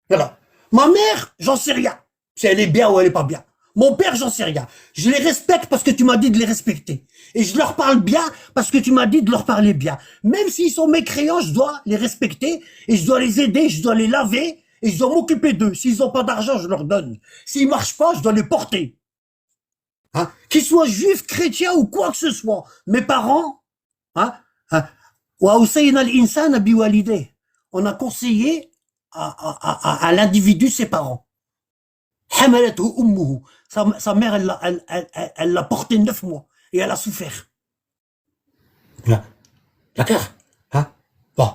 Voilà. Ma mère, j'en sais rien. Si elle est bien ou elle est pas bien. Mon père, j'en sais rien. Je les respecte parce que tu m'as dit de les respecter. Et je leur parle bien parce que tu m'as dit de leur parler bien. Même s'ils sont mécréants, je dois les respecter et je dois les aider, je dois les laver et je dois m'occuper d'eux. S'ils ont pas d'argent, je leur donne. S'ils marchent pas, je dois les porter. Hein? Qu'ils soient juifs, chrétiens ou quoi que ce soit. Mes parents, hein, on a conseillé à l'individu ses parents. Sa mère, elle l'a porté 9 mois et elle a souffert. D'accord? Hein? Bon.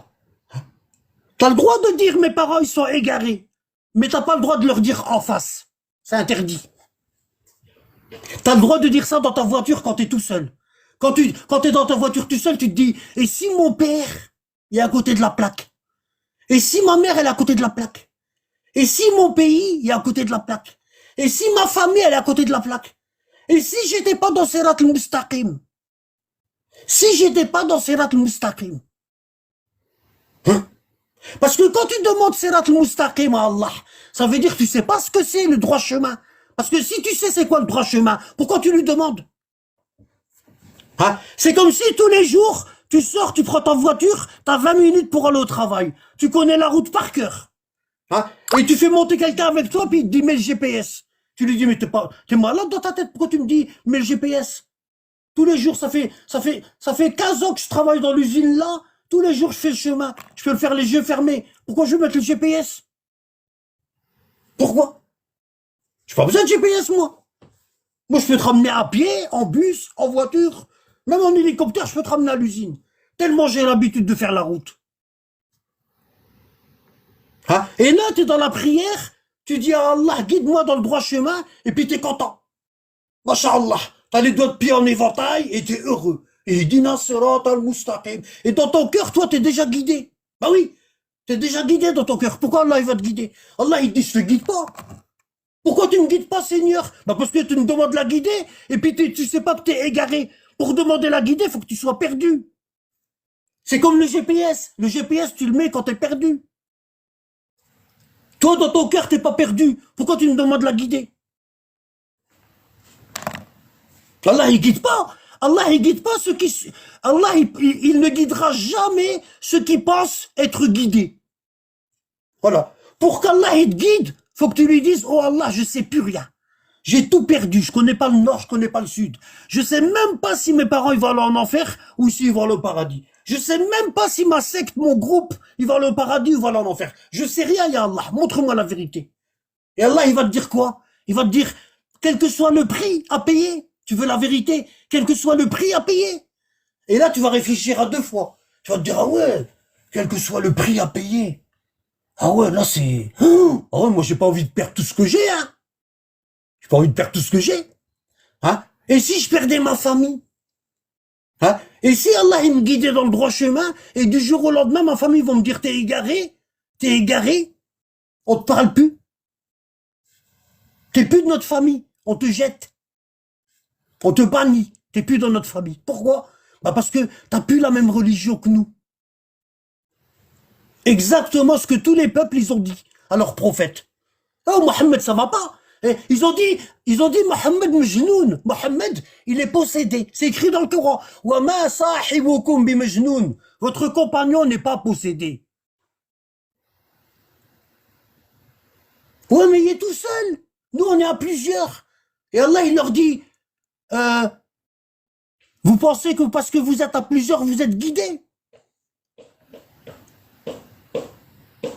T'as le droit de dire mes parents ils sont égarés, mais t'as pas le droit de leur dire en face. C'est interdit. T'as le droit de dire ça dans ta voiture quand t'es tout seul. Quand t'es dans ta voiture tout seul, tu te dis, et si mon père est à côté de la plaque? Et si ma mère elle est à côté de la plaque? Et si mon pays est à côté de la plaque? Et si ma famille elle est à côté de la plaque? Et si j'étais pas dans Sirat al-Mustaqim? Si j'étais pas dans Sirat al-Mustaqim? Hein? Parce que quand tu demandes Sirat al-Mustaqim à Allah, ça veut dire que tu sais pas ce que c'est le droit chemin. Parce que si tu sais c'est quoi le droit chemin, pourquoi tu lui demandes? Hein? C'est comme si tous les jours, tu sors, tu prends ta voiture, t'as 20 minutes pour aller au travail. Tu connais la route par cœur. Hein? Et tu fais monter quelqu'un avec toi, puis il te dit, mets le GPS. Tu lui dis, mais t'es malade dans ta tête, pourquoi tu me dis, mets le GPS? Tous les jours, ça fait 15 ans que je travaille dans l'usine là, tous les jours je fais le chemin. Je peux le faire les yeux fermés. Pourquoi je vais mettre le GPS? Pourquoi? J'ai pas besoin de GPS, moi. Moi, je peux te ramener à pied, en bus, en voiture, même en hélicoptère, je peux te ramener à l'usine. Tellement j'ai l'habitude de faire la route. Hein? Et là, tu es dans la prière, tu dis à Allah, guide-moi dans le droit chemin, et puis tu es content. Masha'Allah, t'as les doigts de pied en éventail, et tu es heureux. Et il dit, Sirat al-Mustaqim. Et dans ton cœur, toi, tu es déjà guidé. Bah oui, tu es déjà guidé dans ton cœur. Pourquoi Allah, il va te guider? Allah, il dit, je te guide pas. Pourquoi tu ne me guides pas, Seigneur? Bah parce que tu me demandes de la guider, et puis tu sais pas que tu es égaré. Pour demander la guider, il faut que tu sois perdu. C'est comme le GPS. Le GPS, tu le mets quand tu es perdu. Toi, dans ton cœur, t'es pas perdu. Pourquoi tu me demandes de la guider? Allah, il guide pas. Allah, il guide pas ceux qui... Allah, il ne guidera jamais ceux qui pensent être guidés. Voilà. Pour qu'Allah, il te guide, faut que tu lui dises, oh Allah, je sais plus rien. J'ai tout perdu. Je connais pas le nord, je connais pas le sud. Je sais même pas si mes parents, ils vont aller en enfer ou s'ils vont aller au paradis. Je sais même pas si ma secte, mon groupe, il va aller au paradis ou va aller en enfer. Je sais rien, ya Allah. Montre-moi la vérité. Et Allah, il va te dire quoi? Il va te dire, quel que soit le prix à payer, tu veux la vérité, quel que soit le prix à payer. Et là, tu vas réfléchir à 2 fois. Tu vas te dire, ah ouais, quel que soit le prix à payer. Ah ouais, là, c'est... Ah ouais, moi, j'ai pas envie de perdre tout ce que j'ai, hein. J'ai pas envie de perdre tout ce que j'ai. Hein? Et si je perdais ma famille? Hein? Et si Allah, il me guidait dans le droit chemin, et du jour au lendemain, ma famille va me dire, t'es égaré, on te parle plus. T'es plus de notre famille, on te jette. On te bannit, t'es plus dans notre famille. Pourquoi? Bah parce que t'as plus la même religion que nous. Exactement ce que tous les peuples, ils ont dit à leurs prophètes. Oh, Mohammed, ça va pas. Et ils ont dit, Mohammed Majnoun. Mohammed, il est possédé. C'est écrit dans le Coran. Wa ma sahibukum bi Majnoun. Votre compagnon n'est pas possédé. Ouais, mais il est tout seul. Nous, on est à plusieurs. Et Allah, il leur dit, vous pensez que parce que vous êtes à plusieurs, vous êtes guidés?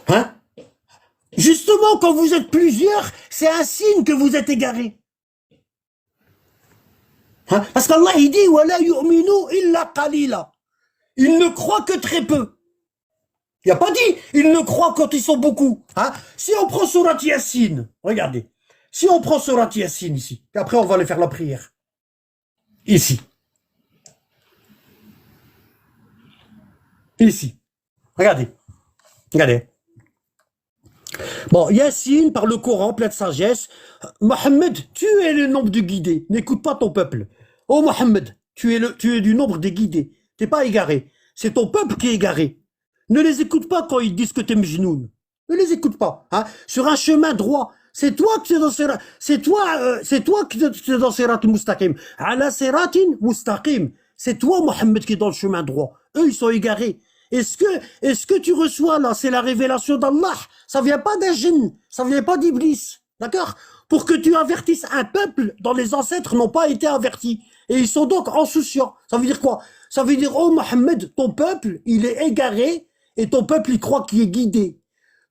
Hein? Justement, quand vous êtes plusieurs, c'est un signe que vous êtes égarés. Hein? Parce qu'Allah, il dit, wala yu'minu illa qalila. Ils ne croient que très peu. Il n'a pas dit, ils ne croient quand ils sont beaucoup. Hein? Si on prend Surat Yassine, regardez. Si on prend Surat Yassine ici, et après on va aller faire la prière. Ici. Ici. Regardez. Regardez. Bon, Yassine, par le Coran, plein de sagesse. Mohammed, tu es le nombre de guidés. N'écoute pas ton peuple. Oh Mohammed, tu es du nombre des guidés. T'es pas égaré. c'est ton peuple qui est égaré. Ne les écoute pas quand ils disent que t'es mjnoun. Ne les écoute pas. Hein. Sur un chemin droit, c'est toi qui es dans Sirat, c'est toi qui es dans Sirat Mustaqim. Ala Siratin Mustaqim. C'est toi, Mohammed, qui est dans le chemin droit. Eux, ils sont égarés. Est-ce que tu reçois là, c'est la révélation d'Allah? Ça vient pas d'un djinn, ça vient pas d'Iblis. D'accord? Pour que tu avertisses un peuple dont les ancêtres n'ont pas été avertis. Et ils sont donc insouciants. Ça veut dire quoi? Ça veut dire, oh Mohammed, ton peuple, il est égaré, et ton peuple, il croit qu'il est guidé.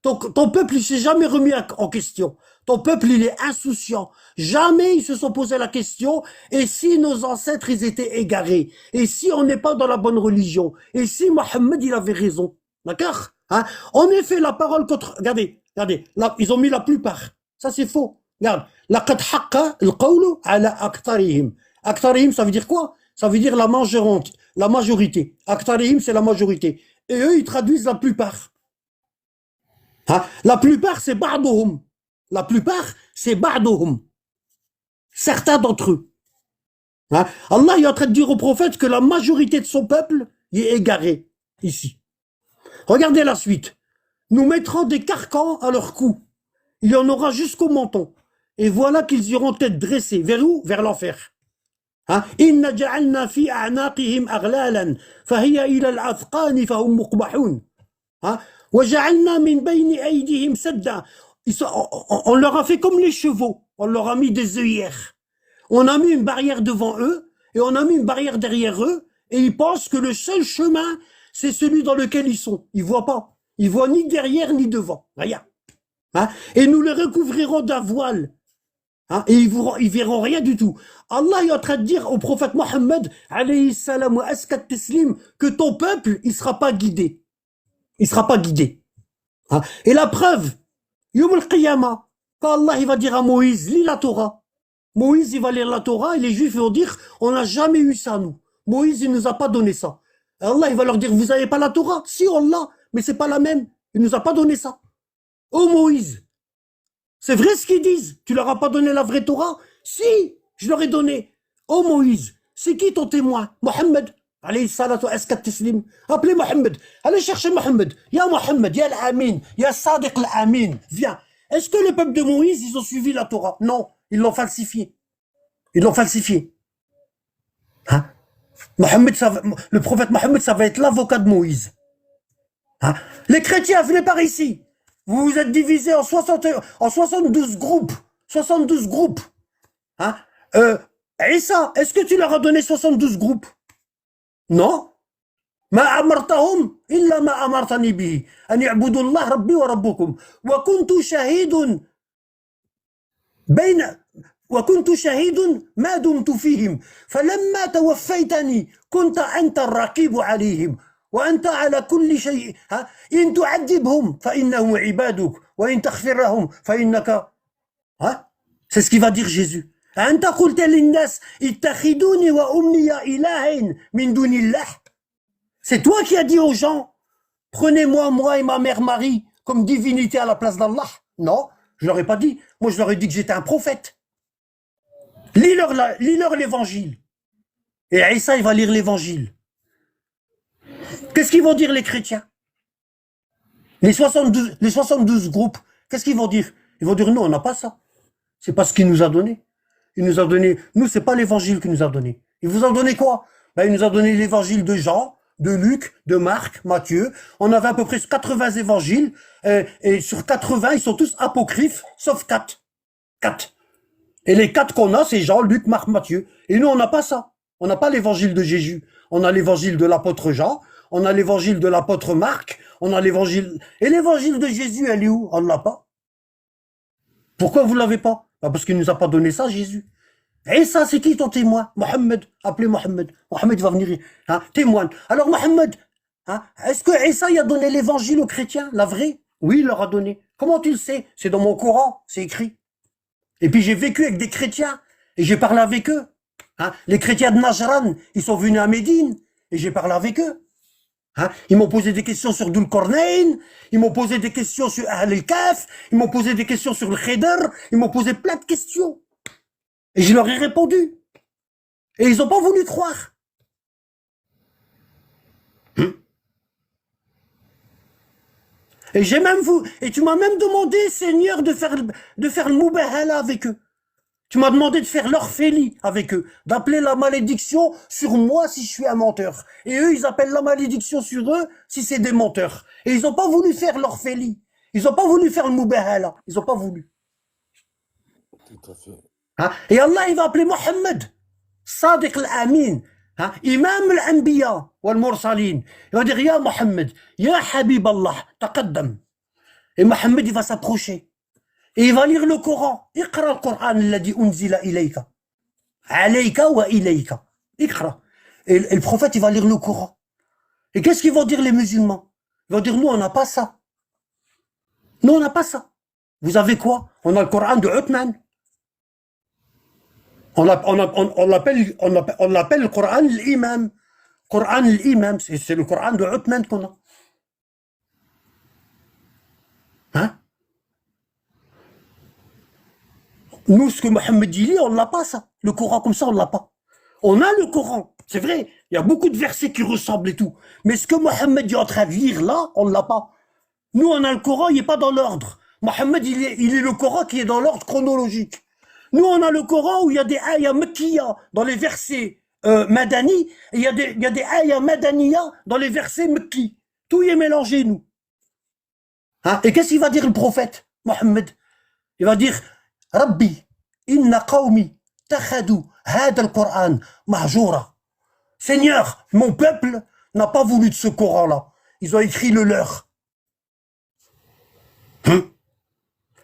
Ton peuple, il s'est jamais remis en question. Ton peuple, il est insouciant. Jamais ils se sont posé la question, et si nos ancêtres, ils étaient égarés? Et si on n'est pas dans la bonne religion? Et si Mohammed, il avait raison? D'accord? Hein? En effet, la parole contre... Regardez, là, ils ont mis la plupart. Ça, c'est faux. Regarde. لَقَدْ حَقَّ الْقَوْلُ عَلَى أَكْثَرِهِمْ. Aktarihim, ça veut dire quoi? Ça veut dire la majorité. Aktarihim, c'est la majorité. Et eux, ils traduisent la plupart. Hein? La plupart, c'est ba'duhum. La plupart, c'est ba'duhum. Certains d'entre eux. Hein? Allah est en train de dire au prophète que la majorité de son peuple y est égaré, ici. Regardez la suite. Nous mettrons des carcans à leur cou. Il y en aura jusqu'au menton. Et voilà qu'ils iront tête dressée. Vers où? Vers l'enfer. إن جعلنا في أعناقهم أغلالا فهي إلى الأذقان فهم مقمحون وجعلنا من بين أيديهم سدا. On leur a fait comme les chevaux, on leur a mis des œillères. On a mis une barrière devant eux et on a mis une barrière derrière eux et ils pensent que le seul chemin c'est celui dans lequel ils sont. Ils voient pas, ils voient ni derrière ni devant, rien. Et nous les recouvrirons d'un voile. Et ils verront rien du tout. Allah est en train de dire au prophète Mohammed, alayhi salam wa askat taslim, que ton peuple, il sera pas guidé. Il sera pas guidé. Et la preuve, Yom al-Qiyamah, quand Allah il va dire à Moïse, lis la Torah. Moïse, il va lire la Torah et les Juifs vont dire, on n'a jamais eu ça, nous. Moïse, il nous a pas donné ça. Et Allah, il va leur dire, vous avez pas la Torah? Si, on l'a, mais c'est pas la même. Il nous a pas donné ça. Oh Moïse, c'est vrai ce qu'ils disent. Tu leur as pas donné la vraie Torah? Si, je leur ai donné. Oh Moïse, c'est qui ton témoin? Mohammed. Alayhi salatu askat tislim. Appelez Mohammed. Allez chercher Mohammed. Ya Mohammed, ya al-Amin, ya Sadiq al-Amin. Viens. Est-ce que le peuple de Moïse, ils ont suivi la Torah? Non, ils l'ont falsifié. Ils l'ont falsifié. Mohammed, le prophète Mohammed, ça va être l'avocat de Moïse. Les chrétiens, venez par ici. Vous vous êtes divisés en 72 groupes. 72 groupes. Issa, est-ce que tu leur as donné 72 groupes? Non. Ma amartahum illa ma amartani bihi. An ya'budu Allah rabbi wa rabbukum. Wa kuntu shahidun bayna وكنت شهيد ما دمت فيهم فلما توفيتني كنت أنت الرقيب عليهم وأنت على كل شيء إن تعذبهم فإنهم عبادك وإن تغفر لهم فإنك c'est ce qu'il va dire Jésus. أنت قلت للناس اتخذوني وأمي إلهين من دون الله. C'est toi qui as dit aux gens, prenez-moi, moi et ma mère Marie, comme divinité à la place d'Allah. Non, je leur ai pas dit. Moi, je leur ai dit que j'étais un prophète. Lis-leur l'évangile. Et Issa, il va lire l'évangile. Qu'est-ce qu'ils vont dire les chrétiens? Les 72 groupes, qu'est-ce qu'ils vont dire? Ils vont dire, non, on n'a pas ça. C'est pas ce qu'il nous a donné. Il nous a donné, nous, c'est pas l'évangile qu'il nous a donné. Il vous a donné quoi? Il nous a donné l'évangile de Jean, de Luc, de Marc, Matthieu. On avait à peu près 80 évangiles, et sur 80, ils sont tous apocryphes, sauf 4. 4. Et les 4 qu'on a, c'est Jean, Luc, Marc, Matthieu. Et nous, on n'a pas ça. On n'a pas l'évangile de Jésus. On a l'évangile de l'apôtre Jean, on a l'évangile de l'apôtre Marc, on a l'évangile... Et l'évangile de Jésus, elle est où? On ne l'a pas. Pourquoi vous ne l'avez pas? Parce qu'il ne nous a pas donné ça, Jésus. Et ça, c'est qui ton témoin? Mohammed. Appelez Mohammed. Mohammed va venir, témoigne. Alors Mohammed, est-ce que Issa, il a donné l'évangile aux chrétiens, la vraie? Oui, il leur a donné. Comment tu le sais? C'est dans mon Coran, c'est écrit. Et puis j'ai vécu avec des chrétiens, et j'ai parlé avec eux. Les chrétiens de Najran, ils sont venus à Médine, et j'ai parlé avec eux. Ils m'ont posé des questions sur Dhul Qarnayn, ils m'ont posé des questions sur Ahl al-Kaf, ils m'ont posé des questions sur le Khidr, ils m'ont posé plein de questions. Et je leur ai répondu. Et ils n'ont pas voulu croire. Et j'ai même et tu m'as même demandé, Seigneur, de faire le moubahala avec eux. Tu m'as demandé de faire l'orphélie avec eux, d'appeler la malédiction sur moi si je suis un menteur. Et eux, ils appellent la malédiction sur eux si c'est des menteurs. Et ils n'ont pas voulu faire l'orphélie. Ils n'ont pas voulu faire le moubahala. Ils n'ont pas voulu. Tout à fait. Hein? Et Allah, il va appeler Mohammed, Sadiq al-Amin, hein? Imam al-Anbiya wal-Mursalin. Il va dire, Ya Mohammed, Ya Habib Allah, taqaddam. Et Mohammed, il va s'approcher. Et il va lire le Coran. Iqra al-Qur'an alladhi unzila ilayka. Alayka wa ilayka. Iqra. Et le prophète, il va lire le Coran. Et qu'est-ce qu'ils vont dire les musulmans? Ils vont dire, nous, on n'a pas ça. Nous, on n'a pas ça. Vous avez quoi? On a le Coran de Uthman. On l'appelle le Coran l'imam. Coran l'imam, c'est le Coran de Uthman qu'on a. Hein? Nous, ce que Mohammed dit, on l'a pas ça. Le Coran comme ça, on l'a pas. On a le Coran, c'est vrai. Il y a beaucoup de versets qui ressemblent et tout. Mais ce que Mohammed est en train de lire là, on l'a pas. Nous, on a le Coran, il n'est pas dans l'ordre. Mohammed, il est le Coran qui est dans l'ordre chronologique. Nous, on a le Coran où il y a des ayats makkiya dans les versets madani, et il y a des ayats madaniya dans les versets makki. Tout y est mélangé, nous. Hein? Et qu'est-ce qu'il va dire le prophète, Mohammed? Il va dire, Rabbi, inna qawmi takhadou hada al-Qur'an mahjoura. Seigneur, mon peuple n'a pas voulu de ce Coran-là. Ils ont écrit le leur.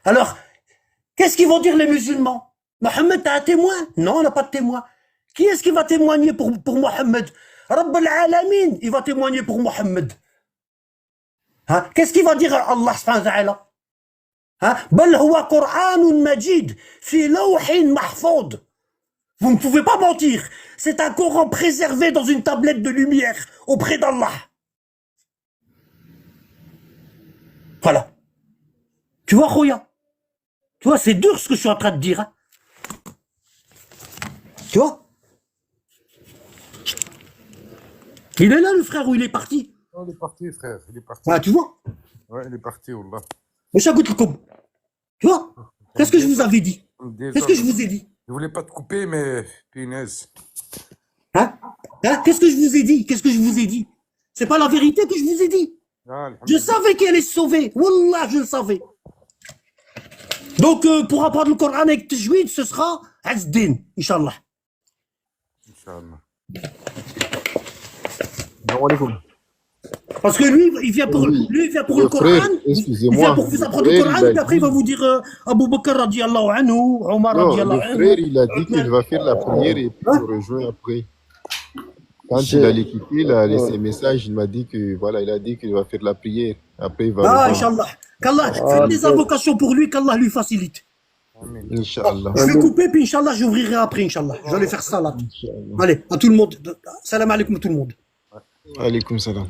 Alors, qu'est-ce qu'ils vont dire les musulmans? Mohammed, t'as un témoin? Non, on n'a pas de témoin. Qui est-ce qui va témoigner pour Mohammed? Rabb al-Alamin, il va témoigner pour Mohammed. Hein? Qu'est-ce qu'il va dire Allah subhanahu wa ta'ala? Hein? Bal huwa Qur'anun majid fi lawhin mahfoud. Vous ne pouvez pas mentir. C'est un Coran préservé dans une tablette de lumière auprès d'Allah. Voilà. Tu vois, Khoya? Tu vois, c'est dur ce que je suis en train de dire. Hein? Tu vois? Il est là, le frère, ou il est parti? Non, il est parti, frère. Il est parti. Ah, tu vois? Ouais, il est parti, Wallah. Mais ça goûte le coup. Tu vois? Qu'est-ce que je vous avais dit? Qu'est-ce que je vous ai dit? Je voulais pas te couper, mais punaise. Hein? Qu'est-ce que je vous ai dit? Qu'est-ce que je vous ai dit? C'est pas la vérité que je vous ai dit. Ah, Je savais qu'elle allait se sauver. Wallah, je le savais. Donc, pour apprendre le Coran avec Tajwid, ce sera Azzdin, Inch'Allah. Inch'Allah. Parce que lui, il vient pour le Coran. Il vient pour vous apprendre le Coran, puis après, il va vous dire Abu Bakr radiallahu anhu, Omar radiallahu anhu. Le frère, il a dit qu'il va faire la prière et puis il rejoint après. Quand il allait quitter, il a laissé un message, il m'a dit que voilà, il a dit qu'il va faire la prière. Après, il va. Ah, Inch'Allah. Qu'Allah, faites des invocations pour lui, qu'Allah lui facilite. Inch'Allah. Je vais couper, puis Inch'Allah, j'ouvrirai après, Inch'Allah. Je vais faire ça là. Allez, à tout le monde. Salam alaikum tout le monde. Alaykoum salam.